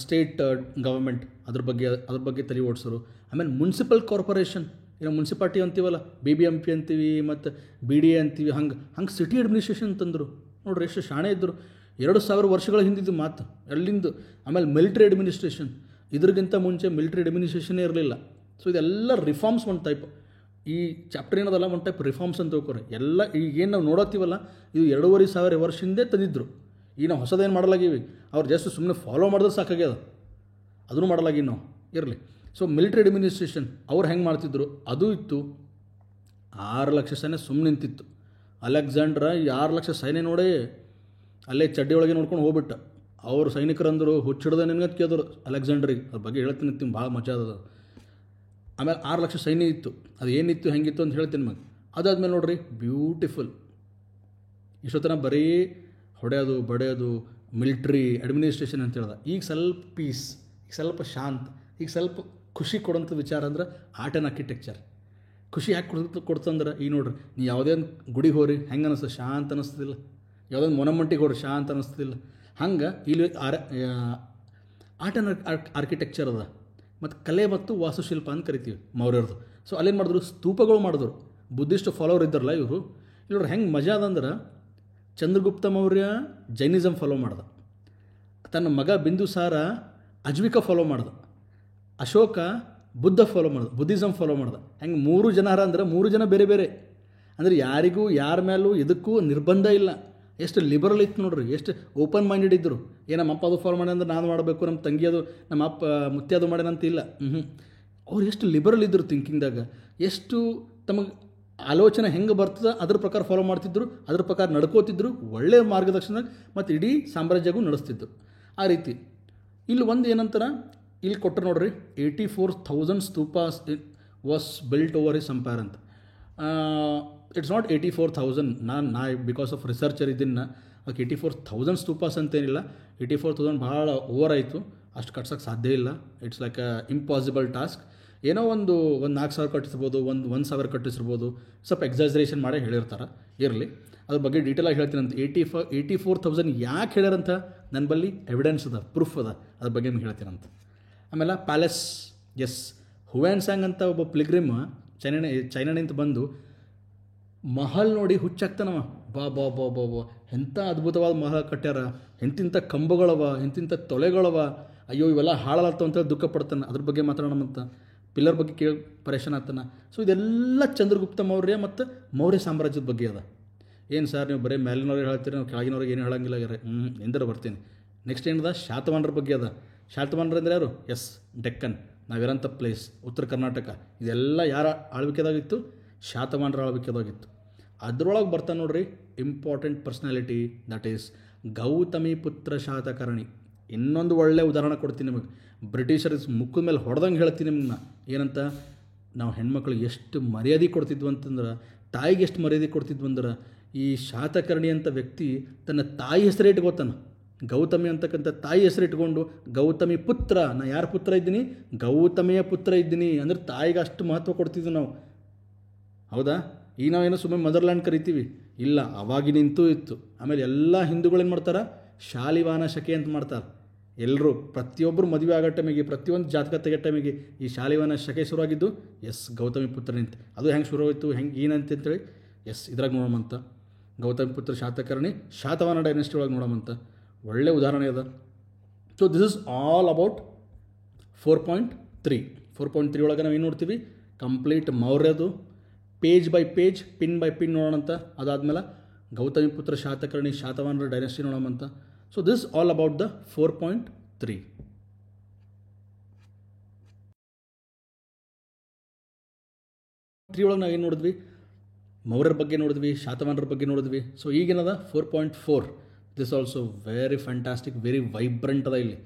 ಸ್ಟೇಟ್ ಗವರ್ಮೆಂಟ್ ಅದ್ರ ಬಗ್ಗೆ ತಲೆ ಓಡಿಸೋರು. ಆಮೇಲೆ ಮುನ್ಸಿಪಲ್ ಕಾರ್ಪೊರೇಷನ್, ಏನೋ ಮುನ್ಸಿಪಾಲ್ಟಿ ಅಂತೀವಲ್ಲ, BBMP ಅಂತೀವಿ ಮತ್ತು BDA ಅಂತೀವಿ, ಹಂಗೆ ಸಿಟಿ ಅಡ್ಮಿನಿಸ್ಟ್ರೇಷನ್ ತಂದರು. ನೋಡ್ರಿ ಎಷ್ಟು ಶಾಣೆ ಇದ್ದರು. 2000 ವರ್ಷಗಳ ಹಿಂದಿದ್ದು ಮಾತು ಎಲ್ಲಿಂದು. ಆಮೇಲೆ ಮಿಲಿಟ್ರಿ ಅಡ್ಮಿನಿಸ್ಟ್ರೇಷನ್, ಇದ್ರಿಗಿಂತ ಮುಂಚೆ ಮಿಲಿಟ್ರಿ ಅಡ್ಮಿನಿಸ್ಟ್ರೇಷನ್ನೇ ಇರಲಿಲ್ಲ. ಸೊ ಇದೆಲ್ಲ ರಿಫಾರ್ಮ್ಸ್ ಒಂದು ಟೈಪ್. ಈ ಚಾಪ್ಟರ್ ಏನದಲ್ಲ ಒಂದು ಟೈಪ್ ರಿಫಾರ್ಮ್ಸ್ ಅಂತ ತಿಳ್ಕೊರಿ. ಎಲ್ಲ ಈಗೇನು ನಾವು ನೋಡತ್ತೀವಲ್ಲ ಇದು 2500 ವರ್ಷ ಹಿಂದೆ ತಂದಿದ್ರು. ಈಗ ನಾವು ಹೊಸದೇನು ಮಾಡಲಾಗೀವಿ, ಅವ್ರು ಜಸ್ಟ್ ಸುಮ್ಮನೆ ಫಾಲೋ ಮಾಡಿದ್ರೆ ಸಾಕಾಗ್ಯದ, ಅದನ್ನು ಮಾಡಲಾಗಿ ನಾವು ಇರಲಿ. ಸೊ ಮಿಲಿಟ್ರಿ ಅಡ್ಮಿನಿಸ್ಟ್ರೇಷನ್ ಅವ್ರು ಹೆಂಗೆ ಮಾಡ್ತಿದ್ರು ಅದು ಇತ್ತು. 6 ಲಕ್ಷ ಸೈನ್ಯ ಸುಮ್ಮನೆ ನಿಂತಿತ್ತು. ಅಲೆಕ್ಸಾಂಡ್ರ 6 ಲಕ್ಷ ಸೈನ್ಯ ನೋಡೇ ಅಲ್ಲೇ ಚಡ್ಡಿ ಒಳಗೆ ನೋಡ್ಕೊಂಡು ಹೋಗ್ಬಿಟ್ಟ. ಅವ್ರು ಸೈನಿಕರಂದರು ಹುಚ್ಚಿಡ್ದೆ ನಿನಗೆ ಕೇಳಿದ್ರು ಅಲೆಕ್ಸಾಂಡ್ರಿಗೆ. ಅದ್ರ ಬಗ್ಗೆ ಹೇಳ್ತೀನಿ ತಿಂದು ಭಾಳ ಮಜಾ ಅದ. ಆಮೇಲೆ 6 ಲಕ್ಷ ಸೈನ್ಯ ಇತ್ತು. ಅದು ಏನಿತ್ತು ಹೆಂಗಿತ್ತು ಅಂತ ಹೇಳ್ತೀನಿ ನಿಮಗೆ. ಅದಾದ್ಮೇಲೆ ನೋಡ್ರಿ ಬ್ಯೂಟಿಫುಲ್. ಇಷ್ಟೊತ್ತನ ಬರೀ ಹೊಡೆಯೋದು ಬಡಿಯೋದು ಮಿಲಿಟ್ರಿ ಅಡ್ಮಿನಿಸ್ಟ್ರೇಷನ್ ಅಂತ ಹೇಳ್ದ. ಈಗ ಸ್ವಲ್ಪ ಪೀಸ್, ಈಗ ಸ್ವಲ್ಪ ಶಾಂತ, ಈಗ ಸ್ವಲ್ಪ ಖುಷಿ ಕೊಡೋಂಥ ವಿಚಾರ ಅಂದ್ರೆ ಆರ್ಟ್ ಆ್ಯಂಡ್ ಆರ್ಕಿಟೆಕ್ಚರ್. ಖುಷಿ ಯಾಕೆ ಕೊಡ್ತಂದ್ರೆ ಈಗ ನೋಡ್ರಿ, ನೀವು ಯಾವುದೇ ಒಂದು ಗುಡಿಗೆ ಹೋಗ್ರಿ ಹೆಂಗೆ ಅನ್ನಿಸ್ತದೆ, ಶಾಂತ ಅನ್ನಿಸ್ತದಿಲ್ಲ. ಯಾವುದೊಂದು ಮೊನಮಂಟಿಗೆ ಹೋಗ್ರಿ ಶಾಂತ ಅನ್ನಿಸ್ತದಿಲ್ಲ. ಹಂಗೆ ಇಲ್ಲಿ ಆರ್ಟ್ ಆ್ಯಂಡ್ ಆರ್ಕಿಟೆಕ್ಚರ್ ಅದ, ಮತ್ತು ಕಲೆ ಮತ್ತು ವಾಸ್ತುಶಿಲ್ಪ ಅಂತ ಕರಿತೀವಿ ಮೌರ್ಯರದು. ಸೊ ಅಲ್ಲೇನು ಮಾಡಿದ್ರು, ಸ್ತೂಪಗಳು ಮಾಡಿದ್ರು. ಬುದ್ಧಿಸ್ಟ್ ಫಾಲೋವರ್ ಇದ್ದಾರಲ್ಲ ಇವರು. ಇಲ್ಲಿ ನೋಡ್ರಿ ಹೆಂಗೆ ಮಜಾ ಅದಂದ್ರೆ, ಚಂದ್ರಗುಪ್ತ ಮೌರ್ಯ ಜೈನಿಸಮ್ ಫಾಲೋ ಮಾಡ್ದ, ತನ್ನ ಮಗ ಬಿಂದುಸಾರ ಅಜ್ವಿಕ ಫಾಲೋ ಮಾಡ್ದ, ಅಶೋಕ ಬುದ್ಧ ಫಾಲೋ ಮಾಡ್ದ, ಬುದ್ಧಿಸಮ್ ಫಾಲೋ ಮಾಡ್ದ. ಹೆಂಗೆ 3 ಜನ ಅಂದ್ರೆ 3 ಜನ ಬೇರೆ ಬೇರೆ, ಅಂದರೆ ಯಾರಿಗೂ ಯಾರ ಮೇಲೂ ಇದಕ್ಕೂ ನಿರ್ಬಂಧ ಇಲ್ಲ. ಎಷ್ಟು ಲಿಬರಲ್ ಇತ್ತು ನೋಡ್ರಿ, ಎಷ್ಟು ಓಪನ್ ಮೈಂಡೆಡ್ ಇದ್ದರು. ನಮ್ಮ ಅಪ್ಪ ಅದು ಫಾಲೋ ಮಾಡಿ ಅಂದ್ರೆ ನಾನು ಮಾಡಬೇಕು, ನಮ್ಮ ತಂಗಿ ಅದು, ನಮ್ಮ ಅಪ್ಪ ಮುತ್ತಿ ಅದು ಮಾಡ್ಯಾನಂತ ಇಲ್ಲ. ಅವ್ರು ಎಷ್ಟು ಲಿಬರಲ್ ಇದ್ದರು ಥಿಂಕಿಂಗ್ದಾಗ, ಎಷ್ಟು ತಮಗೆ ಆಲೋಚನೆ ಹೆಂಗೆ ಬರ್ತದೆ ಅದ್ರ ಪ್ರಕಾರ ಫಾಲೋ ಮಾಡ್ತಿದ್ರು, ಅದ್ರ ಪ್ರಕಾರ ನಡ್ಕೋತಿದ್ರು, ಒಳ್ಳೆಯ ಮಾರ್ಗದರ್ಶನ ಮತ್ತು ಇಡೀ ಸಾಮ್ರಾಜ್ಯಗೂ ನಡೆಸ್ತಿದ್ರು ಆ ರೀತಿ. ಇಲ್ಲಿ ಒಂದು ಏನಂತಾರ ಇಲ್ಲಿ ಕೊಟ್ಟರು ನೋಡ್ರಿ, 84,000 stupas was built over his empire ಅಂತ. It's not 84,000. ನಾ ಬಿಕಾಸ್ ಆಫ್ ರಿಸರ್ಚರ್ ಇದ್ದೀನಿ, ಅದಕ್ಕೆ 84,000 ಸ್ತೂಪಾಸ್ ಅಂತೇನಿಲ್ಲ. 84,000 ಭಾಳ ಓವರ್ ಆಯಿತು, ಅಷ್ಟು ಕಟ್ಸೋಕ್ಕೆ ಸಾಧ್ಯ ಇಲ್ಲ. It's like a impossible task. ಏನೋ ಒಂದು 4,000 ಕಟ್ಟಿಸ್ಬೋದು, 1,000 ಕಟ್ಟಿಸಿರ್ಬೋದು, ಸ್ವಲ್ಪ ಎಕ್ಸಾಜರೇಷನ್ ಮಾಡೇ ಹೇಳಿರ್ತಾರೆ. ಇರಲಿ, ಅದ್ರ ಬಗ್ಗೆ ಡೀಟೇಲಾಗಿ ಹೇಳ್ತೀನಿ ಅಂತ. 84,000 ಯಾಕೆ ಹೇಳ್ಯಾರಂತ ನನ್ನ ಬಳಿ ಎವಿಡೆನ್ಸ್ ಅದ, ಪ್ರೂಫ್ ಅದ, ಅದ್ರ ಬಗ್ಗೆ ನಿಮ್ಗೆ ಹೇಳ್ತೀನಂತ. ಆಮೇಲೆ ಪ್ಯಾಲೇಸ್, ಎಸ್, ಹುವಾನ್ ಸಾಂಗ್ ಅಂತ ಒಬ್ಬ ಪ್ಲಿಗ್ರಿಮ್ ಚೈನಾನಿಂದ ಬಂದು ಮಹಲ್ ನೋಡಿ ಹುಚ್ಚಾಗ್ತಾನವ. ಬಾ ಬಾ ಬಾ ಬಾ ಬಾ ಎಂಥ ಅದ್ಭುತವಾದ ಮಹಲ್ ಕಟ್ಟ್ಯಾರ, ಎಂತಿಂಥ ಕಂಬಗಳವ, ಎಂತಿಂಥ ತೊಲೆಗಳವ, ಅಯ್ಯೋ ಇವೆಲ್ಲ ಹಾಳಾಗ್ತಾವ ಅಂತೇಳಿ ದುಃಖ ಪಡ್ತಾನೆ. ಅದ್ರ ಬಗ್ಗೆ ಮಾತಾಡೋಣಂತ. ಪಿಲ್ಲರ್ ಬಗ್ಗೆ ಕೇಳಿ ಪರೇಶಾನ್ ಆಗ್ತಾನೆ. ಸೊ ಇದೆಲ್ಲ ಚಂದ್ರಗುಪ್ತ ಮೌರ್ಯ ಮತ್ತು ಮೌರ್ಯ ಸಾಮ್ರಾಜ್ಯದ ಬಗ್ಗೆ ಅದ. ಏನು ಸರ್ ನೀವು ಬರೀ ಮೇಲಿನವ್ರಿಗೆ ಹೇಳ್ತೀರಿ, ನಾವು ಕೆಳಗಿನವ್ರಿಗೆ ಏನು ಹೇಳಂಗಿಲ್ಲ. ಎಂದರೆ ಬರ್ತೀನಿ. ನೆಕ್ಸ್ಟ್ ಏನದ, ಶಾತವಾಹನರ ಬಗ್ಗೆ ಅದ. ಶಾತವಾಹನರು ಅಂದರೆ ಯಾರು? ಎಸ್, ಡೆಕ್ಕನ್, ನಾವಿರೋಂಥ ಪ್ಲೇಸ್, ಉತ್ತರ ಕರ್ನಾಟಕ. ಇದೆಲ್ಲ ಯಾರ ಆಳ್ವಿಕೆದಾಗಿತ್ತು? ಶಾತವಾಹನರ ಆಳ್ವಿಕೆದಾಗಿತ್ತು. ಅದರೊಳಗೆ ಬರ್ತಾನೆ ನೋಡ್ರಿ important personality, that is Gautamiputra Satakarni. ಇನ್ನೊಂದು ಒಳ್ಳೆಯ ಉದಾಹರಣೆ ಕೊಡ್ತೀನಿ ನಿಮಗೆ. ಬ್ರಿಟಿಷರ್ ಮುಖದ ಮೇಲೆ ಹೊಡೆದಂಗೆ ಹೇಳ್ತೀನಿ ನಿಮ್ಮನ್ನ. ಏನಂತ, ನಾವು ಹೆಣ್ಮಕ್ಳು ಎಷ್ಟು ಮರ್ಯಾದೆ ಕೊಡ್ತಿದ್ವು ಅಂತಂದ್ರೆ, ತಾಯಿಗೆ ಎಷ್ಟು ಮರ್ಯಾದೆ ಕೊಡ್ತಿದ್ವು ಅಂದ್ರೆ, ಈ ಶಾತಕರ್ಣಿ ಅಂತ ವ್ಯಕ್ತಿ ತನ್ನ ತಾಯಿ ಹೆಸರೇ ಇಟ್ಕೋತಾನೆ. ಗೌತಮಿ ಅಂತಕ್ಕಂಥ ತಾಯಿ ಹೆಸರು ಇಟ್ಕೊಂಡು ಗೌತಮಿ ಪುತ್ರ, ನಾ ಯಾರ ಪುತ್ರ ಇದ್ದೀನಿ? ಗೌತಮಿಯ ಪುತ್ರ ಇದ್ದೀನಿ ಅಂದ್ರೆ ತಾಯಿಗೆ ಅಷ್ಟು ಮಹತ್ವ ಕೊಡ್ತಿದ್ವಿ ನಾವು. ಹೌದಾ? ಈಗ ನಾವೇನೋ ಸುಮ್ಮನೆ ಮದರ್ಲ್ಯಾಂಡ್ ಕರಿತೀವಿ, ಇಲ್ಲ, ಅವಾಗಿನಿಂತೂ ಇತ್ತು. ಆಮೇಲೆ ಎಲ್ಲ ಹಿಂದೂಗಳೇನು ಮಾಡ್ತಾರೆ? ಶಾಲಿವಾನ ಶಕೆ ಅಂತ ಮಾಡ್ತಾರೆ. ಎಲ್ಲರೂ ಪ್ರತಿಯೊಬ್ಬರು ಮದುವೆ ಆಗೋ ಟೈಮಿಗೆ, ಪ್ರತಿಯೊಂದು ಜಾತಕ ತೆಗೆಯೋ ಟೈಮಿಗೆ ಈ ಶಾಲಿವಾನ ಶಕೆ ಶುರುವಾಗಿದ್ದು ಎಸ್ ಗೌತಮಿ ಪುತ್ರನಿಂತ. ಅದು ಹೆಂಗೆ ಶುರುವಾಯಿತು, ಹೆಂಗೆ ಏನಂತೇಳಿ ಎಸ್ ಇದ್ರಾಗ ನೋಡೋಮಂತ. ಗೌತಮಿ ಪುತ್ರ ಶಾತಕರ್ಣಿ ಶಾತವಾಹನ ಡೈನೆಸ್ಟಿ ಒಳಗೆ ನೋಡೋಮಂತ. ಒಳ್ಳೆ ಉದಾಹರಣೆ ಅದ. So this is all about 4.3. 4.3 ಒಳಗೆ ನಾವು ಏನು ನೋಡ್ತೀವಿ? ಕಂಪ್ಲೀಟ್ ಮೌರ್ಯದು page by page, pin by pin ನೋಡೋಣಂತ. ಅದಾದಮೇಲೆ ಗೌತಮಿ ಪುತ್ರ ಶಾತಕರ್ಣಿ ಶಾತವಾಹನರ ಡೈನೆಸ್ಟಿ ನೋಡೋಮಂತ. So this all about the 4.3. ಒಳಗೆ ನಾವು ಏನು ನೋಡಿದ್ವಿ? ಮೌರ್ಯರ ಬಗ್ಗೆ ನೋಡಿದ್ವಿ, ಶಾತವಾಹನರ ಬಗ್ಗೆ ನೋಡಿದ್ವಿ. ಸೊ ಈಗೇನದ 4.4. This also very fantastic, very vibrant ಅದ. ಇಲ್ಲಿ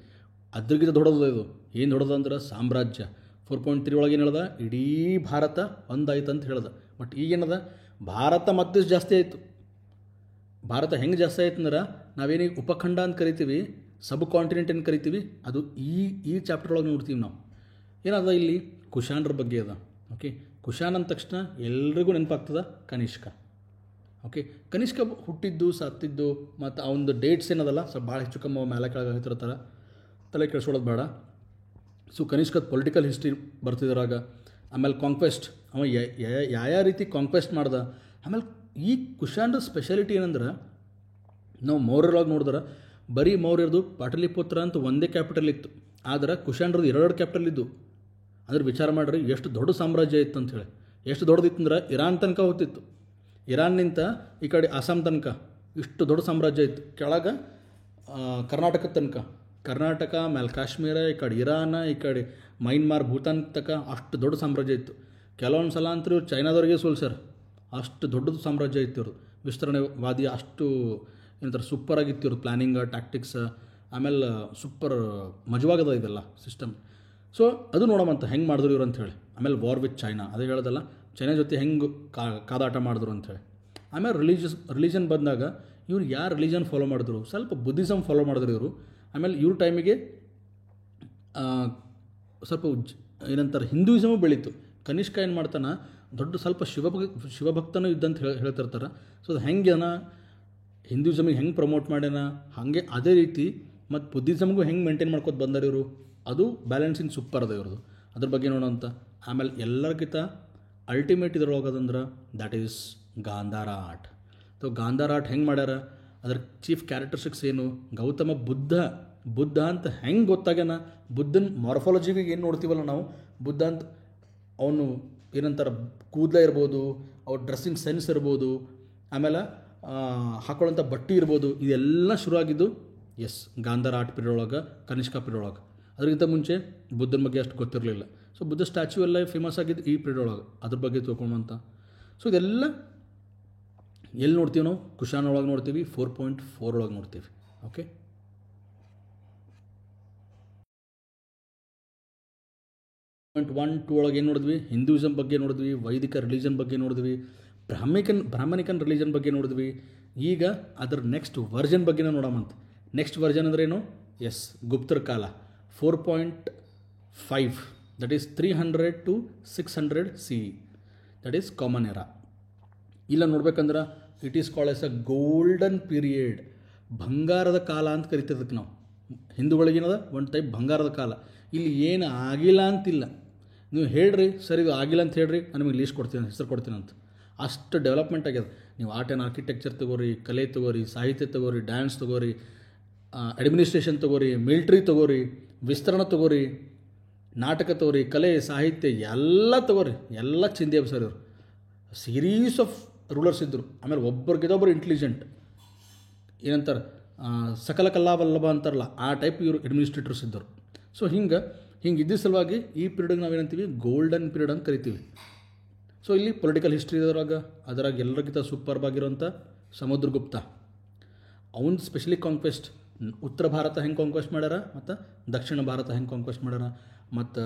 ಅದ್ರಿಗಿಂತ ದೊಡ್ಡದು ಇದು. ಏನು ದೊಡ್ಡದು ಅಂದ್ರೆ ಸಾಮ್ರಾಜ್ಯ. 4.3 ಒಳಗೆ ಏನು ಹೇಳ್ದ? ಇಡೀ ಭಾರತ ಒಂದಾಯ್ತು ಅಂತ ಹೇಳ್ದ. ಬಟ್ ಈಗೇನದ? ಭಾರತ ಮತ್ತೆ ಜಾಸ್ತಿ ಆಯಿತು. ಭಾರತ ಹೆಂಗೆ ಜಾಸ್ತಿ ಆಯ್ತು ಅಂದ್ರೆ, ನಾವೇನೀಗ ಉಪಖಂಡ ಅಂತ ಕರಿತೀವಿ, ಸಬ್ ಕಾಂಟಿನೆಂಟ್ ಅಂತ ಕರಿತೀವಿ, ಅದು ಈ ಚಾಪ್ಟರ್ ಒಳಗೆ ನೋಡ್ತೀವಿ ನಾವು. ಏನದ ಇಲ್ಲಿ? ಕುಶಾನರ ಬಗ್ಗೆ ಅದ. ಓಕೆ, ಕುಶಾನ್ ಅಂದ ತಕ್ಷಣ ಎಲ್ರಿಗೂ ನೆನಪಾಗ್ತದ ಕನಿಷ್ಕ. ಓಕೆ, ಕನಿಷ್ಕ ಹುಟ್ಟಿದ್ದು ಸತ್ತಿದ್ದು ಮತ್ತು ಅವನದು ಡೇಟ್ಸ್ ಏನದಲ್ಲ ಸ್ವಲ್ಪ ಭಾಳ ಹೆಚ್ಚು ಕಮ್ಮಿ ಮೇಲೆ ಕೆಳಗೆ ಹೇಳ್ತಿರ್ತಾರೆ, ತಲೆ ಕೆಡಿಸ್ಕೊಳ್ಳೋದು ಬೇಡ. ಸೊ ಕನಿಷ್ಕದ ಪೊಲಿಟಿಕಲ್ ಹಿಸ್ಟ್ರಿ ಬರ್ತಿದ್ರಾಗ, ಆಮೇಲೆ ಕಾಂಕ್ವೆಸ್ಟ್ ಅವ ಯಾವ ರೀತಿ ಕಾಂಕ್ವೆಸ್ಟ್ ಮಾಡ್ದ. ಆಮೇಲೆ ಈ ಕುಶಾನ್ರ ಸ್ಪೆಷಾಲಿಟಿ ಏನಂದ್ರೆ, ನಾವು ಮೌರ್ಯರೊಳಗೆ ನೋಡಿದ್ರೆ ಬರೀ ಮೌರ್ಯರದು ಪಾಟಲಿಪುತ್ರ ಅಂತ ಒಂದೇ ಕ್ಯಾಪಿಟಲ್ ಇತ್ತು, ಆದ್ರೆ ಕುಶಾನ್ರದ್ದು 2 ಕ್ಯಾಪಿಟಲ್ ಇದ್ದು. ಅಂದ್ರೆ ವಿಚಾರ ಮಾಡಿರಿ ಎಷ್ಟು ದೊಡ್ಡ ಸಾಮ್ರಾಜ್ಯ ಇತ್ತು ಅಂಥೇಳಿ. ಎಷ್ಟು ದೊಡ್ಡದಿತ್ತಂದ್ರೆ ಇರಾನ್ ತನಕ ಹೋಗ್ತಿತ್ತು, ಇರಾನ್ನಿಂದ ಈ ಕಡೆ ಅಸ್ಸಾಂ ತನಕ ಇಷ್ಟು ದೊಡ್ಡ ಸಾಮ್ರಾಜ್ಯ ಇತ್ತು. ಕೆಳಗೆ ಕರ್ನಾಟಕದ ತನಕ, ಕರ್ನಾಟಕ ಮೇಲೆ ಕಾಶ್ಮೀರ, ಈ ಕಡೆ ಇರಾನ್, ಈ ಕಡೆ ಮೈನ್ಮಾರ್, ಭೂತಾನ್ ತನಕ ಅಷ್ಟು ದೊಡ್ಡ ಸಾಮ್ರಾಜ್ಯ ಇತ್ತು. ಕೆಲವೊಂದು ಸಲ ಅಂತೂ ಇವ್ರು ಚೈನಾದವ್ರಿಗೆ ಸೋಲ್ಸ್ಯಾರ, ಅಷ್ಟು ದೊಡ್ಡದು ಸಾಮ್ರಾಜ್ಯ ಇತ್ತು ಇವ್ರದ್ದು. ವಿಸ್ತರಣೆವಾದಿ ಅಷ್ಟು ಏನಂತಾರೆ ಸೂಪರಾಗಿತ್ತು ಇವ್ರದ್ದು ಪ್ಲ್ಯಾನಿಂಗ್, ಟ್ಯಾಕ್ಟಿಕ್ಸ್, ಆಮೇಲೆ ಸೂಪರ್ ಮಜವಾಗದ ಇದೆಲ್ಲ ಸಿಸ್ಟಮ್. ಸೊ ಅದು ನೋಡೋಮಂತ ಹೆಂಗೆ ಮಾಡಿದ್ರು ಇವ್ರು ಅಂಥೇಳಿ. ಆಮೇಲೆ ವಾರ್ ವಿತ್ ಚೈನಾ, ಅದೇ ಹೇಳೋದಲ್ಲ, ಚೈನಾ ಜೊತೆ ಹೆಂಗೆ ಕಾದಾಟ ಮಾಡಿದ್ರು ಅಂಥೇಳಿ. ಆಮೇಲೆ ರಿಲಿಜನ್ ಬಂದಾಗ ಇವ್ರು ಯಾರು ರಿಲಿಜನ್ ಫಾಲೋ ಮಾಡಿದ್ರು, ಸ್ವಲ್ಪ ಬುದ್ಧಿಸಮ್ ಫಾಲೋ ಮಾಡಿದ್ರು ಇವರು. ಆಮೇಲೆ ಇವ್ರ ಟೈಮಿಗೆ ಸ್ವಲ್ಪ ಏನಂತಾರೆ ಹಿಂದೂಯಿಸಮು ಬೆಳೀತು. ಕನಿಷ್ಕ ಏನು ಮಾಡ್ತಾನೆ, ದೊಡ್ಡ ಸ್ವಲ್ಪ ಶಿವಭಕ್ತನೂ ಇದ್ದಂತ ಹೇಳ್ತಿರ್ತಾರೆ. ಸೊ ಅದು ಹೆಂಗೆನ ಹಿಂದೂಯಿಸಮಿಗೆ ಹೆಂಗೆ ಪ್ರಮೋಟ್ ಮಾಡ್ಯಾನ, ಹಾಗೆ ಅದೇ ರೀತಿ ಮತ್ತು ಬುದ್ಧಿಸಮ್ಗೂ ಹೆಂಗೆ ಮೇಂಟೈನ್ ಮಾಡ್ಕೊತ ಬಂದಾರ ಇವರು, ಅದು ಬ್ಯಾಲೆನ್ಸಿಂಗ್ ಸೂಪರ್ ಅದ ಇವ್ರದ್ದು. ಅದ್ರ ಬಗ್ಗೆ ನೋಡೋಂಥ. ಆಮೇಲೆ ಎಲ್ಲರಿಗಿಂತ ಅಲ್ಟಿಮೇಟ್ ಇದ್ರೊಳಗದಂದ್ರೆ that is Gandhara art. So Gandhara art ಹೆಂಗೆ ಮಾಡ್ಯಾರ, ಅದರ ಚೀಫ್ ಕ್ಯಾರೆಕ್ಟರಿಸ್ಟಿಕ್ಸ್ ಏನು, ಗೌತಮ ಬುದ್ಧ ಅಂತ ಹೆಂಗೆ ಗೊತ್ತಾಗ್ಯಾನ, ಬುದ್ಧನ ಮಾರ್ಫಾಲಜಿಗೆ ಏನು ನೋಡ್ತೀವಲ್ಲ ನಾವು, ಬುದ್ಧ ಅಂತ ಅವನು ಏನಂತಾರೆ ಕೂದಲ ಇರ್ಬೋದು, ಅವ್ರ ಡ್ರೆಸ್ಸಿಂಗ್ ಸೆನ್ಸ್ ಇರ್ಬೋದು, ಆಮೇಲೆ ಹಾಕೊಳ್ಳೋಂಥ ಬಟ್ಟೆ ಇರ್ಬೋದು, ಇದೆಲ್ಲ ಶುರುವಾಗಿದ್ದು ಗಾಂಧಾರ ಆರ್ಟ್ ಪೀರಿಯಡ್ ಒಳಗೆ, ಕನಿಷ್ಕ ಪೀರಿಯಡ್ ಒಳಗೆ. ಅದಕ್ಕಿಂತ ಮುಂಚೆ ಬುದ್ಧನ ಬಗ್ಗೆ ಅಷ್ಟು ಗೊತ್ತಿರಲಿಲ್ಲ. ಸೊ ಬುದ್ಧ ಸ್ಟ್ಯಾಚ್ಯೂ ಎಲ್ಲ ಫೇಮಸ್ ಆಗಿದ್ದು ಈ ಪೀರಿಯಡ್ ಒಳಗೆ, ಅದ್ರ ಬಗ್ಗೆ ತಿಳ್ಕೊಂಬಂತ. ಸೊ ಇದೆಲ್ಲ ಎಲ್ಲಿ ನೋಡ್ತೀವಿ ನಾವು, ಕುಶಾನ್ ಒಳಗೆ ನೋಡ್ತೀವಿ, 4.4 ಒಳಗೆ ನೋಡ್ತೀವಿ. ಓಕೆ, ಪಾಯಿಂಟ್ 1-2 ಒಳಗೆ ಏನು ನೋಡಿದ್ವಿ, ಹಿಂದೂಯಿಸಮ್ ಬಗ್ಗೆ ನೋಡಿದ್ವಿ, ವೈದಿಕ ರಿಲಿಜನ್ ಬಗ್ಗೆ ನೋಡಿದ್ವಿ, ಬ್ರಾಹ್ಮಣಿಕನ್ ರಿಲಿಜನ್ ಬಗ್ಗೆ ನೋಡಿದ್ವಿ. ಈಗ ಅದರ ನೆಕ್ಸ್ಟ್ ವರ್ಜನ್ ಬಗ್ಗೆ ನೋಡೋಮಂತ. ನೆಕ್ಸ್ಟ್ ವರ್ಜನ್ ಅಂದ್ರೇನು, ಗುಪ್ತರ ಕಾಲ 4.5, that is 300 to 600 CE, that is common era. ಇಲ್ಲ ನೋಡ್ಬೇಕಂದ್ರೆ it is called as a golden period, ಬಂಗಾರದ ಕಾಲ ಅಂತ ಕರಿತಿದ್ದಕ್ಕೆ ನಾವು. ಹಿಂದೂಗಳಿಗೇನದ ಒಂದು ಟೈಪ್ ಬಂಗಾರದ ಕಾಲ. ಇಲ್ಲಿ ಏನು ಆಗಿಲ್ಲ ಅಂತಿಲ್ಲ, ನೀವು ಹೇಳ್ರಿ ಸರ್ ಇದು ಆಗಿಲ್ಲ ಅಂತ ಹೇಳ್ರಿ, ನಾನು ನಿಮಗೆ ಲೀಸ್ಟ್ ಕೊಡ್ತೀನಿ, ಹೆಸರು ಕೊಡ್ತೀನಿ ಅಂತ. ಅಷ್ಟು ಡೆವಲಪ್ಮೆಂಟ್ ಆಗ್ಯದ. ನೀವು ಆರ್ಟ್ ಆ್ಯಂಡ್ ಆರ್ಕಿಟೆಕ್ಚರ್ ತೊಗೋರಿ, ಕಲೆ ತೊಗೋರಿ, ಸಾಹಿತ್ಯ ತೊಗೋರಿ, ಡ್ಯಾನ್ಸ್ ತೊಗೋರಿ, ಅಡ್ಮಿನಿಸ್ಟ್ರೇಷನ್ ತೊಗೋರಿ, ಮಿಲ್ಟ್ರಿ ತೊಗೋರಿ, ವಿಸ್ತರಣೆ ತೊಗೋರಿ, ನಾಟಕ ತೊಗೋರಿ, ಕಲೆ ಸಾಹಿತ್ಯ ಎಲ್ಲ ತೊಗೋರಿ, ಎಲ್ಲ ಚಿಂದಿ ಸರ್ ಇವರು. ಸೀರೀಸ್ ಆಫ್ ರೂಲರ್ಸ್ ಇದ್ದರು. ಆಮೇಲೆ ಒಬ್ಬರಿಗಿದೊಬ್ಬರು ಇಂಟೆಲಿಜೆಂಟ್, ಏನಂತಾರೆ ಸಕಲ ಕಲಾವಲ್ಲಭ ಅಂತಾರಲ್ಲ, ಆ ಟೈಪ್ ಇವರು ಅಡ್ಮಿನಿಸ್ಟ್ರೇಟರ್ಸ್ ಇದ್ದರು. ಸೊ ಹಿಂಗೆ ಇದ್ದ ಸಲುವಾಗಿ ಈ ಪೀರಿಯಡ್ಗೆ ನಾವೇನಂತೀವಿ, ಗೋಲ್ಡನ್ ಪೀರಿಯಡ್ ಅಂತ ಕರಿತೀವಿ. ಸೊ ಇಲ್ಲಿ ಪೊಲಿಟಿಕಲ್ ಹಿಸ್ಟ್ರಿ ಅದರಾಗ ಎಲ್ಲರಿಗಿಂತ ಸೂಪರ್ಬ್ ಆಗಿರೋಂಥ ಸಮುದ್ರಗುಪ್ತ. ಅವನು ಸ್ಪೆಷಲಿ ಕಾಂಕ್ವೆಸ್ಟ್, ಉತ್ತರ ಭಾರತ ಹೆಂಗೆ ಕಾಂಕ್ವೆಸ್ಟ್ ಮಾಡ್ಯಾರ, ಮತ್ತು ದಕ್ಷಿಣ ಭಾರತ ಹೆಂಗೆ ಕಾಂಕ್ವೆಸ್ಟ್ ಮಾಡ್ಯಾರ, ಮತ್ತು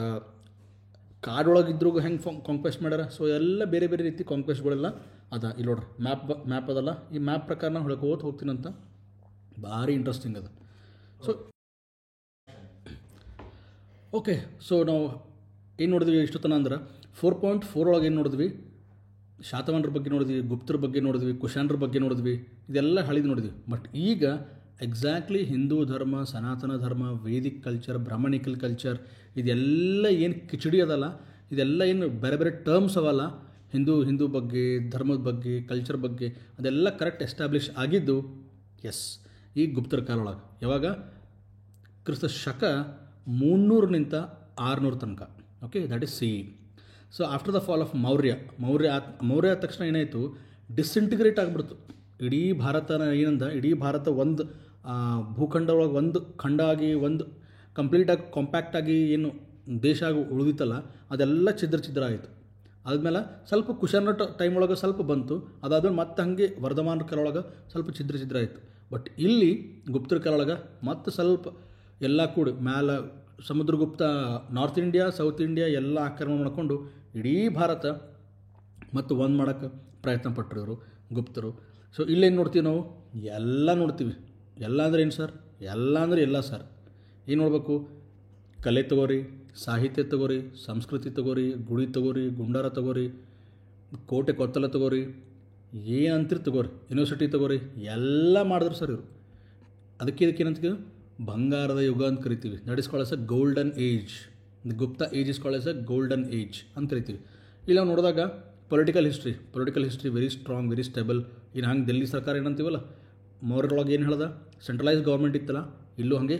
ಕಾಡೊಳಗಿದ್ರೂ ಹೆಂಗೆ ಕಾಂಕ್ವೆಸ್ಟ್ ಮಾಡ್ಯಾರ. ಸೊ ಎಲ್ಲ ಬೇರೆ ಬೇರೆ ರೀತಿ ಕಾಂಕ್ವೆಸ್ಟ್ಗಳೆಲ್ಲ ಅದ. ಇಲ್ಲಿ ನೋಡ್ರಿ ಮ್ಯಾಪ್ ಅದಲ್ಲ, ಈ ಮ್ಯಾಪ್ ಪ್ರಕಾರ ನಾನು ಹೋಗ್ತೀನಂತ, ಭಾರಿ ಇಂಟ್ರೆಸ್ಟಿಂಗ್ ಅದ. ಸೊ ಓಕೆ, ಸೊ ನಾವು ಏನು ನೋಡಿದ್ವಿ ಇಷ್ಟೊತ್ತನ ಅಂದ್ರೆ 4.4 ಒಳಗೆ ಏನು ನೋಡಿದ್ವಿ, ಶಾತವಾಹನರ ಬಗ್ಗೆ ನೋಡಿದ್ವಿ, ಗುಪ್ತರ ಬಗ್ಗೆ ನೋಡಿದ್ವಿ, ಕುಶಾನ್ರ ಬಗ್ಗೆ ನೋಡಿದ್ವಿ, ಇದೆಲ್ಲ ಹಳಿದು ನೋಡಿದ್ವಿ. ಬಟ್ ಈಗ ಎಕ್ಸಾಕ್ಟ್ಲಿ ಹಿಂದೂ ಧರ್ಮ, ಸನಾತನ ಧರ್ಮ, ವೇದಿಕ್ ಕಲ್ಚರ್, ಬ್ರಾಹ್ಮಣಿಕಲ್ ಕಲ್ಚರ್, ಇದೆಲ್ಲ ಏನು ಕಿಚಡಿ ಅದಲ್ಲ, ಇದೆಲ್ಲ ಏನು ಬೇರೆ ಬೇರೆ ಟರ್ಮ್ಸ್ ಅವಲ್ಲ, ಹಿಂದೂ ಬಗ್ಗೆ, ಧರ್ಮದ ಬಗ್ಗೆ, ಕಲ್ಚರ್ ಬಗ್ಗೆ, ಅದೆಲ್ಲ ಕರೆಕ್ಟ್ ಎಸ್ಟಾಬ್ಲಿಷ್ ಆಗಿದ್ದು ಈ ಗುಪ್ತರ ಕಾಲ ಒಳಗೆ. ಯಾವಾಗ ಕ್ರಿಸ್ತ ಶಕ 300 600 ತನಕ. Okay, that is CE. So after the fall of Maurya ಆದ ತಕ್ಷಣ ಏನಾಯಿತು, ಡಿಸ್ಇಂಟಿಗ್ರೇಟ್ ಆಗಿಬಿಡ್ತು ಇಡೀ ಭಾರತನ. ಇಡೀ ಭಾರತ ಒಂದು ಭೂಖಂಡ ಒಳಗೆ ಒಂದು ಖಂಡ ಆಗಿ, ಒಂದು ಕಂಪ್ಲೀಟಾಗಿ ಕಾಂಪ್ಯಾಕ್ಟಾಗಿ ಏನು ದೇಶ ಆಗಿ ಉಳಿದಿತ್ತಲ್ಲ, ಅದೆಲ್ಲ ಛಿದ್ರ ಆಯಿತು. ಆದಮೇಲೆ ಸ್ವಲ್ಪ ಕುಶಾನ ಟೈಮ್ ಒಳಗೆ ಸ್ವಲ್ಪ ಬಂತು, ಅದಾದ್ಮೇಲೆ ಮತ್ತೆ ಹಾಗೆ ವರ್ಧಮಾನ ಕಾಲ ಒಳಗೆ ಸ್ವಲ್ಪ ಛಿದ್ರ ಆಯಿತು. ಬಟ್ ಇಲ್ಲಿ ಗುಪ್ತರ ಕಾಲ ಒಳಗೆ ಮತ್ತೆ ಸ್ವಲ್ಪ ಎಲ್ಲ ಕೂಡಿ ಮ್ಯಾಲೆ Samudragupta north India, south India ಎಲ್ಲ ಆಕ್ರಮಣ ಮಾಡಿಕೊಂಡು ಇಡೀ ಭಾರತ ಮತ್ತು ಒಂದು ಮಾಡೋಕ್ಕೆ ಪ್ರಯತ್ನ ಪಟ್ಟರು ಇವರು ಗುಪ್ತರು. ಸೊ ಇಲ್ಲೇನು ನೋಡ್ತೀವಿ ನಾವು, ಎಲ್ಲ ನೋಡ್ತೀವಿ. ಎಲ್ಲ ಅಂದರೆ ಏನು ಸರ್, ಎಲ್ಲ ಅಂದರೆ ಎಲ್ಲ ಸರ್. ಏನು ನೋಡಬೇಕು, ಕಲೆ ತೊಗೋರಿ, ಸಾಹಿತ್ಯ ತಗೋರಿ, ಸಂಸ್ಕೃತಿ ತಗೋರಿ, ಗುಡಿ ತಗೋರಿ, ಗುಂಡಾರ ತಗೋರಿ, ಕೋಟೆ ಕೊತ್ತಲ ತಗೋರಿ, ಏನಂತೀರಿ ತಗೋರಿ, ಯೂನಿವರ್ಸಿಟಿ ತಗೋರಿ, ಎಲ್ಲ ಮಾಡಿದ್ರು ಸರ್ ಇವರು. ಅದಕ್ಕೆ ಇದಕ್ಕೆ ಏನಂತೀವಿ, ಬಂಗಾರದ ಯುಗ ಅಂತ ಕರಿತೀವಿ. That is called as a golden age. The Gupta age is called as a golden age ಅಂತ ಕರಿತೀವಿ. ಇಲ್ಲಿ ನಾವು ನೋಡಿದಾಗ political history very strong, very stable. ಇನ್ನು ಹಂಗೆ ದಿಲ್ಲಿ ಸರ್ಕಾರ ಏನಂತೀವಲ್ಲ, ಮೌರ್ಯರೊಳಗೆ ಏನು ಹೇಳ್ದ, ಸೆಂಟ್ರಲೈಸ್ ಗೌರ್ಮೆಂಟ್ ಇತ್ತಲ್ಲ, ಇಲ್ಲೂ ಹಾಗೆ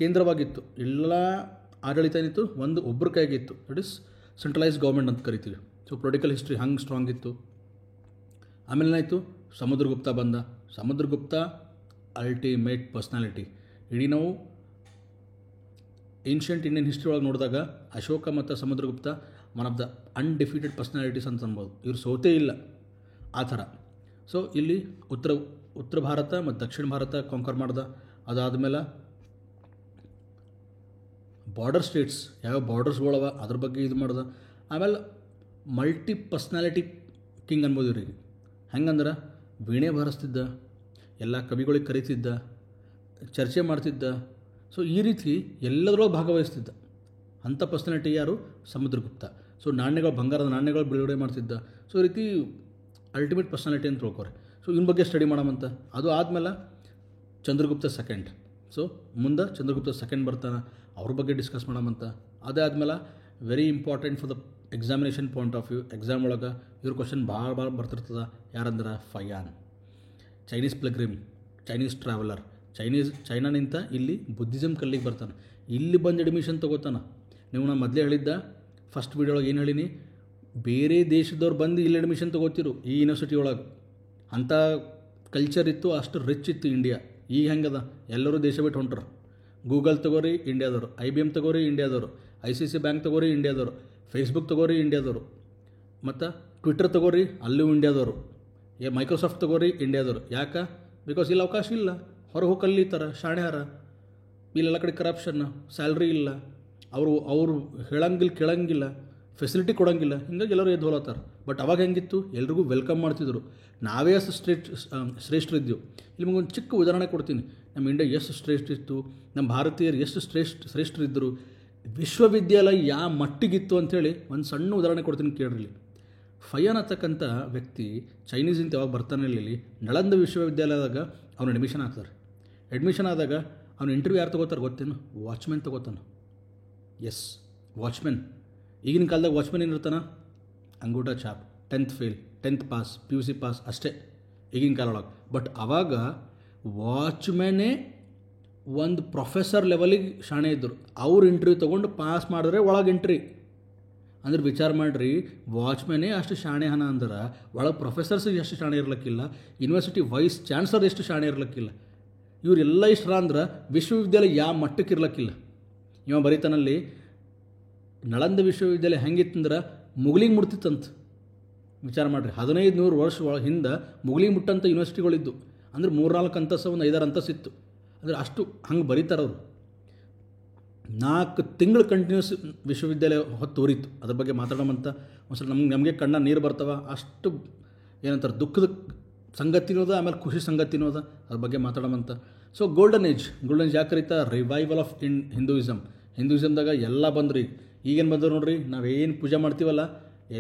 ಕೇಂದ್ರವಾಗಿತ್ತು. ಎಲ್ಲ ಆಡಳಿತ ಏನಿತ್ತು ಒಂದು ಒಬ್ಬರ ಕೈಗಿತ್ತು. ದಟ್ ಇಸ್ ಸೆಂಟ್ರಲೈಸ್ ಗೌರ್ಮೆಂಟ್ ಅಂತ ಕರಿತೀವಿ. ಸೊ ಪೊಲಿಟಿಕಲ್ ಹಿಸ್ಟ್ರಿ ಹಂಗೆ ಸ್ಟ್ರಾಂಗ್ ಇತ್ತು. ಆಮೇಲೆ ಏನಾಯಿತು, ಸಮುದ್ರಗುಪ್ತ ಬಂದ. Samudragupta ultimate personality. ಇಡೀ ನಾವು ಏನ್ಷಿಯಂಟ್ ಇಂಡಿಯನ್ ಹಿಸ್ಟ್ರಿ ಒಳಗೆ ನೋಡಿದಾಗ ಅಶೋಕ ಮತ್ತು Samudragupta one of the undefeated personalities ಅಂತ ಅನ್ಬೋದು. ಇವರು ಸೋತೇ ಇಲ್ಲ ಆ ಥರ. ಸೊ ಇಲ್ಲಿ ಉತ್ತರ ಭಾರತ ಮತ್ತು ದಕ್ಷಿಣ ಭಾರತ ಕಾಂಕರ್ ಮಾಡ್ದ. ಅದಾದಮೇಲೆ ಬಾರ್ಡರ್ ಸ್ಟೇಟ್ಸ್ ಯಾವ ಬಾರ್ಡರ್ಸ್ಗಳವ ಅದ್ರ ಬಗ್ಗೆ ಇದು ಮಾಡ್ದೆ. ಆಮೇಲೆ ಮಲ್ಟಿ ಪರ್ಸ್ನಾಲಿಟಿ ಕಿಂಗ್ ಅನ್ಬೋದು ಇವ್ರಿಗೆ. ಹೆಂಗಂದ್ರೆ ವೀಣೆ ಬಾರಿಸ್ತಿದ್ದ, ಎಲ್ಲ ಕವಿಗಳಿಗೆ ಕರೀತಿದ್ದ, ಚರ್ಚೆ ಮಾಡ್ತಿದ್ದ. ಸೊ ಈ ರೀತಿ ಎಲ್ಲದರೊಳಗೆ ಭಾಗವಹಿಸ್ತಿದ್ದ ಅಂಥ ಪರ್ಸ್ನಾಲಿಟಿ ಯಾರು, ಸಮುದ್ರಗುಪ್ತ. ಸೊ ನಾಣ್ಯಗಳು, ಬಂಗಾರದ ನಾಣ್ಯಗಳು ಬಿಡುಗಡೆ ಮಾಡ್ತಿದ್ದ. ಸೊ ಈ ರೀತಿ ಅಲ್ಟಿಮೇಟ್ ಪರ್ಸ್ನಾಲಿಟಿ ಅಂತ ತಿಳ್ಕೊರೆ. ಸೊ ಇವ್ನ ಬಗ್ಗೆ ಸ್ಟಡಿ ಮಾಡಮಂತ. ಅದು ಆದಮೇಲೆ ಚಂದ್ರಗುಪ್ತ ಸೆಕೆಂಡ್. ಸೊ ಮುಂದೆ ಚಂದ್ರಗುಪ್ತ ಸೆಕೆಂಡ್ ಬರ್ತಾನೆ, ಅವ್ರ ಬಗ್ಗೆ ಡಿಸ್ಕಸ್ ಮಾಡಮಂತ. ಅದೇ ಆದಮೇಲೆ very important for the examination point of view. Exam ಒಳಗೆ ಇವ್ರ ಕ್ವಶನ್ ಭಾಳ ಬರ್ತಿರ್ತದೆ. ಯಾರಂದ್ರೆ ಫಯಾನ್, ಚೈನೀಸ್ ಪ್ಲಗ್ರಿಮ್, ಚೈನೀಸ್ ಟ್ರಾವೆಲರ್. ಚೈನಾನಿಂದ ಇಲ್ಲಿ ಬುದ್ಧಿಸಮ್ ಕಲ್ಲಿಗೆ ಬರ್ತಾನೆ. ಇಲ್ಲಿ ಬಂದು ಅಡ್ಮಿಷನ್ ತೊಗೋತಾನೆ. ನೀವು ನಾನು ಮೊದಲೇ ಹೇಳಿದ್ದ ಫಸ್ಟ್ ವೀಡಿಯೋ ಒಳಗೆ ಏನು ಹೇಳೀನಿ, ಬೇರೆ ದೇಶದವ್ರು ಬಂದು ಇಲ್ಲಿ ಅಡ್ಮಿಷನ್ ತೊಗೋತಿರು ಈ ಯೂನಿವರ್ಸಿಟಿ ಒಳಗೆ. ಅಂಥ ಕಲ್ಚರ್ ಇತ್ತು, ಅಷ್ಟು ರಿಚ್ ಇತ್ತು ಇಂಡಿಯಾ. ಈಗ ಹೆಂಗದ, ಎಲ್ಲರೂ ದೇಶ ಬಿಟ್ಟು ಹೊಂಟ್ರು. ಗೂಗಲ್ ತಗೋರಿ ಇಂಡಿಯಾದವರು, IBM ತಗೋರಿ ಇಂಡಿಯಾದವರು, ICICI ಬ್ಯಾಂಕ್ ತಗೋರಿ ಇಂಡಿಯಾದವರು, ಫೇಸ್ಬುಕ್ ತಗೋರಿ ಇಂಡಿಯಾದವರು, ಮತ್ತು ಟ್ವಿಟರ್ ತಗೋರಿ ಅಲ್ಲೂ ಇಂಡಿಯಾದವರು, ಮೈಕ್ರೋಸಾಫ್ಟ್ ತಗೋರಿ ಇಂಡಿಯಾದವರು. ಯಾಕೆ? ಬಿಕಾಸ್ ಇಲ್ಲಿ ಅವಕಾಶ ಇಲ್ಲ, ಹೊರಗೆ ಹೋಗಿ ಕಲಿತಾರ, ಶಾಣ್ಯಾರ. ಇಲ್ಲೆಲ್ಲ ಕಡೆ ಕರಪ್ಷನ್, ಸ್ಯಾಲ್ರಿ ಇಲ್ಲ, ಅವರು ಹೇಳಂಗಿಲ್ಲ ಕೇಳಂಗಿಲ್ಲ, ಫೆಸಿಲಿಟಿ ಕೊಡೋಂಗಿಲ್ಲ. ಹಿಂಗಾಗಿ ಎಲ್ಲರೂ ಎದ್ದು ಹೋಲತ್ತಾರ. ಬಟ್ ಅವಾಗ ಹೆಂಗಿತ್ತು, ಎಲ್ರಿಗೂ ವೆಲ್ಕಮ್ ಮಾಡ್ತಿದ್ರು. ನಾವೇ ಅಷ್ಟು ಶ್ರೇಷ್ಠರಿದ್ದೆವು. ಇಲ್ಲಿ ನಿಮಗೊಂದು ಚಿಕ್ಕ ಉದಾಹರಣೆ ಕೊಡ್ತೀನಿ. ನಮ್ಮ ಇಂಡಿಯಾ ಎಷ್ಟು ಶ್ರೇಷ್ಠ ಇತ್ತು, ನಮ್ಮ ಭಾರತೀಯರು ಎಷ್ಟು ಶ್ರೇಷ್ಠರಿದ್ದರು, ವಿಶ್ವವಿದ್ಯಾಲಯ ಯಾವ ಮಟ್ಟಿಗಿತ್ತು ಅಂಥೇಳಿ ಒಂದು ಸಣ್ಣ ಉದಾಹರಣೆ ಕೊಡ್ತೀನಿ ಕೇಳ್ರಿ. ಫಯಾನ್ ಅಂತಕ್ಕಂಥ ವ್ಯಕ್ತಿ ಚೈನೀಸಿಂದ ಯಾವಾಗ ಬರ್ತಾನೆ ಇಲ್ಲಿ ನಳಂದ ವಿಶ್ವವಿದ್ಯಾಲಯದಾಗ ಅವನು ಅಡ್ಮಿಷನ್ ಆಗ್ತಾರೆ. ಅಡ್ಮಿಷನ್ ಆದಾಗ ಅವನು ಇಂಟರ್ವ್ಯೂ ಯಾರು ತೊಗೋತಾರೆ ಗೊತ್ತೇನು? ವಾಚ್ಮೆನ್ ತೊಗೋತಾನೆ. Yes, watchmen. ಈಗಿನ ಕಾಲದಾಗ ವಾಚ್ಮೆನ್ ಏನಿರ್ತಾನೆ? ಅಂಗೂಟ ಛಾಪ್, 10th fail, 10th pass, PUC pass ಅಷ್ಟೇ ಈಗಿನ ಕಾಲ ಒಳಗೆ. ಬಟ್ ಆವಾಗ ವಾಚ್ಮೆನ್ನೇ ಒಂದು ಪ್ರೊಫೆಸರ್ ಲೆವೆಲಿಗೆ ಶಾಣೆ ಇದ್ದರು. ಅವ್ರು ಇಂಟರ್ವ್ಯೂ ತೊಗೊಂಡು ಪಾಸ್ ಮಾಡಿದ್ರೆ ಒಳಗೆ ಎಂಟ್ರಿ. ಅಂದ್ರೆ ವಿಚಾರ ಮಾಡಿರಿ, ವಾಚ್ಮೆನ್ನೇ ಅಷ್ಟು ಶಾಣೆ ಹಣ ಅಂದ್ರೆ ಒಳಗೆ ಪ್ರೊಫೆಸರ್ಸಿಗೆ ಎಷ್ಟು ಶಾಣೆ ಇರ್ಲಿಕ್ಕಿಲ್ಲ, ಯೂನಿವರ್ಸಿಟಿ ವೈಸ್ ಚಾನ್ಸಲರ್ ಎಷ್ಟು ಶಾಣೆ ಇರ್ಲಿಕ್ಕಿಲ್ಲ. ಇವರೆಲ್ಲ ಇಷ್ಟರ ಅಂದ್ರೆ ವಿಶ್ವವಿದ್ಯಾಲಯ ಯಾವ ಮಟ್ಟಕ್ಕೆ ಇರ್ಲಿಕ್ಕಿಲ್ಲ. ಇವ ಬರೀತಾನಲ್ಲಿ ನಳಂದ ವಿಶ್ವವಿದ್ಯಾಲಯ ಹೆಂಗಿತ್ತಂದ್ರೆ ಮುಗಿಲಿಗೆ ಮುಟ್ತಿತ್ತಂತ. ವಿಚಾರ ಮಾಡಿರಿ, 1500 ವರ್ಷ ಹಿಂದೆ ಮುಗಿಲಿಗೆ ಮುಟ್ಟಂಥ ಯೂನಿವರ್ಸಿಟಿಗಳಿದ್ದು. ಅಂದ್ರೆ 3-4 ಅಂತಸ್ತು, ಒಂದು 5-6 ಅಂತಸ್ತು ಇತ್ತು. ಅಂದರೆ ಅಷ್ಟು ಹಂಗೆ ಬರೀತಾರವರು. 4 ತಿಂಗಳು ಕಂಟಿನ್ಯೂಸ್ ವಿಶ್ವವಿದ್ಯಾಲಯ ಹೊತ್ತು ಉರಿತು. ಅದ್ರ ಬಗ್ಗೆ ಮಾತಾಡೋಮಂತ. ಒಂದ್ಸಲ ನಮಗೆ ಕಣ್ಣ ನೀರು ಬರ್ತಾವ. ಅಷ್ಟು ಏನಂತಾರೆ, ದುಃಖದ ಸಂಗತಿನೋದ, ಆಮೇಲೆ ಖುಷಿ ಸಂಗತಿನೋದ, ಅದ್ರ ಬಗ್ಗೆ ಮಾತಾಡೋಮಂತ. ಸೊ ಗೋಲ್ಡನ್ ಏಜ್ ಯಾಕೆ ಕರೀತಾ? ರಿವೈವಲ್ ಆಫ್ ಹಿಂದೂಯಿಸಮ್ದಾಗ ಎಲ್ಲ ಬಂದ್ರಿ. ಈಗೇನು ಬಂದರು ನೋಡ್ರಿ, ನಾವೇನು ಪೂಜೆ ಮಾಡ್ತೀವಲ್ಲ,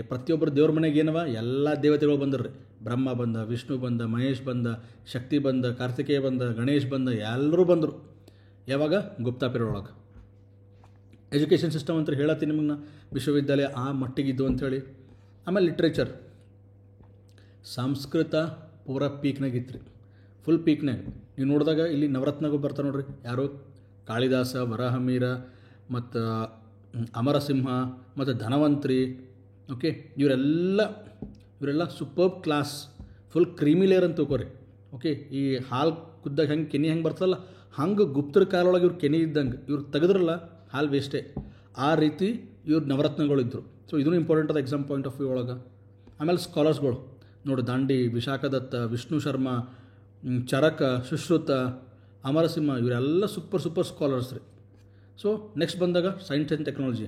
ಪ್ರತಿಯೊಬ್ಬರು ದೇವ್ರ ಮನೆಗೆ ಏನವ, ಎಲ್ಲ ದೇವತೆಗಳು ಬಂದ್ರಿ. ಬ್ರಹ್ಮ ಬಂದ, ವಿಷ್ಣು ಬಂದ, ಮಹೇಶ್ ಬಂದ, ಶಕ್ತಿ ಬಂದ, ಕಾರ್ತಿಕೇಯ ಬಂದ, ಗಣೇಶ್ ಬಂದ, ಎಲ್ಲರೂ ಬಂದರು. ಯಾವಾಗ? ಗುಪ್ತಾ ಪೀರಿಯಡ್ ಒಳಗೆ. ಎಜುಕೇಷನ್ ಸಿಸ್ಟಮ್ ಅಂತ ಹೇಳತ್ತೀನಿ ನಿಮಗೆ, ವಿಶ್ವವಿದ್ಯಾಲಯ ಆ ಮಟ್ಟಿಗಿದ್ದು ಅಂಥೇಳಿ. ಆಮೇಲೆ ಲಿಟ್ರೇಚರ್, ಸಂಸ್ಕೃತ ಪೂರ ಪೀಕ್ನಾಗಿತ್ತು ರೀ, ಫುಲ್ ಪೀಕ್ನಾಗ. ನೀವು ನೋಡಿದಾಗ ಇಲ್ಲಿ ನವರತ್ನಗೂ ಬರ್ತಾರೆ ನೋಡ್ರಿ. ಯಾರು? ಕಾಳಿದಾಸ, ವರಾಹಮೀರ, ಮತ್ತು ಅಮರಸಿಂಹ, ಮತ್ತು ಧನವಂತ್ರಿ. ಓಕೆ, ಇವರೆಲ್ಲ superb class, full creamy layer ಅಂತ ತಿಳ್ಕೊರಿ. ಓಕೆ, ಈ ಹಾಲು ಕುದ್ದಾಗ ಹೆಂಗೆ ಕೆನೆ ಹೆಂಗೆ ಬರ್ತಲ್ಲ, ಹಂಗೆ ಗುಪ್ತರ ಕಾಲೊಳಗೆ ಇವ್ರು ಕೆನೆ ಇದ್ದಂಗೆ. ಇವ್ರು ತೆಗೆದ್ರಲ್ಲ ಹಾಲು ವೇಸ್ಟೇ. ಆ ರೀತಿ ಇವ್ರು ನವರತ್ನಗಳಿದ್ದರು. ಸೊ ಇದೂ ಇಂಪಾರ್ಟೆಂಟ್ ಅದ ಎಕ್ಸಾಮ್ ಪಾಯಿಂಟ್ ಆಫ್ ವ್ಯೂ ಒಳಗೆ. ಆಮೇಲೆ ಸ್ಕಾಲರ್ಸ್ಗಳು ನೋಡಿ, ದಾಂಡಿ, ವಿಶಾಖದತ್ತ, ವಿಷ್ಣು ಶರ್ಮಾ, ಚರಕ, ಸುಶ್ರುತ, ಅಮರಸಿಂಹ, ಇವರೆಲ್ಲ ಸೂಪರ್ ಸ್ಕಾಲರ್ಸ್ ರೀ. ಸೊ ನೆಕ್ಸ್ಟ್ ಬಂದಾಗ ಸೈನ್ಸ್ ಆ್ಯಂಡ್ ಟೆಕ್ನಾಲಜಿ.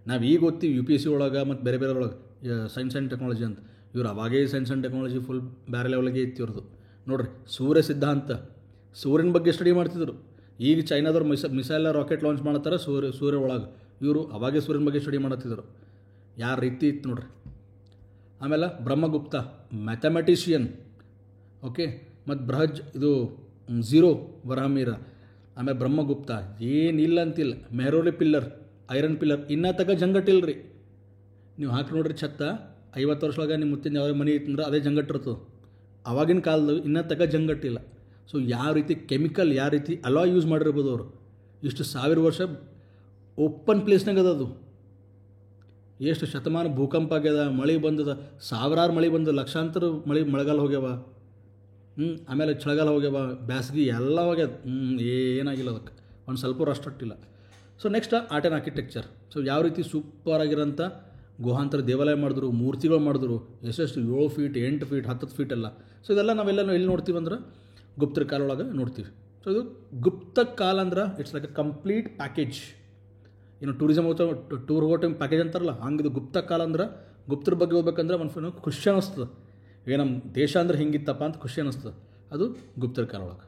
ನಾವು ಈಗ ಓದ್ತೀವಿ UPSC ಒಳಗೆ ಮತ್ತು ಬೇರೆ ಒಳಗೆ ಸೈನ್ಸ್ ಆ್ಯಂಡ್ ಟೆಕ್ನಾಲಜಿ ಅಂತ. ಇವ್ರು ಅವಾಗೇ ಸೈನ್ಸ್ ಆ್ಯಂಡ್ ಟೆಕ್ನಾಲಜಿ ಫುಲ್ ಬೇರೆ ಲೆವೆಲ್ಗೆ ಇತ್ತು ಇವ್ರದ್ದು. ನೋಡಿರಿ, ಸೂರ್ಯ ಸಿದ್ಧಾಂತ, ಸೂರ್ಯನ ಬಗ್ಗೆ ಸ್ಟಡಿ ಮಾಡ್ತಿದ್ರು. ಈಗ ಚೈನಾದವ್ರು ಮಿಸೈಲ್ ರಾಕೆಟ್ ಲಾಂಚ್ ಮಾಡ್ತಾರೆ ಸೂರ್ಯ ಒಳಗೆ. ಇವರು ಅವಾಗೇ ಸೂರ್ಯನ ಬಗ್ಗೆ ಸ್ಟಡಿ ಮಾಡತ್ತಿದ್ರು. ಯಾವ ರೀತಿ ಇತ್ತು ನೋಡ್ರಿ. ಆಮೇಲೆ ಬ್ರಹ್ಮಗುಪ್ತ ಮ್ಯಾಥಮೆಟಿಷಿಯನ್, ಓಕೆ. ಮತ್ತು ಬೃಹಜ್ ಇದು ಝೀರೋ ವರಾಮೀರ. ಆಮೇಲೆ ಬ್ರಹ್ಮಗುಪ್ತ ಏನಿಲ್ಲ ಅಂತಿಲ್ಲ. ಮೆಹರೋಲಿ ಪಿಲ್ಲರ್, ಐರನ್ ಪಿಲ್ಲರ್ ಇನ್ನೂ ತಗ ಜಂಗಟ್ಟಿಲ್ಲ ರೀ. ನೀವು ಹಾಕಿ ನೋಡ್ರಿ ಛತ್ತ 50 ವರ್ಷೊಳಗೆ ನಿಮ್ಮ ಮುತ್ತಿನ ಯಾವುದೇ ಮನೆ ಇತ್ತಂದ್ರೆ ಅದೇ ಜಂಗಟ್ಟಿರ್ತದೆ. ಆವಾಗಿನ ಕಾಲದ ಇನ್ನೂ ತಗ ಜಂಗಟ್ಟಿಲ್ಲ. ಸೊ ಯಾವ ರೀತಿ ಕೆಮಿಕಲ್, ಯಾವ ರೀತಿ ಅಲಾಯ್ ಯೂಸ್ ಮಾಡಿರ್ಬೋದು ಅವರು. ಇಷ್ಟು 1000 ವರ್ಷ ಓಪನ್ ಪ್ಲೇಸ್ನಾಗ ಅದು. ಎಷ್ಟು ಶತಮಾನ ಭೂಕಂಪ ಆಗ್ಯದ, ಮಳೆ ಬಂದದ, ಸಾವಿರಾರು ಮಳೆ ಬಂದ, ಲಕ್ಷಾಂತರ ಮಳೆಗಾಲ ಹೋಗ್ಯಾವ. ಆಮೇಲೆ ಚಳಿಗಾಲ ಹೋಗ್ಯಾವ, ಬ್ಯಾಸ್ಗೆ ಎಲ್ಲ ಹೋಗ್ಯದ. ಏನಾಗಿಲ್ಲ ಅದಕ್ಕೆ ಒಂದು ಸ್ವಲ್ಪ ಅಷ್ಟೊಟ್ಟಿಲ್ಲ. So next art and architecture. So ಯಾವ ರೀತಿ ಸೂಪರ್ ಆಗಿರೋಂಥ ಗುಹಾಂತರ ದೇವಾಲಯ ಮಾಡಿದ್ರು, ಮೂರ್ತಿಗಳು ಮಾಡಿದ್ರು, ಎಷ್ಟೆಷ್ಟು 7 ಫೀಟ್ 8 ಫೀಟ್ 10 ಫೀಟ್ ಎಲ್ಲ. ಸೊ ಇದೆಲ್ಲ ನಾವೆಲ್ಲ ಎಲ್ಲಿ ನೋಡ್ತೀವಿ ಅಂದ್ರೆ ಗುಪ್ತರ ಕಾಲ ಒಳಗೆ ನೋಡ್ತೀವಿ. ಸೊ ಇದು ಗುಪ್ತ ಕಾಲ ಅಂದ್ರೆ it's like A complete package. ಏನು ಟೂರಿಸಮ್ ಟೂರ್ ಹೋಗೋ ಟೈಮ್ ಪ್ಯಾಕೇಜ್ ಅಂತಾರಲ್ಲ, ಹಂಗಿದು ಗುಪ್ತ ಕಾಲ ಅಂದ್ರೆ ಗುಪ್ತರ ಬಗ್ಗೆ ಹೋಗ್ಬೇಕಂದ್ರೆ ಒಂದು ಖುಷಿ ಅನ್ನಿಸ್ತದೆ. ಈಗ ನಮ್ಮ ದೇಶ ಅಂದ್ರೆ ಹಿಂಗಿತ್ತಪ್ಪ ಅಂತ ಖುಷಿ ಅನ್ನಿಸ್ತದೆ. ಅದು ಗುಪ್ತರ ಕಾಲ ಒಳಗೆ.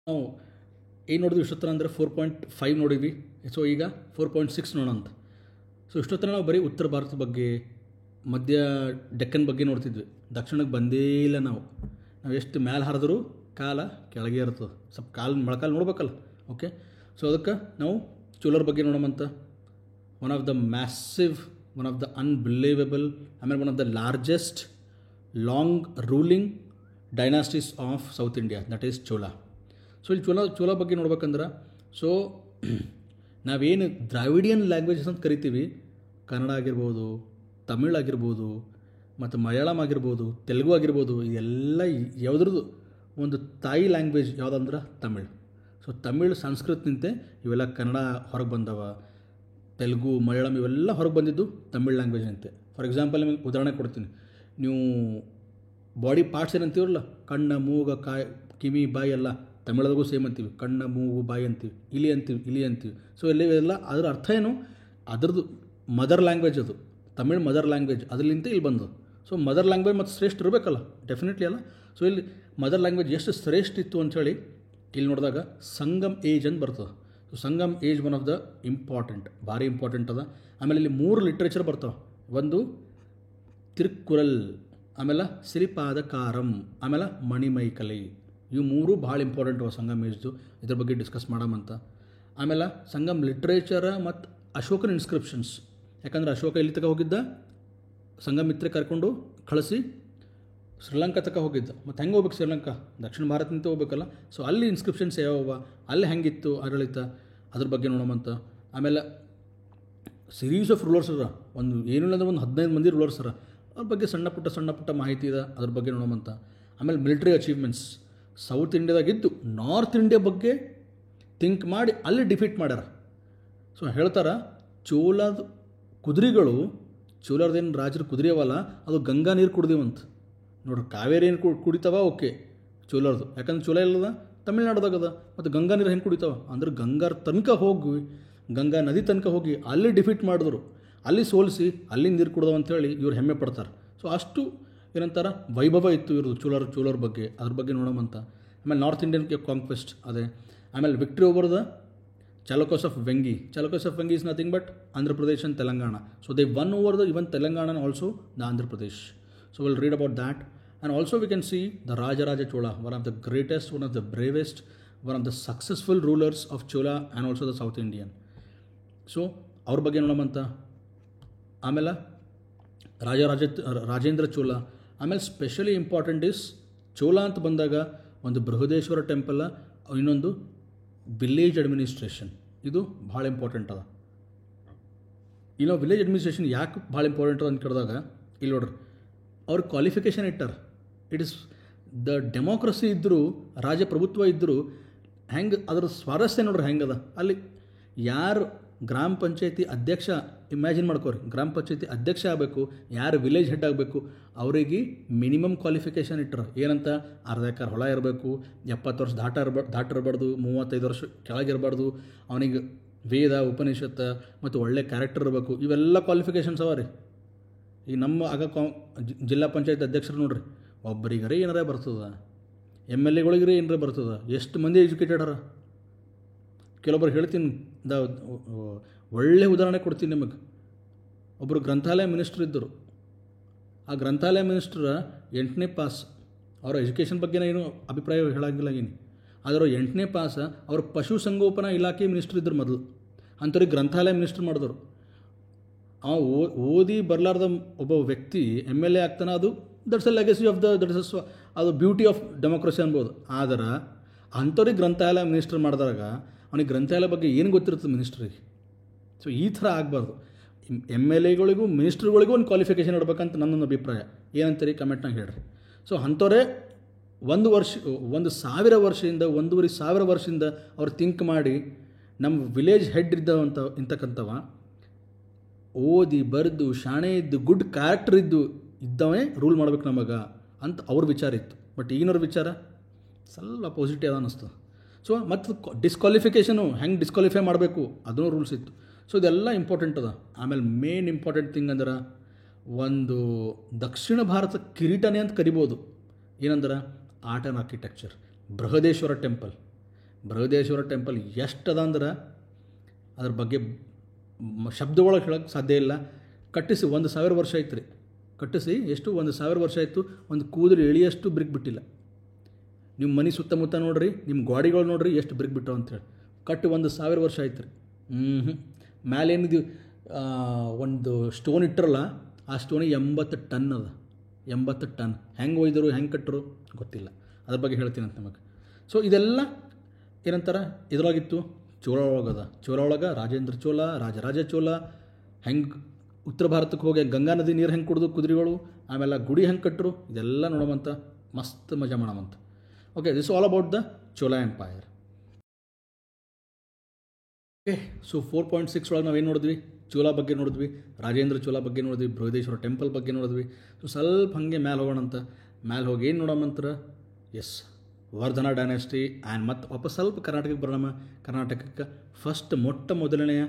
ನಾವು ಏನು ನೋಡಿದ್ವಿ ಇಷ್ಟೊತ್ತರ ಅಂದರೆ 4.5 ನೋಡಿದ್ವಿ. ಸೊ ಈಗ 4.6 ನೋಡೋಂತ. ಸೊ ಇಷ್ಟೊತ್ತರ ನಾವು ಬರೀ ಉತ್ತರ ಭಾರತದ ಬಗ್ಗೆ, ಮಧ್ಯ ಡೆಕ್ಕನ್ ಬಗ್ಗೆ ನೋಡ್ತಿದ್ವಿ. ದಕ್ಷಿಣಕ್ಕೆ ಬಂದೇ ಇಲ್ಲ ನಾವು ಎಷ್ಟು ಮ್ಯಾಲೆ ಹರಿದ್ರೂ ಕಾಲ ಕೆಳಗೆ ಇರ್ತದೆ. ಸ್ವಲ್ಪ ಮೊಳಕಾಲು ನೋಡ್ಬೇಕಲ್ಲ, ಓಕೆ. ಸೊ ಅದಕ್ಕೆ ನಾವು ಚೋಳರ ಬಗ್ಗೆ ನೋಡೋಮಂತ. One of the massive, one of the unbelievable, ಆಮೇಲೆ one of the largest long ruling dynasties of South India, that is Chola. So ಇಲ್ಲಿ ಚೋಳ ಬಗ್ಗೆ ನೋಡ್ಬೇಕಂದ್ರೆ, ಸೊ ನಾವೇನು ದ್ರಾವಿಡಿಯನ್ ಲ್ಯಾಂಗ್ವೇಜಸ್ ಅಂತ ಕರಿತೀವಿ, ಕನ್ನಡ ಆಗಿರ್ಬೋದು, ತಮಿಳ್ ಆಗಿರ್ಬೋದು, ಮತ್ತು ಮಲಯಾಳಂ ಆಗಿರ್ಬೋದು, ತೆಲುಗು ಆಗಿರ್ಬೋದು, ಇದೆಲ್ಲ ಯಾವುದ್ರದ್ದು ಒಂದು ತಾಯಿ ಲ್ಯಾಂಗ್ವೇಜ್ ಯಾವುದಂದ್ರೆ ತಮಿಳ್. ಸೊ ತಮಿಳ್ ಸಂಸ್ಕೃತ ನಿಂತೆ ಇವೆಲ್ಲ ಕನ್ನಡ ಹೊರಗೆ ಬಂದವ. ತೆಲುಗು ಮಲಯಾಳಂ ಇವೆಲ್ಲ ಹೊರಗೆ ಬಂದಿದ್ದು ತಮಿಳ್ ಲ್ಯಾಂಗ್ವೇಜ್ ಅಂತೆ. ಫಾರ್ ಎಕ್ಸಾಂಪಲ್ ನಿಮಗೆ ಉದಾಹರಣೆ ಕೊಡ್ತೀನಿ. ನೀವು ಬಾಡಿ ಪಾರ್ಟ್ಸ್ ಏನಂತೀವಲ್ಲ, ಕಣ್ಣ, ಮೂಗು, ಕಿವಿ, ಬಾಯಿ ಎಲ್ಲ ತಮಿಳದಾಗೂ ಸೇಮ್ ಅಂತೀವಿ. ಕಣ್ಣ, ಮೂಗು, ಬಾಯಿ ಅಂತೀವಿ, ಇಲಿ ಅಂತೀವಿ. ಸೊ ಎಲ್ಲ ಅದರ ಅರ್ಥ ಏನು, ಅದರದ್ದು ಮದರ್ ಲ್ಯಾಂಗ್ವೇಜ್ ಅದು, ತಮಿಳ್ ಮದರ್ ಲ್ಯಾಂಗ್ವೇಜ್, ಅದರಲ್ಲಿಂದ ಇಲ್ಲಿ ಬಂದು. ಸೊ ಮದರ್ ಲ್ಯಾಂಗ್ವೇಜ್ ಮತ್ತು ಶ್ರೇಷ್ಠ ಇರಬೇಕಲ್ಲ, ಡೆಫಿನೆಟ್ಲಿ ಅಲ್ಲ. ಸೊ ಇಲ್ಲಿ ಮದರ್ ಲ್ಯಾಂಗ್ವೇಜ್ ಎಷ್ಟು ಶ್ರೇಷ್ಠ ಇತ್ತು ಅಂಥೇಳಿ ಇಲ್ಲಿ ನೋಡಿದಾಗ ಸಂಗಮ್ ಏಜ್ ಅಂತ ಬರ್ತದೆ. So Sangam age one of the important, ಭಾರಿ ಇಂಪಾರ್ಟೆಂಟ್ ಅದ. ಆಮೇಲೆ ಇಲ್ಲಿ 3 ಲಿಟ್ರೇಚರ್ ಬರ್ತಾವೆ. ಒಂದು ತಿರುಕ್ಕುರಲ್, ಆಮೇಲೆ ಸಿರಿಪಾದಕಾರಂ, ಆಮೇಲೆ ಮಣಿಮೈಕಲೈ. ಇವು 3 ಭಾಳ ಇಂಪಾರ್ಟೆಂಟ್ ಅವ ಸಂಗಮ್ ಏಜ್ದು. ಇದ್ರ ಬಗ್ಗೆ ಡಿಸ್ಕಸ್ ಮಾಡಮಂತ. ಆಮೇಲೆ ಸಂಗಮ್ ಲಿಟ್ರೇಚರ ಮತ್ತು ಅಶೋಕನ ಇನ್ಸ್ಕ್ರಿಪ್ಷನ್ಸ್. ಯಾಕಂದ್ರೆ ಅಶೋಕ ಇಲ್ಲಿ ತನಕ ಹೋಗಿದ್ದ, ಸಂಗಮಿತ್ರ ಕರ್ಕೊಂಡು ಕಳಿಸಿ ಶ್ರೀಲಂಕಾ ತನಕ ಹೋಗಿದ್ದ. ಮತ್ತು ಹೆಂಗೆ ಹೋಗ್ಬೇಕು ಶ್ರೀಲಂಕಾ, ದಕ್ಷಿಣ ಭಾರತದಿಂದ ಹೋಗ್ಬೇಕಲ್ಲ. ಸೊ ಅಲ್ಲಿ ಇನ್ಸ್ಕ್ರಿಪ್ಷನ್ಸ್ ಯಾವವ, ಅಲ್ಲಿ ಹೆಂಗಿತ್ತು ಆಡಳಿತ, ಅದ್ರ ಬಗ್ಗೆ ನೋಡೋಮಂತ. ಆಮೇಲೆ ಸಿರೀಸ್ ಆಫ್ ರೂಲರ್ಸ್ ಅದ, ಒಂದು ಏನಿಲ್ಲ ಅಂದ್ರೆ ಒಂದು 15 ಮಂದಿ ರೂಲರ್ಸ್ ಅರ. ಅದ್ರ ಬಗ್ಗೆ ಸಣ್ಣ ಪುಟ್ಟ ಮಾಹಿತಿ ಇದೆ, ಅದ್ರ ಬಗ್ಗೆ ನೋಡೋಮಂತ. ಆಮೇಲೆ ಮಿಲಿಟರಿ ಅಚೀವ್ಮೆಂಟ್ಸ್. ಸೌತ್ ಇಂಡಿಯಾದಾಗಿದ್ದು ನಾರ್ತ್ ಇಂಡಿಯಾ ಬಗ್ಗೆ ಥಿಂಕ್ ಮಾಡಿ ಅಲ್ಲಿ ಡಿಫೀಟ್ ಮಾಡ್ಯಾರ. ಸೊ ಹೇಳ್ತಾರೆ, ಚೋಳದ ಕುದುರೆಗಳು, ಚೋಳರ್ದೇನು ರಾಜರ ಕುದುರೆ ಅವಲ್ಲ, ಅದು ಗಂಗಾ ನೀರು ಕುಡ್ದೀವಂತ. ನೋಡ್ರಿ, ಕಾವೇರಿ ಏನು ಕುಡಿತಾವ, ಓಕೆ ಚೋಳರ್ದು. ಯಾಕಂದ್ರೆ ಚೋಳ ಇಲ್ಲದ ತಮಿಳ್ನಾಡ್ದಾಗದ. ಮತ್ತು ಗಂಗಾ ನೀರು ಹೆಂಗೆ ಕುಡಿತಾವ ಅಂದ್ರೆ ಗಂಗಾರ ತನಕ ಹೋಗಿ, ಗಂಗಾ ನದಿ ತನಕ ಹೋಗಿ ಅಲ್ಲಿ ಡಿಫೀಟ್ ಮಾಡಿದ್ರು, ಅಲ್ಲಿ ಸೋಲಿಸಿ ಅಲ್ಲಿಂದ ನೀರು ಕುಡ್ದವ ಅಂಥೇಳಿ ಇವ್ರು ಹೆಮ್ಮೆ ಪಡ್ತಾರೆ. ಸೊ ಅಷ್ಟು ಏನಂತಾರೆ ವೈಭವ ಇತ್ತು ಇವ್ರದ್ದು ಚೋಳರ ಬಗ್ಗೆ, ಅದ್ರ ಬಗ್ಗೆ ನೋಡೋಮಂತ. ಆಮೇಲೆ ನಾರ್ತ್ ಇಂಡಿಯನ್ ಕಾಂಕ್ವೆಸ್ಟ್ ಅದೇ. ಆಮೇಲೆ victory over the Chalukyas of Vengi. Chalukyas of Vengi is nothing but Andhra Pradesh and Telangana. So they one over the even Telangana and also the Andhra Pradesh. So we'll read about that. And also we can see the Rajaraja Chola, one of the greatest, one of the bravest, one of the successful rulers of Chola and also the South Indian. So ಅವ್ರ ಬಗ್ಗೆ ನೋಡೋಮಂತ. ಆಮೇಲೆ ರಾಜೇಂದ್ರ ಚೋಳ. ಆಮೇಲೆ specially important is Chola ಅಂತ ಬಂದಾಗ ಒಂದು Brihadeeswara temple, ಇನ್ನೊಂದು village administration. ಇದು ಭಾಳ ಇಂಪಾರ್ಟೆಂಟ್ ಅದ. ಇಲ್ಲ ವಿಲೇಜ್ ಅಡ್ಮಿನಿಸ್ಟ್ರೇಷನ್ ಯಾಕೆ ಭಾಳ ಇಂಪಾರ್ಟೆಂಟ್ ಅದ ಅಂತ ಕೇಳಿದಾಗ ಇಲ್ಲಿ ನೋಡ್ರಿ, ಅವ್ರ ಕ್ವಾಲಿಫಿಕೇಷನ್ ಇಟ್ಟಾರ. ಇಟ್ ಇಸ್ ದ ಡೆಮೋಕ್ರಸಿ ಇದ್ದರೂ, ರಾಜಪ್ರಭುತ್ವ ಇದ್ದರೂ ಹೆಂಗೆ ಅದರ ಸ್ವಾರಸ್ಯ ನೋಡ್ರಿ ಹೆಂಗದ. ಅಲ್ಲಿ ಯಾರು ಗ್ರಾಮ ಪಂಚಾಯತಿ ಅಧ್ಯಕ್ಷ, ಇಮ್ಯಾಜಿನ್ ಮಾಡ್ಕೋರಿ, ಗ್ರಾಮ ಪಂಚಾಯತಿ ಅಧ್ಯಕ್ಷ ಆಗಬೇಕು, ಯಾರು ವಿಲೇಜ್ ಹೆಡ್ ಆಗಬೇಕು, ಅವರಿಗೆ ಮಿನಿಮಮ್ ಕ್ವಾಲಿಫಿಕೇಷನ್ ಇಟ್ಟರು. ಏನಂತ, ಅರ್ಧ ಎಕರೆ ಹೊಲ ಇರಬೇಕು, 70 ವರ್ಷ ದಾಟಿರಬಾರ್ದು, 35 ವರ್ಷ ಕೆಳಗಿರಬಾರ್ದು, ಅವನಿಗೆ ವೇದ ಉಪನಿಷತ್ತು ಮತ್ತು ಒಳ್ಳೆ ಕ್ಯಾರೆಕ್ಟರ್ ಇರಬೇಕು. ಇವೆಲ್ಲ ಕ್ವಾಲಿಫಿಕೇಷನ್ಸ್ ಅವ ರೀ. ಈಗ ನಮ್ಮ ಆಗ ಜಿಲ್ಲಾ ಪಂಚಾಯತ್ ಅಧ್ಯಕ್ಷರು ನೋಡ್ರಿ, ಒಬ್ಬರಿಗರೆ ಏನಾರ ಬರ್ತದ, ಎಮ್ ಎಲ್ ಎಗಳಿಗ್ರಿ ಏನರ ಬರ್ತದೆ. ಎಷ್ಟು ಮಂದಿ ಎಜುಕೇಟೆಡ್ ಅರ. ಕೆಲವೊಬ್ಬರು ಹೇಳ್ತೀನಿ, ಒಳ್ಳೆ ಉದಾಹರಣೆ ಕೊಡ್ತೀನಿ ನಿಮಗೆ. ಒಬ್ಬರು ಗ್ರಂಥಾಲಯ ಮಿನಿಸ್ಟ್ರ್ ಇದ್ದರು. ಆ ಗ್ರಂಥಾಲಯ ಮಿನಿಸ್ಟ್ರ 8ನೇ ಪಾಸ್. ಅವರ ಎಜುಕೇಷನ್ ಬಗ್ಗೆ ಏನು ಅಭಿಪ್ರಾಯ ಹೇಳಂಗಿಲ್ಲ ಏನು, ಆದರೆ 8ನೇ ಪಾಸ. ಅವರು ಪಶುಸಂಗೋಪನಾ ಇಲಾಖೆ ಮಿನಿಸ್ಟ್ರ್ ಇದ್ದರು ಮೊದಲು. ಅಂಥವ್ರಿಗೆ ಗ್ರಂಥಾಲಯ ಮಿನಿಸ್ಟ್ರ್ ಮಾಡಿದವರು. ಅವ ಓದಿ ಬರಲಾರ್ದ ಒಬ್ಬ ವ್ಯಕ್ತಿ ಎಮ್ ಎಲ್ ಎ ಆಗ್ತಾನೆ. ಅದು ದಟ್ಸ್ ಅ ಲೆಗಸಿ ಆಫ್ ಅದು ಬ್ಯೂಟಿ ಆಫ್ ಡೆಮೋಕ್ರಸಿ ಅನ್ಬೋದು. ಆದರೆ ಅಂಥವ್ರಿಗೆ ಗ್ರಂಥಾಲಯ ಮಿನಿಸ್ಟ್ರ್ ಮಾಡಿದಾಗ ಅವನಿಗೆ ಗ್ರಂಥಾಲಯ ಬಗ್ಗೆ ಏನು ಗೊತ್ತಿರ್ತದೆ ಮಿನಿಸ್ಟ್ರಿಗೆ. ಸೊ ಈ ಥರ ಆಗಬಾರ್ದು. ಎಮ್ ಎಲ್ ಎಗಳಿಗೂ ಮಿನಿಸ್ಟ್ರುಗಳಿಗೂ ಒಂದು ಕ್ವಾಲಿಫಿಕೇಷನ್ ಇಡಬೇಕಂತ ನನ್ನೊಂದು ಅಭಿಪ್ರಾಯ. ಏನಂತೀರಿ ಕಮೆಂಟ್ನಾಗ ಹೇಳ್ರಿ. ಸೊ ಅಂಥವರೇ 1,000 ವರ್ಷದಿಂದ 1,500 ವರ್ಷದಿಂದ ಅವ್ರು ಥಿಂಕ್ ಮಾಡಿ ನಮ್ಮ ವಿಲೇಜ್ ಹೆಡ್ ಇಂತಕ್ಕಂಥವ ಓದಿ ಬರೆದು ಶಾಣೆ ಇದ್ದು ಗುಡ್ ಕ್ಯಾರೆಕ್ಟರ್ ಇದ್ದವೇ ರೂಲ್ ಮಾಡ್ಬೇಕು ನಮಗೆ ಅಂತ ಅವ್ರ ವಿಚಾರ ಇತ್ತು. ಬಟ್ ಈಗಿನವ್ರ ವಿಚಾರ ಸ್ವಲ್ಪ ಪಾಸಿಟಿವ್ ಅದ ಅನ್ನಿಸ್ತು. ಸೊ ಮತ್ತು ಡಿಸ್ಕ್ವಾಲಿಫಿಕೇಷನು ಹೆಂಗೆ ಡಿಸ್ಕ್ವಾಲಿಫೈ ಮಾಡಬೇಕು ಅದೂ ರೂಲ್ಸ್ ಇತ್ತು. ಸೊ ಇದೆಲ್ಲ ಇಂಪಾರ್ಟೆಂಟ್ ಅದ. ಆಮೇಲೆ ಮೇನ್ ಇಂಪಾರ್ಟೆಂಟ್ ಥಿಂಗ್ ಅಂದ್ರೆ ಒಂದು ದಕ್ಷಿಣ ಭಾರತ ಕಿರೀಟನೇ ಅಂತ ಕರಿಬೋದು. ಏನಂದ್ರೆ art and architecture. Brihadeshwara temple ಎಷ್ಟದ ಅಂದ್ರೆ ಅದ್ರ ಬಗ್ಗೆ ಶಬ್ದೊಳಗೆ ಹೇಳೋಕ್ಕೆ ಸಾಧ್ಯ ಇಲ್ಲ. ಕಟ್ಟಿಸಿ 1,000 ವರ್ಷ ಆಯ್ತು ರೀ. ಕಟ್ಟಿಸಿ ಎಷ್ಟು 1,000 ವರ್ಷ ಆಯಿತು. ಒಂದು ಕೂದಲು ಎಳಿಯಷ್ಟು ಬ್ರಿಕ್ ಬಿಟ್ಟಿಲ್ಲ. ನಿಮ್ಮ ಮನೆ ಸುತ್ತಮುತ್ತ ನೋಡ್ರಿ, ನಿಮ್ಮ ಗಾಡಿಗಳು ನೋಡ್ರಿ ಎಷ್ಟು ಬ್ರಿಕ್ ಬಿಟ್ಟವು ಅಂತೇಳಿ. ಕಟ್ಟಿ 1,000 ವರ್ಷ ಆಯ್ತು ರೀ. ಮ್ಯಾಲೇನಿದು ಒಂದು ಸ್ಟೋನ್ ಇಟ್ಟರಲ್ಲ, ಆ ಸ್ಟೋನಿಗೆ 80 ಟನ್ ಅದ. 80 ಟನ್. ಹೆಂಗೆ ಒಯ್ದರು, ಹೆಂಗೆ ಕಟ್ಟರು ಗೊತ್ತಿಲ್ಲ. ಅದ್ರ ಬಗ್ಗೆ ಹೇಳ್ತೀನಿ ಅಂತ ನಮಗೆ. ಸೊ ಇದೆಲ್ಲ ಏನಂತಾರೆ ಇದರೊಳಗಿತ್ತು. ಚೋಳ ಒಳಗೆ ರಾಜೇಂದ್ರ ಚೋಳ, ರಾಜರಾಜ ಚೋಳ ಹೆಂಗೆ ಉತ್ತರ ಭಾರತಕ್ಕೆ ಹೋಗಿ ಗಂಗಾ ನದಿ ನೀರು ಹೆಂಗೆ ಕುಡಿದು ಕುದುರೆಗಳು, ಆಮೇಲೆ ಗುಡಿ ಹೆಂಗೆ ಕಟ್ಟರು, ಇದೆಲ್ಲ ನೋಡೋವಂಥ ಮಸ್ತ್ ಮಜಾ ಮಾಡೋವಂಥ. Okay, this all about the Chola empire. Okay, so 4.6 ಒಳಗೆ ನಾವೇನು ನೋಡಿದ್ವಿ? ಚೋಳ ಬಗ್ಗೆ ನೋಡಿದ್ವಿ, ರಾಜೇಂದ್ರ ಚೋಳ ಬಗ್ಗೆ ನೋಡಿದ್ವಿ, ಬೃಹದೇಶ್ವರ ಟೆಂಪಲ್ ಬಗ್ಗೆ ನೋಡಿದ್ವಿ. ಸೊ ಸ್ವಲ್ಪ ಹಾಗೆ ಮ್ಯಾಲೆ ಹೋಗೋಣಂತ. ಮ್ಯಾಲೆ ಹೋಗಿ ಏನು ನೋಡೋಮಂತ್ರ? Yes, Vardhana dynasty. ಆ್ಯಂಡ್ ಮತ್ತು ವಾಪಸ್ ಸ್ವಲ್ಪ ಕರ್ನಾಟಕಕ್ಕೆ ಬರೋಣ. ಕರ್ನಾಟಕಕ್ಕೆ ಫಸ್ಟ್ ಮೊದಲನೆಯ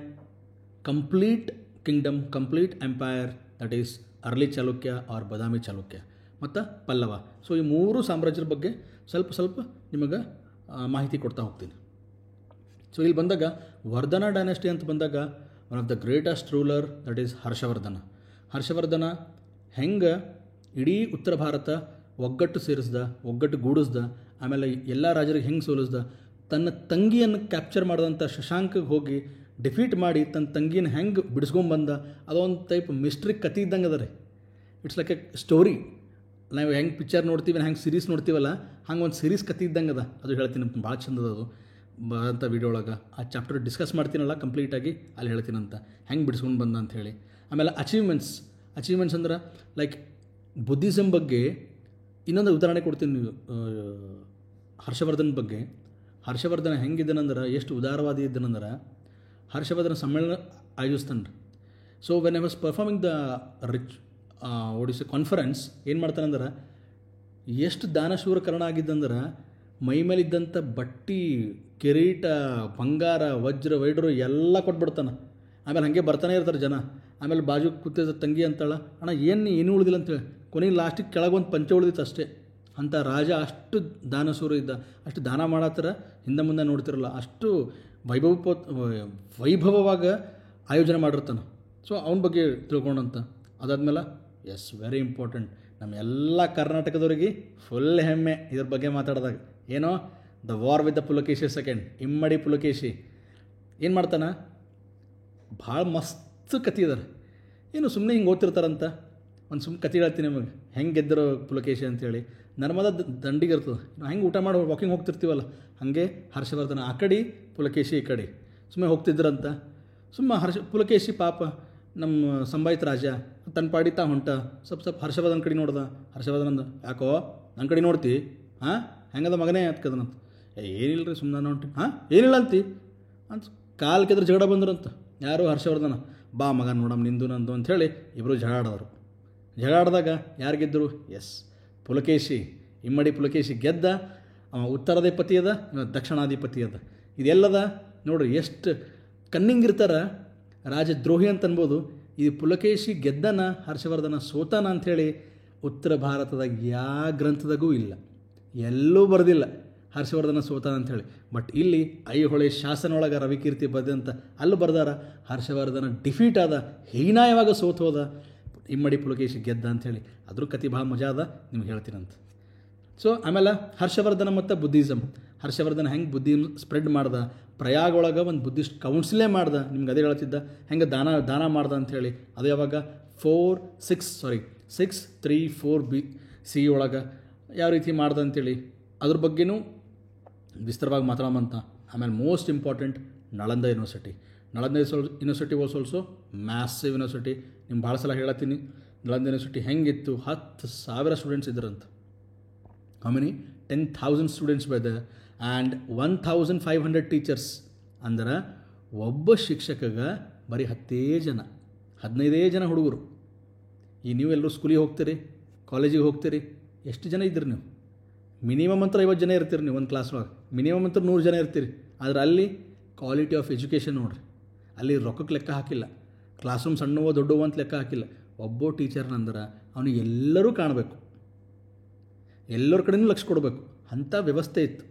complete kingdom, complete empire, that is early Chalukya or Badami Chalukya ಮತ್ತು ಪಲ್ಲವ. ಸೊ ಈ 3 ಸಾಮ್ರಾಜ್ಯರ ಬಗ್ಗೆ ಸ್ವಲ್ಪ ನಿಮಗೆ ಮಾಹಿತಿ ಕೊಡ್ತಾ ಹೋಗ್ತೀನಿ. ಸೊ ಇಲ್ಲಿ ಬಂದಾಗ ವರ್ಧನ ಡೈನೆಸ್ಟಿ ಅಂತ ಬಂದಾಗ one of the greatest ruler that is Harshavardhana ಹೆಂಗೆ ಇಡೀ ಉತ್ತರ ಭಾರತ ಒಗ್ಗಟ್ಟು ಗೂಡಿಸ್ದ, ಆಮೇಲೆ ಎಲ್ಲ ರಾಜರಿಗೆ ಹೆಂಗೆ ಸೋಲಿಸ್ದ, ತನ್ನ ತಂಗಿಯನ್ನು ಕ್ಯಾಪ್ಚರ್ ಮಾಡಿದಂಥ ಶಶಾಂಕಿಗೆ ಹೋಗಿ ಡಿಫೀಟ್ ಮಾಡಿ ತನ್ನ ತಂಗಿನ ಹೆಂಗೆ ಬಿಡಿಸ್ಕೊಂಬಂದ, ಅದೊಂದು ಟೈಪ್ ಮಿಸ್ಟ್ರಿ ಕತೆ ಇದ್ದಂಗೆ ಅದ ರೀ. It's like A story. ನಾವು ಹೆಂಗೆ ಪಿಕ್ಚರ್ ನೋಡ್ತೀವಿ, ಹೆಂಗೆ ಸೀರೀಸ್ ನೋಡ್ತೀವಲ್ಲ, ಹಂಗೆ ಒಂದು ಸೀರೀಸ್ ಕತೆ ಇದ್ದಂಗೆ ಅದ. ಅದು ಹೇಳ್ತೀನಿ, ಭಾಳ ಚಂದದ ಅದು ಅಂತ ವೀಡಿಯೋ ಒಳಗೆ. ಆ ಚಾಪ್ಟರ್ ಡಿಸ್ಕಸ್ ಮಾಡ್ತೀನಲ್ಲ ಕಂಪ್ಲೀಟಾಗಿ, ಅಲ್ಲಿ ಹೇಳ್ತೀನಂತ ಹೆಂಗೆ ಬಿಡಿಸ್ಕೊಂಡು ಬಂದ ಅಂಥೇಳಿ. ಆಮೇಲೆ ಅಚೀವ್ಮೆಂಟ್ಸ್ ಅಂದ್ರೆ ಲೈಕ್ ಬುದ್ಧಿಸಮ್ ಬಗ್ಗೆ ಇನ್ನೊಂದು ಉದಾಹರಣೆ ಕೊಡ್ತೀನಿ. ಹರ್ಷವರ್ಧನ್ ಬಗ್ಗೆ. ಹರ್ಷವರ್ಧನ ಹೆಂಗಿದ್ದನಂದ್ರೆ, ಎಷ್ಟು ಉದಾರವಾದಿ ಇದ್ದನಂದ್ರೆ, ಹರ್ಷವರ್ಧನ ಸಮ್ಮೇಳನ ಆಯೋಜಿಸ್ತಾನೆ. So when I was performing the Odisha conference, ಏನು ಮಾಡ್ತಾನಂದ್ರೆ, ಎಷ್ಟು ದಾನಶೂರಕರಣ ಆಗಿದ್ದಂದ್ರೆ ಮೈ ಮೇಲಿದ್ದಂಥ ಬಟ್ಟಿ, ಕಿರೀಟ, ಬಂಗಾರ, ವಜ್ರ ವೈಡರು ಎಲ್ಲ ಕೊಟ್ಬಿಡ್ತಾನೆ. ಆಮೇಲೆ ಹಾಗೆ ಬರ್ತಾನೆ ಇರ್ತಾರೆ ಜನ. ಆಮೇಲೆ ಬಾಜು ಕೂತಿದ್ದ ತಂಗಿ ಅಂತಾಳ, ಅಣ್ಣ ಏನೂ ಉಳಿದಿಲ್ಲ ಅಂತೇಳಿ. ಕೊನೆಗೆ ಲಾಸ್ಟಿಗೆ ಕೆಳಗೊಂದು ಪಂಚೆ ಉಳಿದಿತ್ತು ಅಷ್ಟೇ. ಅಂಥ ರಾಜ ಅಷ್ಟು ದಾನಶೂರ ಇದ್ದ. ಅಷ್ಟು ದಾನ ಮಾಡತ್ತರ ಹಿಂದೆ ಮುಂದೆ ನೋಡ್ತಿರಲ್ಲ, ಅಷ್ಟು ವೈಭವವಾಗಿ ಆಯೋಜನೆ ಮಾಡಿರ್ತಾನೆ. ಸೊ ಅವನ ಬಗ್ಗೆ ತಿಳ್ಕೊಂಡಂತ. ಅದಾದ್ಮೇಲೆ ಎಸ್, ವೆರಿ ಇಂಪಾರ್ಟೆಂಟ್, ನಮ್ಮ ಎಲ್ಲ ಕರ್ನಾಟಕದವ್ರಿಗೆ ಫುಲ್ ಹೆಮ್ಮೆ ಇದ್ರ ಬಗ್ಗೆ ಮಾತಾಡಿದಾಗ. ಏನೋ the war with the Pulakeshi second, ಇಮ್ಮಡಿ ಪುಲಕೇಶಿ ಏನು ಮಾಡ್ತಾನೆ, ಭಾಳ ಮಸ್ತ್ ಕತೆ ಇದಾರೆ. ಏನು ಸುಮ್ಮನೆ ಹಿಂಗೆ ಓದ್ತಿರ್ತಾರಂತ. ಒಂದು ಸುಮ್ಮನೆ ಕತೆ ಹೇಳ್ತೀನಿ ನಿಮಗೆ, ಹೆಂಗೆ ಗೆದ್ದರು ಪುಲಕೇಶಿ ಅಂತೇಳಿ. ನರ್ಮದಾ ದಂಡಿಗೆ ಇರ್ತದೆ, ನಾವು ಹೆಂಗೆ ಊಟ ಮಾಡಿ ವಾಕಿಂಗ್ ಹೋಗ್ತಿರ್ತೀವಲ್ಲ, ಹಾಗೆ ಹರ್ಷವರ್ಧನ ಆ ಕಡೆ, ಪುಲಕೇಶಿ ಈ ಕಡೆ ಸುಮ್ಮನೆ ಹೋಗ್ತಿದ್ರಂತ. ಪುಲಕೇಶಿ ಪಾಪ ನಮ್ಮ ಸಂಭಾಯಿತ ರಾಜ ತನ್ನ ಪಾಡಿ ಹೊಂಟ. ಸ್ವಲ್ಪ ಹರ್ಷವರ್ಧನ ಕಡೆ ನೋಡ್ದ. ಹರ್ಷವರ್ಧನ ಯಾಕೋ ನನ್ನ ಕಡೆ ನೋಡ್ತಿ, ಹೆಂಗದ ಮಗನೇ ಅತ್ಕದನಂತ. ಏನಿಲ್ಲ ರೀ ಸುಮ್ಮನೆ ಹೊಂಟಿ. ಏನಿಲ್ಲ ಅಂತಿ ಅಂತ ಕಾಲು ಕೆದ್ರ ಜಗಳ ಬಂದ್ರಂತ. ಯಾರು? ಹರ್ಷವರ್ಧನ. ಬಾ ಮಗ ನೋಡಮ್ಮ ನಿಂದು ನಂದು ಅಂಥೇಳಿ ಇಬ್ಬರು ಜಗಳ ಆಡಿದಾಗ ಯಾರು ಗೆದ್ದರು? ಎಸ್, ಪುಲಕೇಶಿ. ಇಮ್ಮಡಿ ಪುಲಕೇಶಿ ಗೆದ್ದ. ಅವ ಉತ್ತರಾಧಿಪತಿ ಅದ, ದಕ್ಷಿಣಾಧಿಪತಿ ಅದ. ಇದೆಲ್ಲದ ನೋಡ್ರಿ, ಎಷ್ಟು ಕನ್ನಿಂಗ್ ಇರ್ತಾರ. ರಾಜದ್ರೋಹಿ ಅಂತ ಅನ್ಬೋದು. ಇದು ಪುಲಕೇಶಿ ಗೆದ್ದನ, ಹರ್ಷವರ್ಧನ ಸೋತಾನ ಅಂಥೇಳಿ ಉತ್ತರ ಭಾರತದಾಗ ಯಾವ ಗ್ರಂಥದಾಗೂ ಇಲ್ಲ. ಎಲ್ಲೂ ಬರೆದಿಲ್ಲ ಹರ್ಷವರ್ಧನ ಸೋತಾನ ಅಂಥೇಳಿ. ಬಟ್ ಇಲ್ಲಿ ಐಹೊಳೆ ಶಾಸನ ಒಳಗೆ ರವಿಕೀರ್ತಿ ಬರೆದಂತ ಅಲ್ಲಿ ಬರ್ದಾರ ಹರ್ಷವರ್ಧನ ಡಿಫೀಟ್ ಆದ, ಹೀನಾಯವಾಗ ಸೋತು ಹೋದ, ಇಮ್ಮಡಿ ಪುಲಕೇಶಿ ಗೆದ್ದ ಅಂಥೇಳಿ. ಅದ್ರ ಕತೆ ಭಾಳ ಮಜಾ ಅದ, ನಿಮ್ಗೆ ಹೇಳ್ತೀನಂತ. ಸೊ ಆಮೇಲೆ ಹರ್ಷವರ್ಧನ ಮತ್ತು ಬುದ್ಧಿಸಮ್. ಹರ್ಷವರ್ಧನ ಹೆಂಗೆ ಬುದ್ಧಿ ಸ್ಪ್ರೆಡ್ ಮಾಡ್ದ, ಪ್ರಯಾಗ ಒಳಗೆ ಒಂದು ಬುದ್ಧಿಸ್ಟ್ ಕೌನ್ಸಿಲೇ ಮಾಡ್ದ, ನಿಮ್ಗೆ ಅದೇ ಹೇಳ್ತಿದ್ದ, ಹೆಂಗೆ ದಾನ ಮಾಡ್ದ ಅಂಥೇಳಿ. ಅದು ಯಾವಾಗ 634 BC ಒಳಗೆ ಯಾವ ರೀತಿ ಮಾಡ್ದ ಅಂಥೇಳಿ ಅದ್ರ ಬಗ್ಗೆನೂ ವಿಸ್ತಾರವಾಗಿ ಮಾತಾಡೋಮಂತ. ಆಮೇಲೆ most important Nalanda university. Nalanda university was also massive university. ನಿಮ್ಗೆ ಭಾಳ ಸಲ ಹೇಳತ್ತೀನಿ, ನಳಂದ ಯೂನಿವರ್ಸಿಟಿ ಹೆಂಗಿತ್ತು, 10,000 ಸ್ಟೂಡೆಂಟ್ಸ್ ಇದ್ರಂತ. How many? 10,000 students by the and 1,500 teachers. ಅಂದ್ರೆ ಒಬ್ಬ ಶಿಕ್ಷಕಗೆ ಬರೀ 15 ಜನ ಹುಡುಗರು. ಈ ನೀವು ಎಲ್ಲರೂ ಸ್ಕೂಲಿಗೆ ಹೋಗ್ತೀರಿ, ಕಾಲೇಜಿಗೆ ಹೋಗ್ತೀರಿ, ಎಷ್ಟು ಜನ ಇದ್ದೀರಿ ನೀವು? ಮಿನಿಮಮ್ ಅಂತ 50 ಜನ ಇರ್ತೀರಿ ನೀವು ಒಂದು ಕ್ಲಾಸ್ ಒಳಗೆ, ಮಿನಿಮಮ್ ಅಂತ 100 ಜನ ಇರ್ತೀರಿ. ಆದರೆ ಅಲ್ಲಿ ಕ್ವಾಲಿಟಿ ಆಫ್ ಎಜುಕೇಷನ್ ನೋಡಿರಿ, ಅಲ್ಲಿ ರೊಕ್ಕಕ್ಕೆ ಲೆಕ್ಕ ಹಾಕಿಲ್ಲ, ಕ್ಲಾಸ್ ರೂಮ್ ಸಣ್ಣವೋ ದೊಡ್ಡವೋ ಅಂತ ಲೆಕ್ಕ ಹಾಕಿಲ್ಲ. ಒಬ್ಬ ಟೀಚರ್ನಂದ್ರೆ ಅವನಿಗೆ ಎಲ್ಲರೂ ಕಾಣಬೇಕು, ಎಲ್ಲರ ಕಡೆಯೂ ಲಕ್ಷ ಕೊಡಬೇಕು, ಅಂಥ ವ್ಯವಸ್ಥೆ ಇತ್ತು.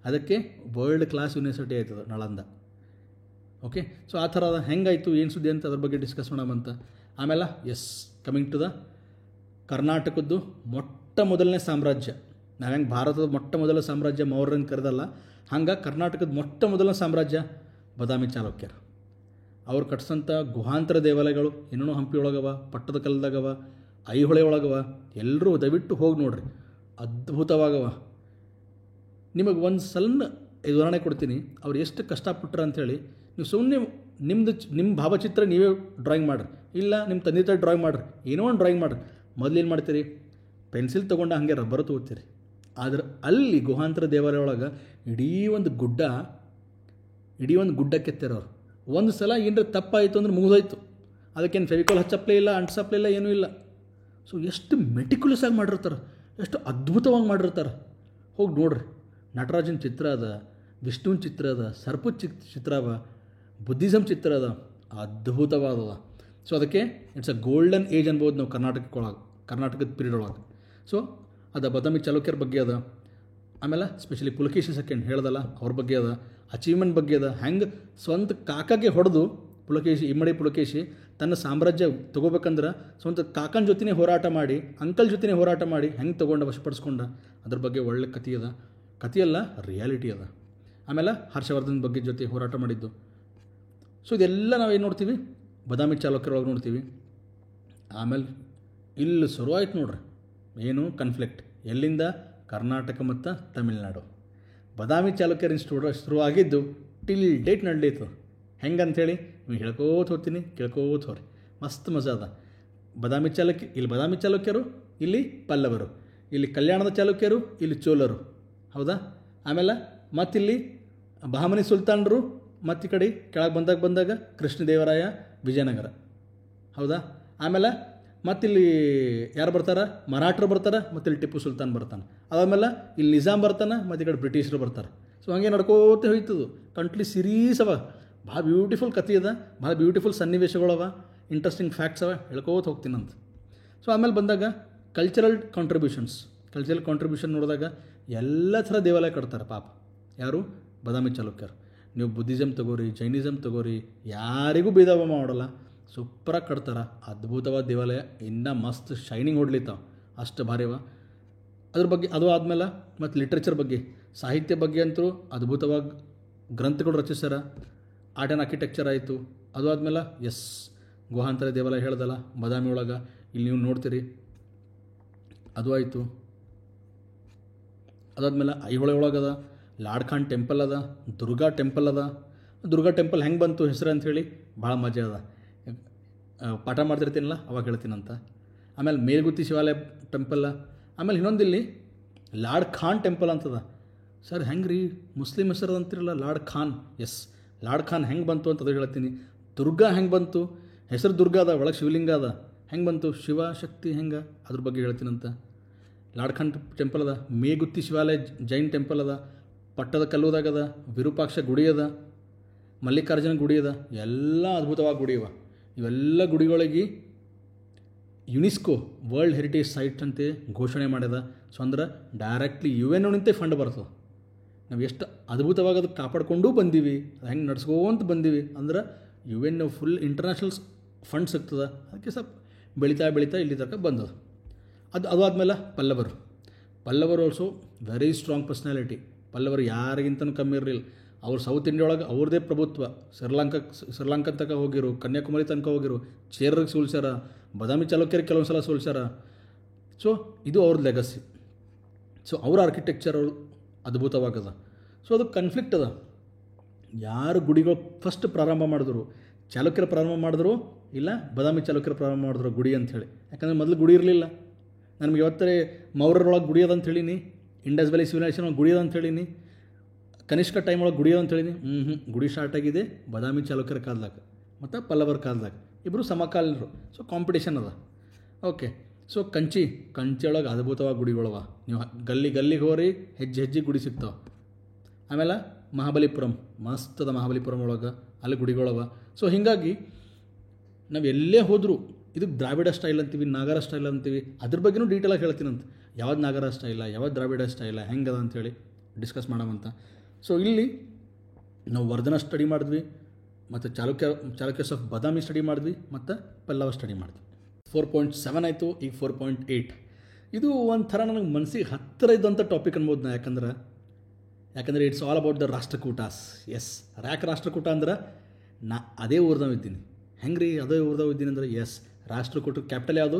ಅದಕ್ಕೆ ವರ್ಲ್ಡ್ ಕ್ಲಾಸ್ ಯೂನಿವರ್ಸಿಟಿ ಆಯ್ತದ ನಳಂದ. ಓಕೆ, ಸೊ ಆ ಥರ ಹೆಂಗಾಯಿತು, ಏನು ಸುದ್ದಿ ಅಂತ ಅದ್ರ ಬಗ್ಗೆ ಡಿಸ್ಕಸ್ ಮಾಡೋಣಂತ. ಆಮೇಲೆ ಕಮಿಂಗ್ ಟು ದ ಕರ್ನಾಟಕದ್ದು ಮೊದಲನೇ ಸಾಮ್ರಾಜ್ಯ. ನಾವು ಹೆಂಗೆ ಭಾರತದ ಮೊದಲ ಸಾಮ್ರಾಜ್ಯ ಮೌರ್ಯರನ್ನು ಕರೆದಲ್ಲ, ಹಂಗೆ ಕರ್ನಾಟಕದ ಮೊದಲ ಸಾಮ್ರಾಜ್ಯ ಬಾದಾಮಿ ಚಾಲುಕ್ಯರು. ಅವ್ರು ಕಟ್ಸಂಥ ಗುಹಾಂತರ ದೇವಾಲಯಗಳು ಇನ್ನೂ ಹಂಪಿ ಒಳಗವ, ಪಟ್ಟದಕಲ್ಲದಾಗವ, ಐಹೊಳೆ ಒಳಗವ. ಎಲ್ಲರೂ ದಯವಿಟ್ಟು ಹೋಗಿ ನೋಡ್ರಿ, ಅದ್ಭುತವಾಗವ. ನಿಮಗೆ ಒಂದು ಸಣ್ಣ ಉದಾಹರಣೆ ಕೊಡ್ತೀನಿ, ಅವ್ರು ಎಷ್ಟು ಕಷ್ಟಪಟ್ಟರು ಅಂಥೇಳಿ. ನೀವು ಸುಮ್ಮನೆ ನಿಮ್ಮ ಭಾವಚಿತ್ರ ನೀವೇ ಡ್ರಾಯಿಂಗ್ ಮಾಡಿರಿ, ಇಲ್ಲ ನಿಮ್ಮ ತಂದೆ ತಾಯಿ ಡ್ರಾಯಿಂಗ್ ಮಾಡಿರಿ, ಏನೋ ಒಂದು ಡ್ರಾಯಿಂಗ್ ಮಾಡಿರಿ. ಮೊದಲೇನು ಮಾಡ್ತೀರಿ, ಪೆನ್ಸಿಲ್ ತೊಗೊಂಡು ಹಾಗೆ ರಬ್ಬರ್ ತೊಗೋತೀರಿ. ಆದ್ರೆ ಅಲ್ಲಿ ಗುಹಾಂತರ ದೇವಾಲಯ ಒಳಗೆ ಇಡೀ ಒಂದು ಗುಡ್ಡ ಕೆತ್ತಿರೋರು. ಒಂದು ಸಲ ಏನರ ತಪ್ಪಾಯಿತು ಅಂದ್ರೆ ಮುಗಿದೋಯ್ತು, ಅದಕ್ಕೇನು ಫೆವಿಕಾಲ್ ಹಚ್ಚಪ್ಲೇ ಇಲ್ಲ, ಅಂಟ್ಸಪ್ಲೇ ಇಲ್ಲ, ಏನೂ ಇಲ್ಲ. ಸೊ ಎಷ್ಟು ಮೆಟಿಕ್ಯುಲಸ್ ಆಗಿ ಮಾಡಿರ್ತಾರೆ, ಎಷ್ಟು ಅದ್ಭುತವಾಗಿ ಮಾಡಿರ್ತಾರೆ. ಹೋಗಿ ನೋಡ್ರಿ, ನಟರಾಜನ ಚಿತ್ರ ಅದ, ವಿಷ್ಣುವಿನ ಚಿತ್ರ ಅದ, ಸರ್ಪದ ಚಿತ್ರ ಅವ, ಬುದ್ಧಿಸಮ್ ಚಿತ್ರ ಅದ, ಅದ್ಭುತವಾದದ. ಸೊ ಅದಕ್ಕೆ ಇಟ್ಸ್ ಅ ಗೋಲ್ಡನ್ ಏಜ್ ಅನ್ಬೋದು ನಾವು ಕರ್ನಾಟಕದ ಪೀರಿಯಡ್ ಒಳಗೆ. ಸೊ ಅದು ಬಾದಾಮಿ ಚಾಲುಕ್ಯರ ಬಗ್ಗೆ ಅದ. ಆಮೇಲೆ ಸ್ಪೆಷಲಿ ಪುಲಕೇಶಿ ಸೆಕೆಂಡ್ ಹೇಳ್ದಲ್ಲ, ಅವ್ರ ಬಗ್ಗೆ ಅದ, ಅಚೀವ್ಮೆಂಟ್ ಬಗ್ಗೆ ಅದ. ಹೆಂಗೆ ಸ್ವಂತ ಕಾಕಾಗೆ ಹೊಡೆದು ಇಮ್ಮಡಿ ಪುಲಕೇಶಿ ತನ್ನ ಸಾಮ್ರಾಜ್ಯ ತೊಗೋಬೇಕಂದ್ರೆ ಸ್ವಂತ ಕಾಕನ ಜೊತೆನೇ ಹೋರಾಟ ಮಾಡಿ, ಅಂಕಲ್ ಜೊತೆನೇ ಹೋರಾಟ ಮಾಡಿ ಹೆಂಗೆ ತೊಗೊಂಡ ವಶಪಡಿಸ್ಕೊಂಡ, ಅದ್ರ ಬಗ್ಗೆ ಒಳ್ಳೆ ಕಥೆಯಲ್ಲ ರಿಯಾಲಿಟಿ ಅದ. ಆಮೇಲೆ ಹರ್ಷವರ್ಧನ್ ಬಗ್ಗೆ ಜೊತೆ ಹೋರಾಟ ಮಾಡಿದ್ದು. ಸೊ ಇದೆಲ್ಲ ನಾವೇನು ನೋಡ್ತೀವಿ, ಬಾದಾಮಿ ಚಾಲುಕ್ಯರೊಳಗೆ ನೋಡ್ತೀವಿ. ಆಮೇಲೆ ಇಲ್ಲಿ ಶುರುವಾಯ್ತು ನೋಡ್ರಿ, ಏನು ಕನ್ಫ್ಲಿಕ್ಟ್, ಎಲ್ಲಿಂದ? ಕರ್ನಾಟಕ ಮತ್ತು ತಮಿಳ್ನಾಡು. ಬಾದಾಮಿ ಚಾಲುಕ್ಯರ ಶುರುವಾಗಿದ್ದು ಟಿಲ್ ಡೇಟ್ ನಡೀತು. ಹೆಂಗಂಥೇಳಿ ನೀವು ಹೇಳ್ಕೋತ ಹೋಗ್ತೀನಿ, ಕೇಳ್ಕೋತ ಹೋಗ್ರಿ, ಮಸ್ತ್ ಮಜಾ ಅದ. ಬಾದಾಮಿ ಚಾಲುಕ್ಯರು, ಇಲ್ಲಿ ಪಲ್ಲವರು, ಇಲ್ಲಿ ಕಲ್ಯಾಣದ ಚಾಲುಕ್ಯರು, ಇಲ್ಲಿ ಚೋಳರು, ಹೌದಾ? ಆಮೇಲೆ ಮತ್ತಿಲ್ಲಿ ಬಹಮನಿ ಸುಲ್ತಾನರು, ಮತ್ತು ಈ ಕಡೆ ಕೆಳಗೆ ಬಂದಾಗ ಕೃಷ್ಣದೇವರಾಯ, ವಿಜಯನಗರ, ಹೌದಾ? ಆಮೇಲೆ ಮತ್ತಿಲ್ಲಿ ಯಾರು ಬರ್ತಾರೆ? ಮರಾಠರು ಬರ್ತಾರೆ, ಮತ್ತು ಇಲ್ಲಿ ಟಿಪ್ಪು ಸುಲ್ತಾನ್ ಬರ್ತಾನೆ. ಅದಾದಮೇಲೆ ಇಲ್ಲಿ ನಿಜಾಮ್ ಬರ್ತಾನೆ, ಮತ್ತು ಈ ಕಡೆ ಬ್ರಿಟಿಷರು ಬರ್ತಾರೆ. ಸೊ ಹಂಗೆ ನಡ್ಕೋತ ಹೋಯ್ತದು. ಕಂಟ್ಲಿ ಸೀರೀಸ್ ಅವ, ಭಾಳ ಬ್ಯೂಟಿಫುಲ್ ಕಥೆ ಅದ, ಭಾಳ ಬ್ಯೂಟಿಫುಲ್ ಸನ್ನಿವೇಶಗಳವ, ಇಂಟ್ರೆಸ್ಟಿಂಗ್ ಫ್ಯಾಕ್ಟ್ಸ್ ಅವ, ಹೇಳ್ಕೋತ ಹೋಗ್ತೀನಂತ. ಸೊ ಆಮೇಲೆ ಬಂದಾಗ ಕಲ್ಚರಲ್ ಕಾಂಟ್ರಿಬ್ಯೂಷನ್ ನೋಡಿದಾಗ ಎಲ್ಲ ಥರ ದೇವಾಲಯ ಕಟ್ತಾರೆ ಪಾಪ. ಯಾರು? ಬಾದಾಮಿ ಚಾಲುಕ್ಯರು. ನೀವು ಬುದ್ಧಿಸಮ್ ತಗೋರಿ, ಜೈನಿಸಮ್ ತಗೋರಿ, ಯಾರಿಗೂ ಭೇದ ಭಾವ ಮಾಡೋಲ್ಲ, ಸೂಪರಾಗಿ ಕಟ್ತಾರೆ. ಅದ್ಭುತವಾದ ದೇವಾಲಯ, ಇನ್ನೂ ಮಸ್ತ್ ಶೈನಿಂಗ್ ಹೊಡ್ಲಿತ್ತಾವ, ಅಷ್ಟು ಭಾರಿ ಅವ. ಅದ್ರ ಬಗ್ಗೆ ಅದು ಆದಮೇಲೆ ಮತ್ತು ಲಿಟ್ರೇಚರ್ ಬಗ್ಗೆ, ಸಾಹಿತ್ಯ ಬಗ್ಗೆ ಅಂತೂ ಅದ್ಭುತವಾಗಿ ಗ್ರಂಥಗಳು ರಚಿಸ್ಯಾರ. ಆರ್ಟ್ ಆ್ಯಂಡ್ ಆರ್ಕಿಟೆಕ್ಚರ್ ಆಯಿತು. ಅದು ಆದಮೇಲೆ ಗುಹಾಂತರ ದೇವಾಲಯ ಹೇಳ್ದಲ್ಲ ಬಾದಾಮಿ ಒಳಗೆ, ಇಲ್ಲಿ ನೀವು ನೋಡ್ತೀರಿ, ಅದು ಆಯಿತು. ಅದಾದಮೇಲೆ ಐಹೊಳೆ ಒಳಗದ ಲಾಡ್ ಖಾನ್ ಟೆಂಪಲ್ ಅದ, ದುರ್ಗಾ ಟೆಂಪಲ್ ಅದ. ದುರ್ಗಾ ಟೆಂಪಲ್ ಹೆಂಗೆ ಬಂತು ಹೆಸರು ಅಂಥೇಳಿ ಭಾಳ ಮಜಾ ಅದ, ಪಾಠ ಮಾಡ್ತಿರ್ತೀನಲ್ಲ ಅವಾಗ ಹೇಳ್ತೀನಂತ. ಆಮೇಲೆ ಮೇಲ್ಗುತ್ತಿ ಶಿವಾಲಯ ಟೆಂಪಲ್. ಆಮೇಲೆ ಇನ್ನೊಂದಿಲ್ಲಿ ಲಾಡ್ ಖಾನ್ ಟೆಂಪಲ್ ಅಂತದ. ಸರ್ ಹೆಂಗೆ ರೀ ಮುಸ್ಲಿಮ್ ಹೆಸರು ಅಂತಿರಲ್ಲ ಲಾಡ್ ಖಾನ್? ಲಾಡ್ ಖಾನ್ ಹೆಂಗೆ ಬಂತು ಅಂತ ಅದು ಹೇಳ್ತೀನಿ. ದುರ್ಗಾ ಹೆಂಗೆ ಬಂತು? ಹೆಸರು ದುರ್ಗಾ ಅದ, ಒಳಗೆ ಶಿವಲಿಂಗ ಅದ, ಹೆಂಗೆ ಬಂತು? ಶಿವ ಶಕ್ತಿ ಹೆಂಗೆ, ಅದ್ರ ಬಗ್ಗೆ ಹೇಳ್ತೀನಂತ. ಲಾಡ್ ಖಾನ್ ಟೆಂಪಲ್ ಅದ, ಮೇಗುತ್ತಿ ಶಿವಾಲಯ ಜೈನ್ ಟೆಂಪಲ್ ಅದ, ಪಟ್ಟದ ಕಲ್ಲುದಾಗ ಅದ, ವಿರೂಪಾಕ್ಷ ಗುಡಿ ಅದ, ಮಲ್ಲಿಕಾರ್ಜುನ ಗುಡಿ ಅದ. ಎಲ್ಲ ಅದ್ಭುತವಾಗಿ ಗುಡಿ ಅವ. ಇವೆಲ್ಲ ಗುಡಿಗಳಿಗೆ ಯುನೆಸ್ಕೋ ವರ್ಲ್ಡ್ ಹೆರಿಟೇಜ್ ಸೈಟ್ ಅಂತ ಘೋಷಣೆ ಮಾಡ್ಯದ. ಸೊ ಅಂದ್ರೆ ಡೈರೆಕ್ಟ್ಲಿ UN ನಿಂತೆ ಫಂಡ್ ಬರ್ತದೆ. ನಾವು ಎಷ್ಟು ಅದ್ಭುತವಾಗಿ ಅದು ಕಾಪಾಡ್ಕೊಂಡು ಬಂದೀವಿ, ಅದು ಹೆಂಗೆ ನಡ್ಸ್ಕೊಂತ ಬಂದೀವಿ ಅಂದ್ರೆ UN ಫುಲ್ ಇಂಟರ್ನ್ಯಾಷನಲ್ ಫಂಡ್ ಸಿಗ್ತದೆ. ಅದಕ್ಕೆ ಸ್ವಲ್ಪ ಬೆಳೀತಾ ಇಲ್ಲಿ ತನಕ ಬಂದದು. ಅದು ಆದಮೇಲೆ ಪಲ್ಲವರು ಆಲ್ಸೋ ವೆರಿ ಸ್ಟ್ರಾಂಗ್ ಪರ್ಸ್ನಾಲಿಟಿ. ಪಲ್ಲವರು ಯಾರಿಗಿಂತನೂ ಕಮ್ಮಿ ಇರಲಿಲ್ಲ. ಅವ್ರು ಸೌತ್ ಇಂಡಿಯಾ ಒಳಗೆ ಅವ್ರದ್ದೇ ಪ್ರಭುತ್ವ. ಶ್ರೀಲಂಕಾ ತನಕ ಹೋಗಿರು, ಕನ್ಯಾಕುಮಾರಿ ತನಕ ಹೋಗಿರು, ಚೇರರಿಗೆ ಸೋಲ್ಸ್ಯಾರ, ಬಾದಾಮಿ ಚಾಲುಕ್ಯರಿಗೆ ಕೆಲವೊಂದು ಸಲ ಸೋಲ್ಸ್ಯಾರ. ಸೊ ಇದು ಅವ್ರದ್ದು ಲೆಗಸಿ. ಸೊ ಅವ್ರ ಆರ್ಕಿಟೆಕ್ಚರ್ ಅವರು ಅದ್ಭುತವಾಗದ. ಸೊ ಅದು ಕನ್ಫ್ಲಿಕ್ಟ್ ಅದ. ಯಾರು ಗುಡಿಗಳು ಫಸ್ಟ್ ಪ್ರಾರಂಭ ಮಾಡಿದ್ರು, ಚಾಲುಕ್ಯರು ಪ್ರಾರಂಭ ಮಾಡಿದ್ರು ಇಲ್ಲ ಬಾದಾಮಿ ಚಾಲುಕ್ಯರು ಪ್ರಾರಂಭ ಮಾಡಿದ್ರು ಗುಡಿ ಅಂಥೇಳಿ. ಯಾಕಂದರೆ ಮೊದಲು ಗುಡಿ ಇರಲಿಲ್ಲ. ನನಗೆ ಇವತ್ತೇ ಮೌರ್ಯರೊಳಗೆ ಗುಡಿ ಅದ ಅಂತ ಹೇಳೀನಿ, ಇಂಡಸ್ ವ್ಯಾಲಿ ಸಿವಿಲೈಸೇಷನ್ ಒಳಗೆ ಗುಡಿ ಅದ ಅಂತ ಹೇಳೀನಿ, ಕನಿಷ್ಕ ಟೈಮ್ ಒಳಗೆ ಗುಡಿ ಅದ ಅಂತ ಹೇಳೀನಿ. ಗುಡಿ ಸ್ಟಾರ್ಟ್ ಆಗಿದೆ ಬಾದಾಮಿ ಚಾಲುಕ್ಯರ ಕಾಲದಾಗ ಮತ್ತು ಪಲ್ಲವರ ಕಾಲದಾಗ. ಇಬ್ಬರು ಸಮಕಾಲೀನರು. ಸೊ ಕಾಂಪಿಟೇಷನ್ ಅದ. ಓಕೆ. ಸೊ ಕಂಚಿ ಒಳಗೆ ಅದ್ಭುತವಾಗಿ ಗುಡಿಗಳವ. ನೀವು ಗಲ್ಲಿಗೆ ಹೋರಿ ಹೆಜ್ಜೆ ಗುಡಿ ಸಿಗ್ತಾವೆ. ಆಮೇಲೆ ಮಹಾಬಲಿಪುರಂ ಮಸ್ತದ. ಮಹಾಬಲಿಪುರಂ ಒಳಗೆ ಅಲ್ಲಿ ಗುಡಿಗಳವ. ಸೊ ಹೀಗಾಗಿ ನಾವು ಎಲ್ಲೇ ಹೋದರೂ ಇದು ದ್ರಾವಿಡ ಸ್ಟೈಲ್ ಅಂತೀವಿ, ನಾಗರ ಸ್ಟೈಲ್ ಅಂತೀವಿ. ಅದ್ರ ಬಗ್ಗೆನೂ ಡೀಟೇಲಾಗಿ ಹೇಳ್ತೀನಂತ. ಯಾವ್ದು ನಾಗರ ಸ್ಟೈಲ, ಯಾವ್ದು ದ್ರಾವಿಡ ಸ್ಟೈಲ, ಹೆಂಗದ ಅಂಥೇಳಿ ಡಿಸ್ಕಸ್ ಸೊ ಇಲ್ಲಿ ನಾವು ವರ್ಧನ ಸ್ಟಡಿ ಮಾಡಿದ್ವಿ, ಮತ್ತು ಚಾಲುಕ್ಯಸ್ ಆಫ್ ಬಾದಾಮಿ ಸ್ಟಡಿ ಮಾಡಿದ್ವಿ, ಮತ್ತು ಪಲ್ಲವ ಸ್ಟಡಿ ಮಾಡಿದ್ವಿ. 4.7 ಆಯಿತು. ಈಗ 4.8. ಇದು ಒಂಥರ ನನಗೆ ಮನಸ್ಸಿಗೆ ಹತ್ತಿರ ಇದ್ದಂಥ ಟಾಪಿಕ್ ಅನ್ಬೋದು ನಾ. ಯಾಕಂದರೆ it's all about the Rashtrakutas. Yes, ಯಾಕೆ ರಾಷ್ಟ್ರಕೂಟ ಅಂದ್ರೆ ನಾ ಅದೇ ಊರ್ದವ ಇದ್ದೀನಿ. ಹೆಂಗೆ ರೀ ಅದೇ ಊರ್ದವ ಇದ್ದೀನಿ ಅಂದ್ರೆ ರಾಷ್ಟ್ರಕೂಟ ಕ್ಯಾಪಿಟಲ್ ಯಾವುದು?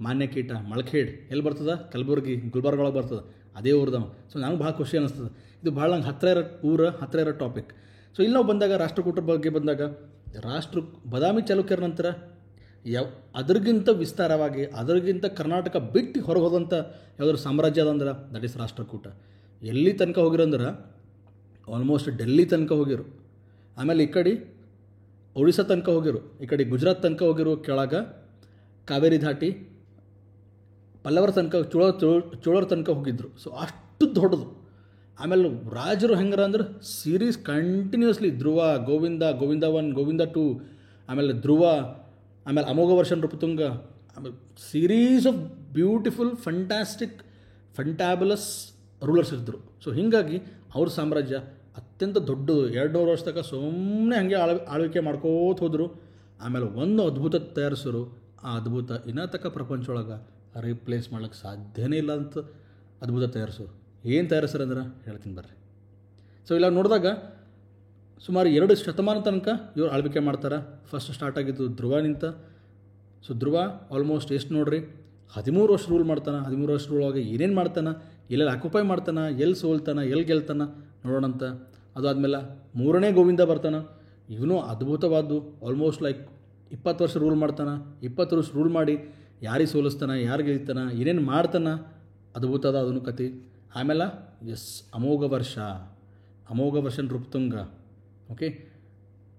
ಮಾನ್ಯಕೀಟ, ಮಳಖೇಡ್. ಎಲ್ಲಿ ಬರ್ತದೆ? ಕಲಬುರ್ಗಿ, ಗುಲ್ಬರ್ಗ ಒಳಗೆ ಬರ್ತದೆ. ಅದೇ ಊರ್ದವ. ಸೊ ನನಗೆ ಭಾಳ ಖುಷಿ ಅನ್ನಿಸ್ತದೆ. ಇದು ಭಾಳ ನಂಗೆ ಹತ್ತಿರ ಇರೋ ಟಾಪಿಕ್. ಸೊ ಇಲ್ಲಿ ನಾವು ಬಂದಾಗ ರಾಷ್ಟ್ರಕೂಟರ ಬಗ್ಗೆ ಬಂದಾಗ ಬಾದಾಮಿ ಚಾಲುಕ್ಯರ ನಂತರ ಅದರಿಗಿಂತ ವಿಸ್ತಾರವಾಗಿ ಅದರಿಗಿಂತ ಕರ್ನಾಟಕ ಬಿಟ್ಟು ಹೊರಗೆ ಹೋದಂಥ ಯಾವುದಾದ್ರು ಸಾಮ್ರಾಜ್ಯ ಅದಂದ್ರೆ ದಟ್ ಈಸ್ ರಾಷ್ಟ್ರಕೂಟ. ಎಲ್ಲಿ ತನಕ ಹೋಗಿರಂದ್ರೆ ಆಲ್ಮೋಸ್ಟ್ ಡೆಲ್ಲಿ ತನಕ ಹೋಗಿರು. ಆಮೇಲೆ ಈ ಕಡೆ ಒಡಿಸ್ಸಾ ತನಕ ಹೋಗಿರು, ಈ ಕಡೆ ಗುಜರಾತ್ ತನಕ ಹೋಗಿರು, ಕೆಳಗೆ ಕಾವೇರಿ ದಾಟಿ ಪಲ್ಲವರ ತನಕ ಚೋಳರ ತನಕ ಹೋಗಿದ್ರು. ಸೊ ಅಷ್ಟು ದೊಡ್ಡದು. ಆಮೇಲೆ ರಾಜರು ಹೆಂಗಾರ ಅಂದ್ರೆ ಸೀರೀಸ್ ಕಂಟಿನ್ಯೂಸ್ಲಿ ಧ್ರುವ, ಗೋವಿಂದ 1, ಗೋವಿಂದ 2, ಆಮೇಲೆ ಧ್ರುವ, ಆಮೇಲೆ ಅಮೋಘ ವರ್ಷ ನೃಪತುಂಗ, ಆಮೇಲೆ ಸೀರೀಸ್ ಆಫ್ ಬ್ಯೂಟಿಫುಲ್ ಫಂಟ್ಯಾಬುಲಸ್ ರೂಲರ್ಸ್ ಇದ್ದರು. ಸೊ ಹೀಗಾಗಿ ಅವ್ರ ಸಾಮ್ರಾಜ್ಯ ಅತ್ಯಂತ ದೊಡ್ಡದು. 200 ವರ್ಷ ತನಕ ಸುಮ್ಮನೆ ಹಾಗೆ ಆಳ್ವಿಕೆ ಮಾಡ್ಕೋತ ಹೋದರು. ಆಮೇಲೆ ಒಂದು ಅದ್ಭುತ ತಯಾರಿಸೋರು. ಆ ಅದ್ಭುತ ಇನ್ನೂ ತನಕ ಪ್ರಪಂಚ ಒಳಗೆ ರೀಪ್ಲೇಸ್ ಮಾಡೋಕ್ಕೆ ಸಾಧ್ಯನೇ ಇಲ್ಲ ಅಂತ ಅದ್ಭುತ ತಯಾರಿಸೋರು. ಏನು ತಯಾರಿಸ್ತಾರೆ ಅಂದ್ರೆ ಹೇಳ್ತೀನಿ ಬರ್ರಿ. ಸೊ ಇಲ್ಲ ನೋಡಿದಾಗ ಸುಮಾರು 2 ಶತಮಾನ ತನಕ ಇವ್ರು ಆಳ್ವಿಕೆ ಮಾಡ್ತಾರೆ. ಫಸ್ಟ್ ಸ್ಟಾರ್ಟ್ ಆಗಿದ್ದು ಧ್ರುವನಿಂದ. ಸೊ ಧ್ರುವ ಆಲ್ಮೋಸ್ಟ್ ಎಷ್ಟು ನೋಡ್ರಿ 13 ವರ್ಷ ರೂಲ್ ಮಾಡ್ತಾನೆ. 13 ವರ್ಷ ರೂಲ್ ಆಗಿ ಏನೇನು ಮಾಡ್ತಾನೆ, ಎಲ್ಲೆಲ್ಲಿ ಆಕ್ಯುಪೈ ಮಾಡ್ತಾನೆ, ಎಲ್ಲಿ ಸೋಲ್ತಾನೆ, ಎಲ್ಲಿ ಗೆಲ್ತಾನೆ ನೋಡೋಣಂತ. ಅದಾದಮೇಲೆ 3ನೇ ಗೋವಿಂದ ಬರ್ತಾನೆ. ಇವನು ಅದ್ಭುತವಾದ್ದು. ಆಲ್ಮೋಸ್ಟ್ ಲೈಕ್ 20 ವರ್ಷ ರೂಲ್ ಮಾಡ್ತಾನೆ. 20 ವರ್ಷ ರೂಲ್ ಮಾಡಿ ಯಾರಿಗೆ ಸೋಲಿಸ್ತಾನೆ, ಯಾರು ಗೆಲ್ತಾನೆ, ಏನೇನು ಮಾಡ್ತಾನೆ, ಅದ್ಭುತ ಅದ ಅದನ್ನು ಕತೆ. ಆಮೇಲೆ ಅಮೋಘ ವರ್ಷ ನೃಪತುಂಗ. ಓಕೆ,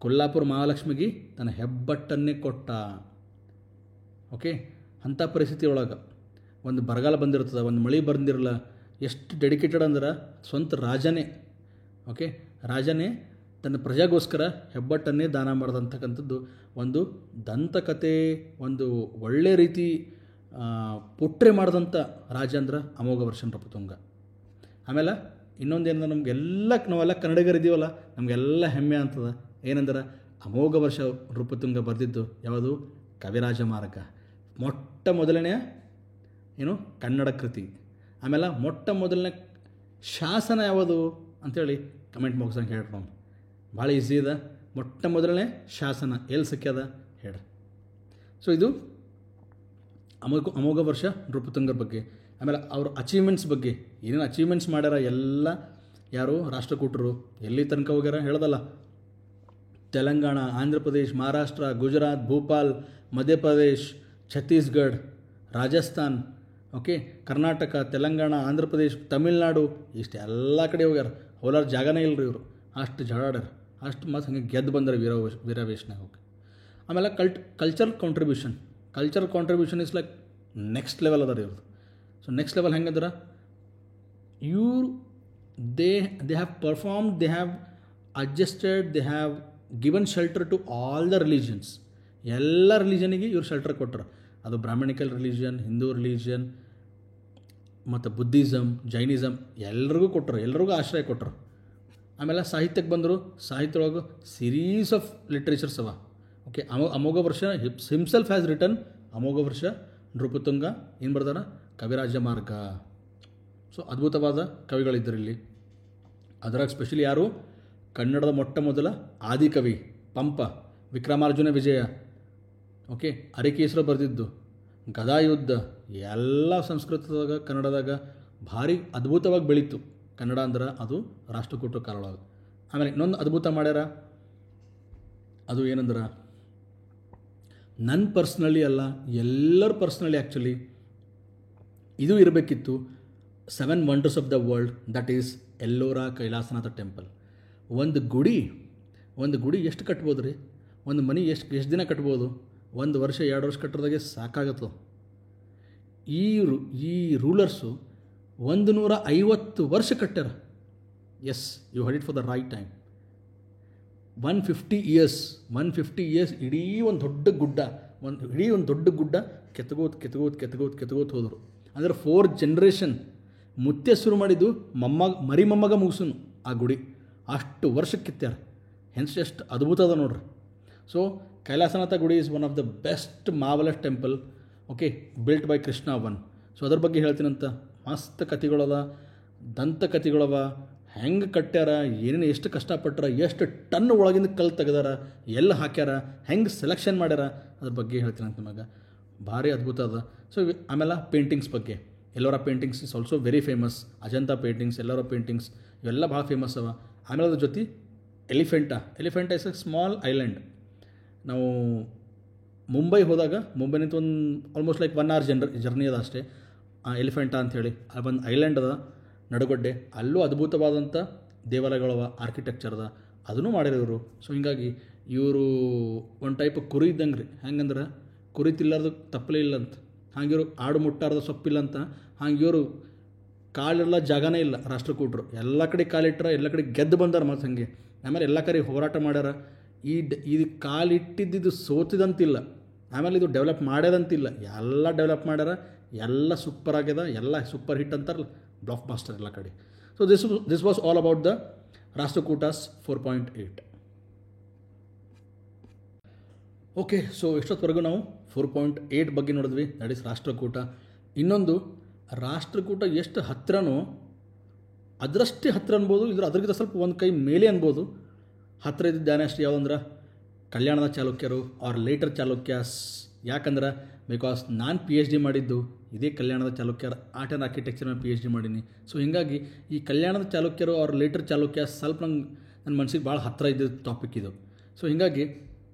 ಕೊಲ್ಲಾಪುರ ಮಹಾಲಕ್ಷ್ಮಿಗೆ ತನ್ನ ಹೆಬ್ಬಟ್ಟನ್ನೇ ಕೊಟ್ಟ. ಓಕೆ, ಅಂಥ ಪರಿಸ್ಥಿತಿ ಒಳಗೆ ಒಂದು ಬರಗಾಲ ಬಂದಿರ್ತದೆ, ಒಂದು ಮಳೆ ಬಂದಿರಲ್ಲ. ಎಷ್ಟು ಡೆಡಿಕೇಟೆಡ್ ಅಂದ್ರೆ ಸ್ವಂತ ರಾಜನೇ ತನ್ನ ಪ್ರಜೆಗೋಸ್ಕರ ಹೆಬ್ಬಟ್ಟನ್ನೇ ದಾನ ಮಾಡಿದಂತಕ್ಕಂಥದ್ದು ಒಂದು ದಂತಕತೆ, ಒಂದು ಒಳ್ಳೆ ರೀತಿ ಪುಟ್ರೆ ಮಾಡಿದಂಥ ರಾಜ ಅಂದ್ರೆ ಅಮೋಘ ವರ್ಷ ನೃಪತುಂಗ. ಆಮೇಲೆ ಇನ್ನೊಂದೇನಂದ್ರೆ ನಾವೆಲ್ಲ ಕನ್ನಡಿಗರಿದ್ದೀವಲ್ಲ, ನಮಗೆಲ್ಲ ಹೆಮ್ಮೆ ಅಂತದ. ಏನಂದ್ರೆ ಅಮೋಘ ವರ್ಷ ನೃಪತುಂಗ ಬರೆದಿದ್ದು ಯಾವುದು? ಕವಿರಾಜ ಮಾರ್ಗ. ಮೊಟ್ಟ ಮೊದಲನೆಯ ಕನ್ನಡ ಕೃತಿ. ಆಮೇಲೆ ಮೊಟ್ಟ ಮೊದಲನೇ ಶಾಸನ ಯಾವುದು ಅಂಥೇಳಿ ಕಮೆಂಟ್ ಬಾಕ್ಸಂಗೆ ಹೇಳ್ರಿ. ನಾವು ಭಾಳ ಈಸಿ ಇದೆ. ಮೊಟ್ಟ ಮೊದಲನೇ ಶಾಸನ ಎಲ್ಲಿ ಸಿಕ್ಕ್ಯದ ಹೇಳ್ರಿ. ಸೊ ಇದು ಅಮೋಘ ವರ್ಷ ನೃಪತುಂಗರ ಬಗ್ಗೆ. ಆಮೇಲೆ ಅವ್ರ ಅಚೀವ್ಮೆಂಟ್ಸ್ ಬಗ್ಗೆ, ಏನೇನು ಅಚೀವ್ಮೆಂಟ್ಸ್ ಮಾಡ್ಯಾರ ಎಲ್ಲ ಯಾರು ರಾಷ್ಟ್ರಕೂಟರು ಎಲ್ಲಿ ತನಕ ಹೋಗ್ಯಾರ ಹೇಳ್ದಲ್ಲ. ತೆಲಂಗಾಣ, ಆಂಧ್ರ ಪ್ರದೇಶ್, ಮಹಾರಾಷ್ಟ್ರ, ಗುಜರಾತ್, ಭೋಪಾಲ್, ಮಧ್ಯಪ್ರದೇಶ್, ಛತ್ತೀಸ್ಗಢ, ರಾಜಸ್ಥಾನ್, ಓಕೆ, ಕರ್ನಾಟಕ, ತೆಲಂಗಾಣ, ಆಂಧ್ರ ಪ್ರದೇಶ್, ತಮಿಳ್ನಾಡು, ಇಷ್ಟು ಎಲ್ಲ ಕಡೆ ಹೋಗ್ಯಾರ. ಹೋಲಾರ ಜಾಗನೇ ಇಲ್ಲರಿ ಇವರು. ಅಷ್ಟು ಜಡಾಡ್ಯಾರ. ಅಷ್ಟು ಮತ್ತು ಹಂಗೆ ಗೆದ್ದು ಬಂದರೆ ವೀರಾವೇಶನಾಗ ಹೋಗಿ. ಆಮೇಲೆ cultural contribution is like next level ಅದ ರೀ ಇವ್ರದ್ದು. ಸೊ ನೆಕ್ಸ್ಟ್ ಲೆವೆಲ್ ಹೆಂಗಂದ್ರೆ they have performed, they have adjusted, they have given shelter to all the religions. ಎಲ್ಲ ರಿಲಿಜನಿಗೆ ಇವ್ರು ಶೆಲ್ಟರ್ ಕೊಟ್ಟರು. ಅದು ಬ್ರಾಹ್ಮಣಿಕಲ್ ರಿಲಿಜಿಯನ್, ಹಿಂದೂ ರಿಲಿಜಿಯನ್ ಮತ್ತು ಬುದ್ಧಿಸಮ್, ಜೈನಿಸಮ್ ಎಲ್ಲರಿಗೂ ಕೊಟ್ಟರು, ಎಲ್ಲರಿಗೂ ಆಶ್ರಯ ಕೊಟ್ಟರು. ಆಮೇಲೆ ಸಾಹಿತ್ಯಕ್ಕೆ ಬಂದರು. ಸಾಹಿತ್ಯದೊಳಗೆ ಸಿರೀಸ್ ಆಫ್ ಲಿಟ್ರೇಚರ್ಸ್ ಅವ. Okay, Amoghavarsha himself has return ಅಮೋಘ ವರ್ಷ, ನೃಪತುಂಗ, ಏನು ಬರ್ದಾರ ಕವಿರಾಜ ಮಾರ್ಗ. ಸೊ ಅದ್ಭುತವಾದ ಕವಿಗಳಿದ್ದರು ಇಲ್ಲಿ. ಅದರಾಗ ಸ್ಪೆಷಲಿ ಯಾರು, ಕನ್ನಡದ ಮೊಟ್ಟ ಮೊದಲ ಆದಿಕವಿ ಪಂಪ, ವಿಕ್ರಮಾರ್ಜುನ ವಿಜಯ, ಓಕೆ, ಅರಿಕೇಶ್ವರ ಬರೆದಿದ್ದು, ಗದಾಯುದ್ಧ, ಎಲ್ಲ ಸಂಸ್ಕೃತದಾಗ ಕನ್ನಡದಾಗ ಭಾರಿ ಅದ್ಭುತವಾಗಿ ಬೆಳೀತು ಕನ್ನಡ ಅಂದ್ರೆ ಅದು ರಾಷ್ಟ್ರಕೂಟ ಕಾಲೊಳಗೆ. ಆಮೇಲೆ ಇನ್ನೊಂದು ಅದ್ಭುತ ಮಾಡ್ಯಾರ, ಅದು ಏನಂದ್ರೆ ನನ್ನ ಪರ್ಸ್ನಲಿ ಅಲ್ಲ, ಎಲ್ಲರ ಪರ್ಸ್ನಲಿ ಆ್ಯಕ್ಚುಲಿ ಇದು ಇರಬೇಕಿತ್ತು. 7 wonders of the world, that is Ellora Kailasanatha temple. ಒಂದು ಗುಡಿ ಎಷ್ಟು ಕಟ್ಬೋದು ರೀ? ಒಂದು ಮನೆ ಎಷ್ಟು ದಿನ ಕಟ್ಬೋದು? 1 ವರ್ಷ 2 ವರ್ಷ ಕಟ್ಟೋದಾಗೆ ಸಾಕಾಗತ್ತೋ. ಈ ರೂಲರ್ಸು 150 ವರ್ಷ ಕಟ್ಟ್ಯಾರ. Yes, you heard it for the right time. 150 years ಇಡೀ ಒಂದು ದೊಡ್ಡ ಗುಡ್ಡ ಕೆತ್ತಗೋತ್ ಹೋದರು. ಅಂದರೆ 4 ಜನರೇಷನ್ ಮುತ್ತೆ ಶುರು ಮಾಡಿದ್ದು ಮರಿ ಮೊಮ್ಮಗ ಮುಗಿಸನು ಆ ಗುಡಿ. ಅಷ್ಟು ವರ್ಷ ಕಿತ್ಯಾರ. ಹೆನ್ಸ್ ಎಷ್ಟು ಅದ್ಭುತ ಅದ ನೋಡ್ರಿ. ಸೊ ಕೈಲಾಸನಾಥ ಗುಡಿ is one of the best marvellous temple, okay, built by Krishna 1. So ಅದ್ರ ಬಗ್ಗೆ ಹೇಳ್ತೀನಂತ. ಮಸ್ತ್ ಕಥೆಗಳವ, ದಂತ ಕಥೆಗಳವ, ಹೆಂಗೆ ಕಟ್ಟ್ಯಾರ, ಏನೇನು ಎಷ್ಟು ಕಷ್ಟಪಟ್ಟಾರ, ಎಷ್ಟು ಟನ್ ಒಳಗಿಂದ ಕಲ್ಲು ತೆಗ್ದಾರ, ಎಲ್ಲಿ ಹಾಕ್ಯಾರ, ಹೆಂಗೆ ಸೆಲೆಕ್ಷನ್ ಮಾಡ್ಯಾರ, ಅದ್ರ ಬಗ್ಗೆ ಹೇಳ್ತೀನಂತ ನಿಮಗೆ. ಭಾರಿ ಅದ್ಭುತ ಅದ. ಸೊ ಆಮೇಲೆ ಪೇಂಟಿಂಗ್ಸ್ ಬಗ್ಗೆ, ಎಲ್ಲರ paintings is also very famous. Ajanta paintings, ಎಲ್ಲರ ಪೇಂಟಿಂಗ್ಸ್ ಇವೆಲ್ಲ ಭಾಳ ಫೇಮಸ್ ಅವ. ಆಮೇಲೆ ಅದ್ರ ಜೊತೆ Elephanta is A small island. ನಾವು ಮುಂಬೈ ಹೋದಾಗ, ಮುಂಬೈನಿಂದ ಒಂದು ಆಲ್ಮೋಸ್ಟ್ ಲೈಕ್ 1 hour ಜರ್ನಿ ಅದ ಅಷ್ಟೇ. ಎಲಿಫೆಂಟಾ ಅಂಥೇಳಿ ಒಂದು ಐಲ್ಯಾಂಡ್ ಅದ ನಡುಗಡ್ಡೆ. ಅಲ್ಲೂ ಅದ್ಭುತವಾದಂಥ ದೇವಾಲಯಗಳವ, ಆರ್ಕಿಟೆಕ್ಚರ್ ಅದ, ಅದನ್ನು ಮಾಡಿರೋರು. ಸೊ ಹೀಗಾಗಿ ಇವರು ಒಂದು ಟೈಪ್ ಕುರಿ ಇದ್ದಂಗೆ ರೀ. ಹೆಂಗಂದ್ರೆ ಕುರಿ ತಿಲ್ಲಾರ್ದು ತಪ್ಪಲೇ ಇಲ್ಲ ಅಂತ, ಹಂಗೆ ಇವರು ಆಡು ಮುಟ್ಟಾರ್ದು ಸೊಪ್ಪಿಲ್ಲ ಅಂತ, ಹಂಗೆ ಇವರು ಕಾಲಿರಲ್ಲ, ಜಾಗನೇ ಇಲ್ಲ ರಾಷ್ಟ್ರಕೂಟರು. ಎಲ್ಲ ಕಡೆ ಕಾಲಿಟ್ಟಾರ, ಎಲ್ಲ ಕಡೆ ಗೆದ್ದು ಬಂದಾರ. ಮತ್ತು ಹಾಗೆ ಆಮೇಲೆ ಎಲ್ಲ ಕಡೆ ಹೋರಾಟ ಮಾಡ್ಯಾರ. ಇದು ಕಾಲಿಟ್ಟಿದ್ದು ಸೋತಿದಂತಿಲ್ಲ, ಆಮೇಲೆ ಇದು ಡೆವಲಪ್ ಮಾಡ್ಯದಂತಿಲ್ಲ, ಎಲ್ಲ ಡೆವಲಪ್ ಮಾಡ್ಯಾರ. ಎಲ್ಲ ಸೂಪರ್ ಆಗ್ಯದ, ಎಲ್ಲ ಸೂಪರ್ ಹಿಟ್ ಅಂತಾರಲ್ಲ, ಬ್ಲಾಕ್ ಬಾಸ್ಟರ್ ಎಲ್ಲ ಕಡೆ. So this was all about the Rashtrakutas 4.8. Okay, so ಇಷ್ಟೊತ್ತವರೆಗೂ ನಾವು 4.8 ಬಗ್ಗೆ ನೋಡಿದ್ವಿ. That is Rashtrakuta. ಇನ್ನೊಂದು, ರಾಷ್ಟ್ರಕೂಟ ಎಷ್ಟು ಹತ್ತಿರನೋ ಅದರಷ್ಟೇ ಹತ್ತಿರ ಅನ್ಬೋದು, ಅದ್ರಗಿಂತ ಸ್ವಲ್ಪ ಒಂದು ಕೈ ಮೇಲೆ ಅನ್ಬೋದು. ಹತ್ತಿರ ಇದ್ದ ಡೈನಾಸ್ಟಿ ಯಾವುದಂದ್ರೆ ಕಲ್ಯಾಣದ ಚಾಲುಕ್ಯರು ಆರ್ ಲೇಟರ್ ಚಾಲುಕ್ಯಾಸ್. ಯಾಕಂದ್ರೆ ಬಿಕಾಸ್ ನಾನು PhD ಮಾಡಿದ್ದು ಇದೇ ಕಲ್ಯಾಣದ ಚಾಲುಕ್ಯರ ಆರ್ಟ್ ಆ್ಯಂಡ್ ಆರ್ಕಿಟೆಕ್ಚರ್ ಮೇಲೆ PhD ಮಾಡೀನಿ. ಸೊ ಹೀಗಾಗಿ ಈ ಕಲ್ಯಾಣದ ಚಾಲುಕ್ಯರು ಆರ್ ಲೇಟರ್ ಚಾಲುಕ್ಯಾಸ್ ಸ್ವಲ್ಪ ನನ್ನ ಮನಸ್ಸಿಗೆ ಭಾಳ ಹತ್ತಿರ ಇದ್ದಿದ್ದ ಟಾಪಿಕ್ ಇದು. ಸೊ ಹೀಗಾಗಿ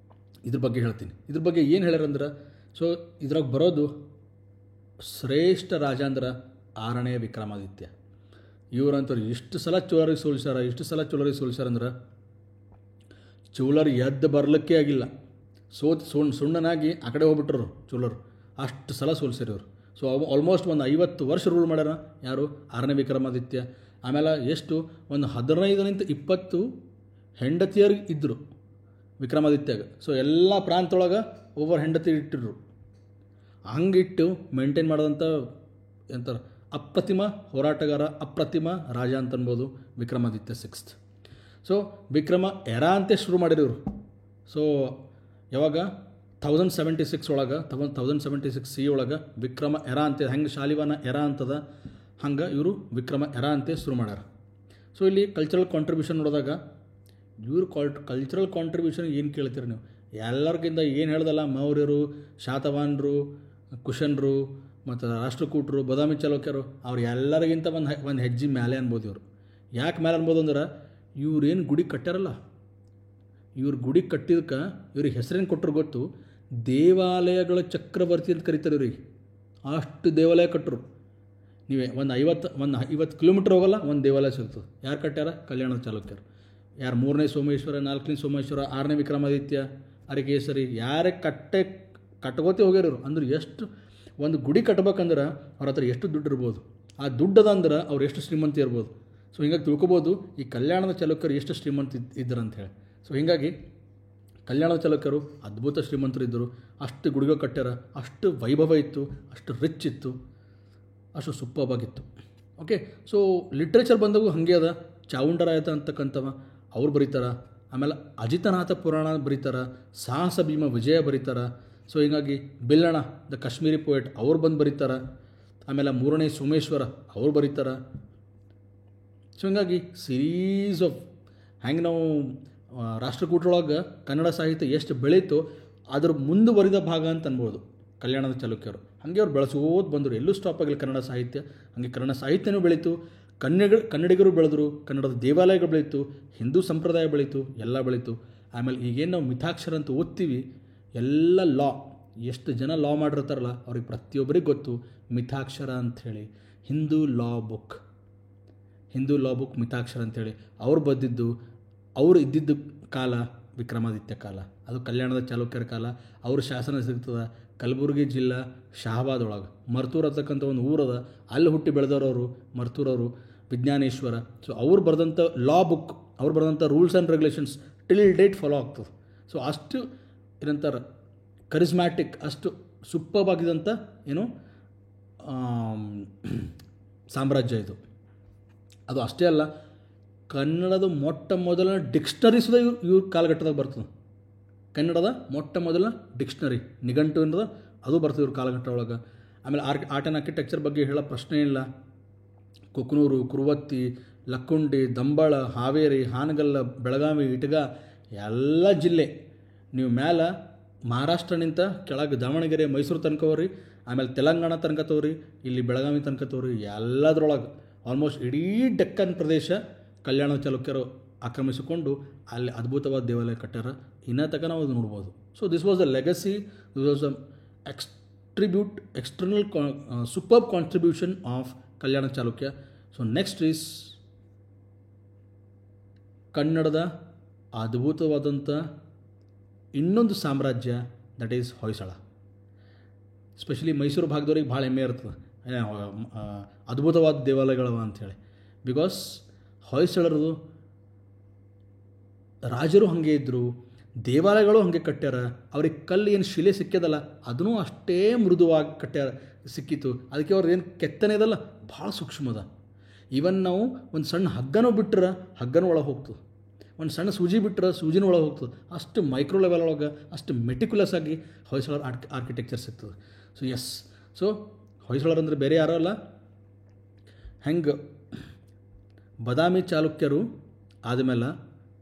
ಇದ್ರ ಬಗ್ಗೆ ಹೇಳ್ತೀನಿ. ಇದ್ರ ಬಗ್ಗೆ ಏನು ಹೇಳ್ಯಾರಂದ್ರೆ, ಸೊ ಇದ್ರಾಗ ಬರೋದು ಶ್ರೇಷ್ಠ ರಾಜ ಅಂದ್ರೆ 6ನೇ ವಿಕ್ರಮಾದಿತ್ಯ. ಇವ್ರಂತವ್ರು ಇಷ್ಟು ಸಲ ಚೋಳರಿಗೆ ಸೋಲಿಸ್ಯಾರಂದ್ರೆ ಚೋಳರು ಎದ್ದು ಬರಲಿಕ್ಕೆ ಆಗಿಲ್ಲ. ಸುಣ್ಣನಾಗಿ ಆ ಕಡೆ ಹೋಗ್ಬಿಟ್ರು ಚೋಳರು. ಅಷ್ಟು ಸಲ ಸೋಲ್ಸ್ಯಾರ ಇವರು. ಸೊ ಆಲ್ಮೋಸ್ಟ್ ಒಂದು 50 ವರ್ಷ ರೂಲ್ ಮಾಡ್ಯಾರ ಯಾರು, 6ನೇ ವಿಕ್ರಮಾದಿತ್ಯ. ಆಮೇಲೆ ಎಷ್ಟು ಒಂದು 15-20 ಹೆಂಡತಿಯರಿಗೆ ಇದ್ದರು ವಿಕ್ರಮಾದಿತ್ಯಾಗ. ಸೊ ಎಲ್ಲ ಪ್ರಾಂತೊಳಗೆ ಓವರ್ ಹೆಂಡತಿ ಇಟ್ಟಿರು. ಹಂಗಿಟ್ಟು ಮೇಂಟೈನ್ ಮಾಡೋದಂಥ ಎಂತಾರೆ ಅಪ್ರತಿಮ ಹೋರಾಟಗಾರ, ಅಪ್ರತಿಮ ರಾಜ ಅಂತ ಅನ್ಬೋದು Vikramaditya 6th. So Vikrama era ಅಂತ ಶುರು ಮಾಡಿರೋರು. ಸೊ ಯಾವಾಗ 1076 ಒಳಗೆ 1076 CE ಒಳಗೆ ವಿಕ್ರಮ ಎರಾ ಅಂತ, ಹೆಂಗೆ ಶಾಲಿವಾನ ಎರಾ ಅಂತದ ಹಂಗೆ ಇವರು ವಿಕ್ರಮ ಎರಾ ಅಂತ ಶುರು ಮಾಡ್ಯಾರ. ಸೊ ಇಲ್ಲಿ ಕಲ್ಚರಲ್ ಕಾಂಟ್ರಿಬ್ಯೂಷನ್ ನೋಡಿದಾಗ ಇವ್ರು ಕಲ್ಚರಲ್ ಕಾಂಟ್ರಿಬ್ಯೂಷನ್ ಏನು ಕೇಳ್ತೀರಿ ನೀವು? ಎಲ್ಲರಿಗಿಂತ ಏನು ಹೇಳ್ದಲ್ಲ, ಮೌರ್ಯರು, ಶಾತವಾಹನರು, ಕುಶನರು ಮತ್ತು ರಾಷ್ಟ್ರಕೂಟರು, ಬಾದಾಮಿ ಚಾಲುಕ್ಯರು, ಅವ್ರು ಎಲ್ಲರಿಗಿಂತ ಒಂದು ಹೆಜ್ಜೆ ಮೇಲೆ ಅನ್ಬೋದು ಇವರು. ಯಾಕೆ ಮೇಲೆ ಅನ್ಬೋದು ಅಂದ್ರೆ, ಇವ್ರೇನು ಗುಡಿ ಕಟ್ಟ್ಯಾರಲ್ಲ, ಇವ್ರು ಗುಡಿ ಕಟ್ಟಿದಕ್ಕೆ ಇವ್ರಿಗೆ ಹೆಸರೇನು ಕೊಟ್ಟರು ಗೊತ್ತು? ದೇವಾಲಯಗಳ ಚಕ್ರವರ್ತಿ ಅಂತ ಕರೀತಾರೆ ಇವ್ರಿಗೆ. ಅಷ್ಟು ದೇವಾಲಯ ಕಟ್ಟರು. ನೀವೇ ಒಂದು 50 ಕಿಲೋಮೀಟ್ರ್ ಹೋಗಲ್ಲ, ಒಂದು ದೇವಾಲಯ ಸಿಗ್ತದೆ. ಯಾರು ಕಟ್ಟ್ಯಾರ? ಕಲ್ಯಾಣದ ಚಾಲುಕ್ಯರು. ಯಾರು 3ನೇ ಸೋಮೇಶ್ವರ, 4ನೇ ಸೋಮೇಶ್ವರ, 6ನೇ ವಿಕ್ರಮಾದಿತ್ಯ, ಅರಿಕೇಸರಿ, ಯಾರೇ ಕಟ್ಕೋತಿ ಹೋಗ್ಯಾರರು. ಅಂದ್ರೆ ಎಷ್ಟು ಒಂದು ಗುಡಿ ಕಟ್ಬೇಕಂದ್ರೆ ಅವ್ರ ಹತ್ರ ಎಷ್ಟು ದುಡ್ಡು ಇರ್ಬೋದು, ಆ ದುಡ್ಡದ ಅಂದ್ರೆ ಅವ್ರು ಎಷ್ಟು ಶ್ರೀಮಂತ ಇರ್ಬೋದು. ಸೊ ಹಿಂಗಾಗಿ ತಿಳ್ಕೊಬೋದು ಈ ಕಲ್ಯಾಣದ ಚಾಲುಕ್ಯರು ಎಷ್ಟು ಶ್ರೀಮಂತ ಇದ್ದರು ಅಂತ ಹೇಳಿ. ಸೊ ಹೀಗಾಗಿ ಕಲ್ಯಾಣದ ಚಾಲುಕ್ಯರು ಅದ್ಭುತ ಶ್ರೀಮಂತರು ಇದ್ದರು, ಅಷ್ಟು ಗುಡಿಗಳು ಕಟ್ಟ್ಯಾರ, ಅಷ್ಟು ವೈಭವ ಇತ್ತು, ಅಷ್ಟು ರಿಚ್ ಇತ್ತು, ಅಷ್ಟು ಸೂಪರ್ಬಾಗಿತ್ತು. ಓಕೆ, ಸೊ ಲಿಟ್ರೇಚರ್ ಬಂದವು ಹಾಗೆ ಅದ. ಚಾವುಂಡರಾಯತ ಅಂತಕ್ಕಂಥವ ಅವ್ರು ಬರೀತಾರ, ಆಮೇಲೆ ಅಜಿತನಾಥ ಪುರಾಣ ಬರೀತಾರ, ಸಾಹಸ ಭೀಮ ವಿಜಯ ಬರೀತಾರ. ಸೊ ಹೀಗಾಗಿ ಬಿಲ್ಲಣ ದ ಕಾಶ್ಮೀರಿ ಪೋಯೆಟ್ ಅವ್ರು ಬಂದು ಬರೀತಾರ, ಆಮೇಲೆ ಮೂರನೇ ಸೋಮೇಶ್ವರ ಅವ್ರು ಬರೀತಾರ. ಸೊ ಹೀಗಾಗಿ ಸೀರೀಸ್ ಆಫ್ ಹ್ಯಾಂಗೆ ನಾವು ರಾಷ್ಟ್ರಕೂಟರೊಳಗೆ ಕನ್ನಡ ಸಾಹಿತ್ಯ ಎಷ್ಟು ಬೆಳೀತು ಅದ್ರ ಮುಂದುವರಿದ ಭಾಗ ಅಂತ ಅನ್ಬೋದು ಕಲ್ಯಾಣದ ಚಾಲುಕ್ಯರು. ಹಾಗೆ ಅವ್ರು ಬೆಳೆಸೋದು ಬಂದರು, ಎಲ್ಲೂ ಸ್ಟಾಪ್ ಆಗಿಲ್ಲ ಕನ್ನಡ ಸಾಹಿತ್ಯ. ಹಾಗೆ ಕನ್ನಡ ಸಾಹಿತ್ಯನೂ ಬೆಳೀತು, ಕನ್ನಡಿಗರು ಬೆಳೆದ್ರು, ಕನ್ನಡದ ದೇವಾಲಯಗಳು ಬೆಳೀತು, ಹಿಂದೂ ಸಂಪ್ರದಾಯ ಬೆಳೀತು, ಎಲ್ಲ ಬೆಳೀತು. ಆಮೇಲೆ ಈಗೇನು ನಾವು ಮಿತಾಕ್ಷರ ಅಂತ ಓದ್ತೀವಿ, ಎಲ್ಲ ಲಾ, ಎಷ್ಟು ಜನ ಲಾ ಮಾಡಿರ್ತಾರಲ್ಲ ಅವ್ರಿಗೆ ಪ್ರತಿಯೊಬ್ಬರಿಗೆ ಗೊತ್ತು ಮಿತಾಕ್ಷರ ಅಂಥೇಳಿ. ಹಿಂದೂ ಲಾ ಬುಕ್ ಮಿತಾಕ್ಷರ ಅಂಥೇಳಿ ಅವ್ರು ಬರೆದಿದ್ದು. ಅವರು ಇದ್ದಿದ್ದು ಕಾಲ ವಿಕ್ರಮಾದಿತ್ಯ ಕಾಲ, ಅದು ಕಲ್ಯಾಣದ ಚಾಲುಕ್ಯರ ಕಾಲ. ಅವ್ರ ಶಾಸನ ಸಿಗ್ತದೆ ಕಲಬುರಗಿ ಜಿಲ್ಲಾ ಶಹಾಬಾದ್ ಒಳಗೆ. ಮರ್ತೂರು ಅಂತಕ್ಕಂಥ ಒಂದು ಊರದ, ಅಲ್ಲಿ ಹುಟ್ಟಿ ಬೆಳೆದವರು ಮರ್ತೂರವರು, ವಿಜ್ಞಾನೇಶ್ವರ. ಸೊ ಅವ್ರು ಬರೆದಂಥ ಲಾ ಬುಕ್, ಅವ್ರು ಬರೆದಂಥ rules and regulations till date follow ಆಗ್ತದೆ. ಸೊ ಅಷ್ಟು ಏನಂತಾರೆ ಕರಿಸ್ಮ್ಯಾಟಿಕ್, ಅಷ್ಟು ಸೂಪರ್ಬಾಗಿದ್ದಂಥ ಏನು ಸಾಮ್ರಾಜ್ಯ ಇದು. ಅದು ಅಷ್ಟೇ ಅಲ್ಲ, ಕನ್ನಡದ ಮೊಟ್ಟ ಮೊದಲ ಡಿಕ್ಷನರಿ ಸುದ ಇವ್ರ ಕಾಲಘಟ್ಟದಾಗ ಬರ್ತದೆ. ಕನ್ನಡದ ಮೊಟ್ಟ ಮೊದಲ ಡಿಕ್ಷನರಿ, ನಿಘಂಟು ಅನ್ನೋದು ಅದು ಬರ್ತದೆ ಇವ್ರ ಕಾಲಘಟ್ಟ ಒಳಗೆ. ಆಮೇಲೆ ಆರ್ಟ್ ಆ್ಯಂಡ್ ಆರ್ಕಿಟೆಕ್ಚರ್ ಬಗ್ಗೆ ಹೇಳೋ ಪ್ರಶ್ನೆ ಇಲ್ಲ. ಕುಕ್ನೂರು, ಕುರುವತ್ತಿ, ಲಕ್ಕುಂಡಿ, ದಂಬಾಳ, ಹಾವೇರಿ, ಹಾನಗಲ್ಲ, ಬೆಳಗಾವಿ, ಇಟಗ ಎಲ್ಲ ಜಿಲ್ಲೆ ನೀವು ಮ್ಯಾಲೆ ಮಹಾರಾಷ್ಟ್ರನಿಂದ ಕೆಳಗೆ ದಾವಣಗೆರೆ, ಮೈಸೂರು ತನಕ ಹೋಗ್ರಿ, ಆಮೇಲೆ ತೆಲಂಗಾಣ ತನಕ ತೋರಿ, ಇಲ್ಲಿ ಬೆಳಗಾವಿ ತನಕ ತೋರಿ, ಎಲ್ಲದರೊಳಗೆ ಆಲ್ಮೋಸ್ಟ್ ಇಡೀ ಡೆಕ್ಕನ್ ಪ್ರದೇಶ ಕಲ್ಯಾಣ ಚಾಲುಕ್ಯರು ಆಕ್ರಮಿಸಿಕೊಂಡು ಅಲ್ಲಿ ಅದ್ಭುತವಾದ ದೇವಾಲಯ ಕಟ್ಟಾರ. ಇನ್ನೂ ತನಕ ನಾವು ಅದು ನೋಡ್ಬೋದು. So this was the legacy, this was the external super contribution of Kalyana Chalukya. So next is ಕನ್ನಡದ ಅದ್ಭುತವಾದಂಥ ಇನ್ನೊಂದು ಸಾಮ್ರಾಜ್ಯ, that is Hoysala. Specially Mysuru ಭಾಗದವ್ರಿಗೆ ಭಾಳ ಹೆಮ್ಮೆ ಇರ್ತದೆ, ಅದ್ಭುತವಾದ ದೇವಾಲಯಗಳವ ಅಂಥೇಳಿ. ಬಿಕಾಸ್ ಹೊಯ್ಸಳರದು ರಾಜರು ಹಾಗೆ ಇದ್ದರು, ದೇವಾಲಯಗಳು ಹಾಗೆ ಕಟ್ಟ್ಯಾರ. ಅವ್ರಿಗೆ ಕಲ್ಲು ಏನು ಶಿಲೆ ಸಿಕ್ಕ್ಯದಲ್ಲ ಅದನ್ನೂ ಅಷ್ಟೇ ಮೃದುವಾಗಿ ಕಟ್ಟ್ಯಾರ, ಸಿಕ್ಕಿತ್ತು. ಅದಕ್ಕೆ ಅವ್ರದ್ದು ಏನು ಕೆತ್ತನೆ ಇದಲ್ಲ ಭಾಳ ಸೂಕ್ಷ್ಮದ. ಈವನ್ ನಾವು ಒಂದು ಸಣ್ಣ ಹಗ್ಗನೂ ಬಿಟ್ಟರೆ ಹಗ್ಗನೂ ಒಳಗೆ ಹೋಗ್ತದೆ, ಒಂದು ಸಣ್ಣ ಸೂಜಿ ಬಿಟ್ಟರೆ ಸೂಜಿನ ಒಳಗೆ ಹೋಗ್ತದೆ. ಅಷ್ಟು ಮೈಕ್ರೋ ಲೆವೆಲ್ ಒಳಗೆ ಅಷ್ಟು ಮೆಟಿಕ್ಯುಲಸ್ ಆಗಿ ಹೊಯ್ಸಳರ ಆರ್ಕಿಟೆಕ್ಚರ್ ಸಿಗ್ತದೆ. ಸೊ ಎಸ್, ಸೊ ಹೊಯ್ಸಳರಂದ್ರೆ ಬೇರೆ ಯಾರೋ ಅಲ್ಲ, ಹೆಂಗೆ ಬಾದಾಮಿ ಚಾಲುಕ್ಯರು ಆದಮೇಲೆ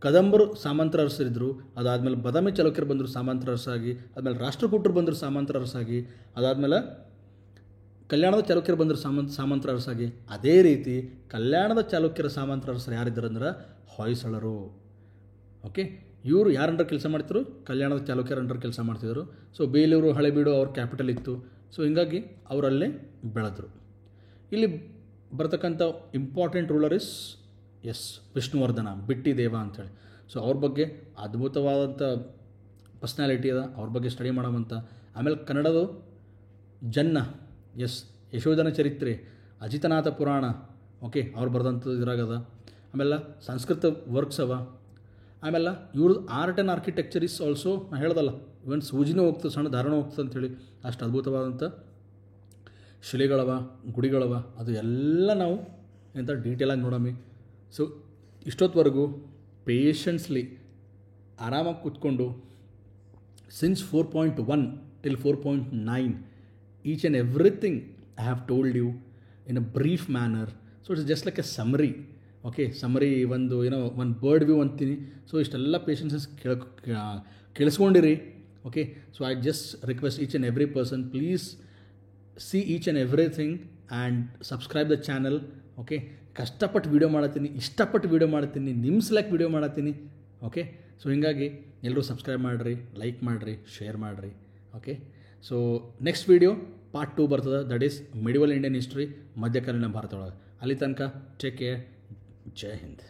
ಕದಂಬರು ಸಾಮಂತರ ಅರಸರಿದ್ದರು, ಅದಾದಮೇಲೆ ಬಾದಾಮಿ ಚಾಲುಕ್ಯರು ಬಂದರು ಸಾಮಂತರ ಅರಸಾಗಿ, ಆದಮೇಲೆ ರಾಷ್ಟ್ರಕೂಟರು ಬಂದರು ಸಾಮಂತರ ಅರಸಾಗಿ, ಅದಾದಮೇಲೆ ಕಲ್ಯಾಣದ ಚಾಲುಕ್ಯರು ಬಂದರು ಸಾಮಂತರ ಅರಸಾಗಿ. ಅದೇ ರೀತಿ ಕಲ್ಯಾಣದ ಚಾಲುಕ್ಯರ ಸಾಮಂತರ ಅರಸರು ಯಾರಿದ್ದಾರೆ ಅಂದ್ರೆ ಹೊಯ್ಸಳರು. ಓಕೆ, ಇವರು ಯಾರಂಡ್ರೆ ಕೆಲಸ ಮಾಡ್ತಿದ್ರು? ಕಲ್ಯಾಣದ ಚಾಲುಕ್ಯರ ಅಂಡರ್ ಕೆಲಸ ಮಾಡ್ತಿದ್ರು. ಸೊ ಬೇಲೂರು, ಹಳೆಬೀಡು ಅವ್ರ ಕ್ಯಾಪಿಟಲ್ ಇತ್ತು. ಸೊ ಹೀಗಾಗಿ ಅವರಲ್ಲೇ ಬೆಳೆದರು. ಇಲ್ಲಿ ಬರ್ತಕ್ಕಂಥ ಇಂಪಾರ್ಟೆಂಟ್ ರೂಲರ್ ಇಸ್ ವಿಷ್ಣುವರ್ಧನ, ಬಿಟ್ಟಿ ದೇವ ಅಂಥೇಳಿ. ಸೊ ಅವ್ರ ಬಗ್ಗೆ ಅದ್ಭುತವಾದಂಥ ಪರ್ಸ್ನಾಲಿಟಿ ಅದ, ಅವ್ರ ಬಗ್ಗೆ ಸ್ಟಡಿ ಮಾಡೋವಂಥ. ಆಮೇಲೆ ಕನ್ನಡದು ಜನ್ನ, ಯಶೋಧನ ಚರಿತ್ರೆ, ಅಜಿತನಾಥ ಪುರಾಣ, ಓಕೆ, ಅವ್ರು ಬರೆದಂಥದ್ದು ಇದ್ರಾಗದ. ಆಮೇಲೆ ಸಂಸ್ಕೃತ ವರ್ಕ್ಸ್ ಅವ. ಆಮೇಲೆ ಇವ್ರದ್ದು art and architecture is also, ನಾನು ಹೇಳ್ದಲ್ಲ, ಇವನ್ ಸೂಜಿನೂ ಹೋಗ್ತದೆ, ಸಣ್ಣ ಧಾರಣ ಹೋಗ್ತದೆ ಅಂಥೇಳಿ. ಅಷ್ಟು ಅದ್ಭುತವಾದಂಥ ಶಿಲೆಗಳವ, ಗುಡಿಗಳವ, ಅದು ಎಲ್ಲ ನಾವು ಎಂಥ ಡೀಟೇಲಾಗಿ ನೋಡಮ್ಮಿ. ಸೊ ಇಷ್ಟೊತ್ತವರೆಗೂ ಪೇಷನ್ಸ್ಲಿ ಆರಾಮಾಗಿ ಕೂತ್ಕೊಂಡು since 4.1 till 4.9 each and everything I have told you in a brief manner. So it's just like a summary. Okay, summary ಒಂದು ಒಂದು ಬರ್ಡ್ ವ್ಯೂ ಅಂತೀನಿ. ಸೊ ಇಷ್ಟೆಲ್ಲ ಪೇಷನ್ಸಸ್ ಕೇಳಿಸ್ಕೊಂಡಿರಿ. Okay, so I just request each and every person, please see each and everything and subscribe the channel. Okay, ಕಷ್ಟಪಟ್ಟು video ಮಾಡತ್ತೀನಿ, ಇಷ್ಟಪಟ್ಟು video ಮಾಡತ್ತೀನಿ, ನಿಮ್ಮ ಸಲಕ್ಕೆ ವೀಡಿಯೋ ಮಾಡತ್ತೀನಿ. ಓಕೆ, ಸೊ ಹೀಗಾಗಿ ಎಲ್ಲರೂ ಸಬ್ಸ್ಕ್ರೈಬ್ ಮಾಡಿರಿ, ಲೈಕ್ ಮಾಡಿರಿ, ಶೇರ್ ಮಾಡಿರಿ. Okay, so next video part 2 ಬರ್ತದೆ, that is medieval Indian history, ಮಧ್ಯಕಾಲೀನ ಭಾರತ ಒಳಗೆ. ಅಲ್ಲಿ ತನಕ ಟೇಕ್ ಕೇರ್. ಜೈ ಹಿಂದ್.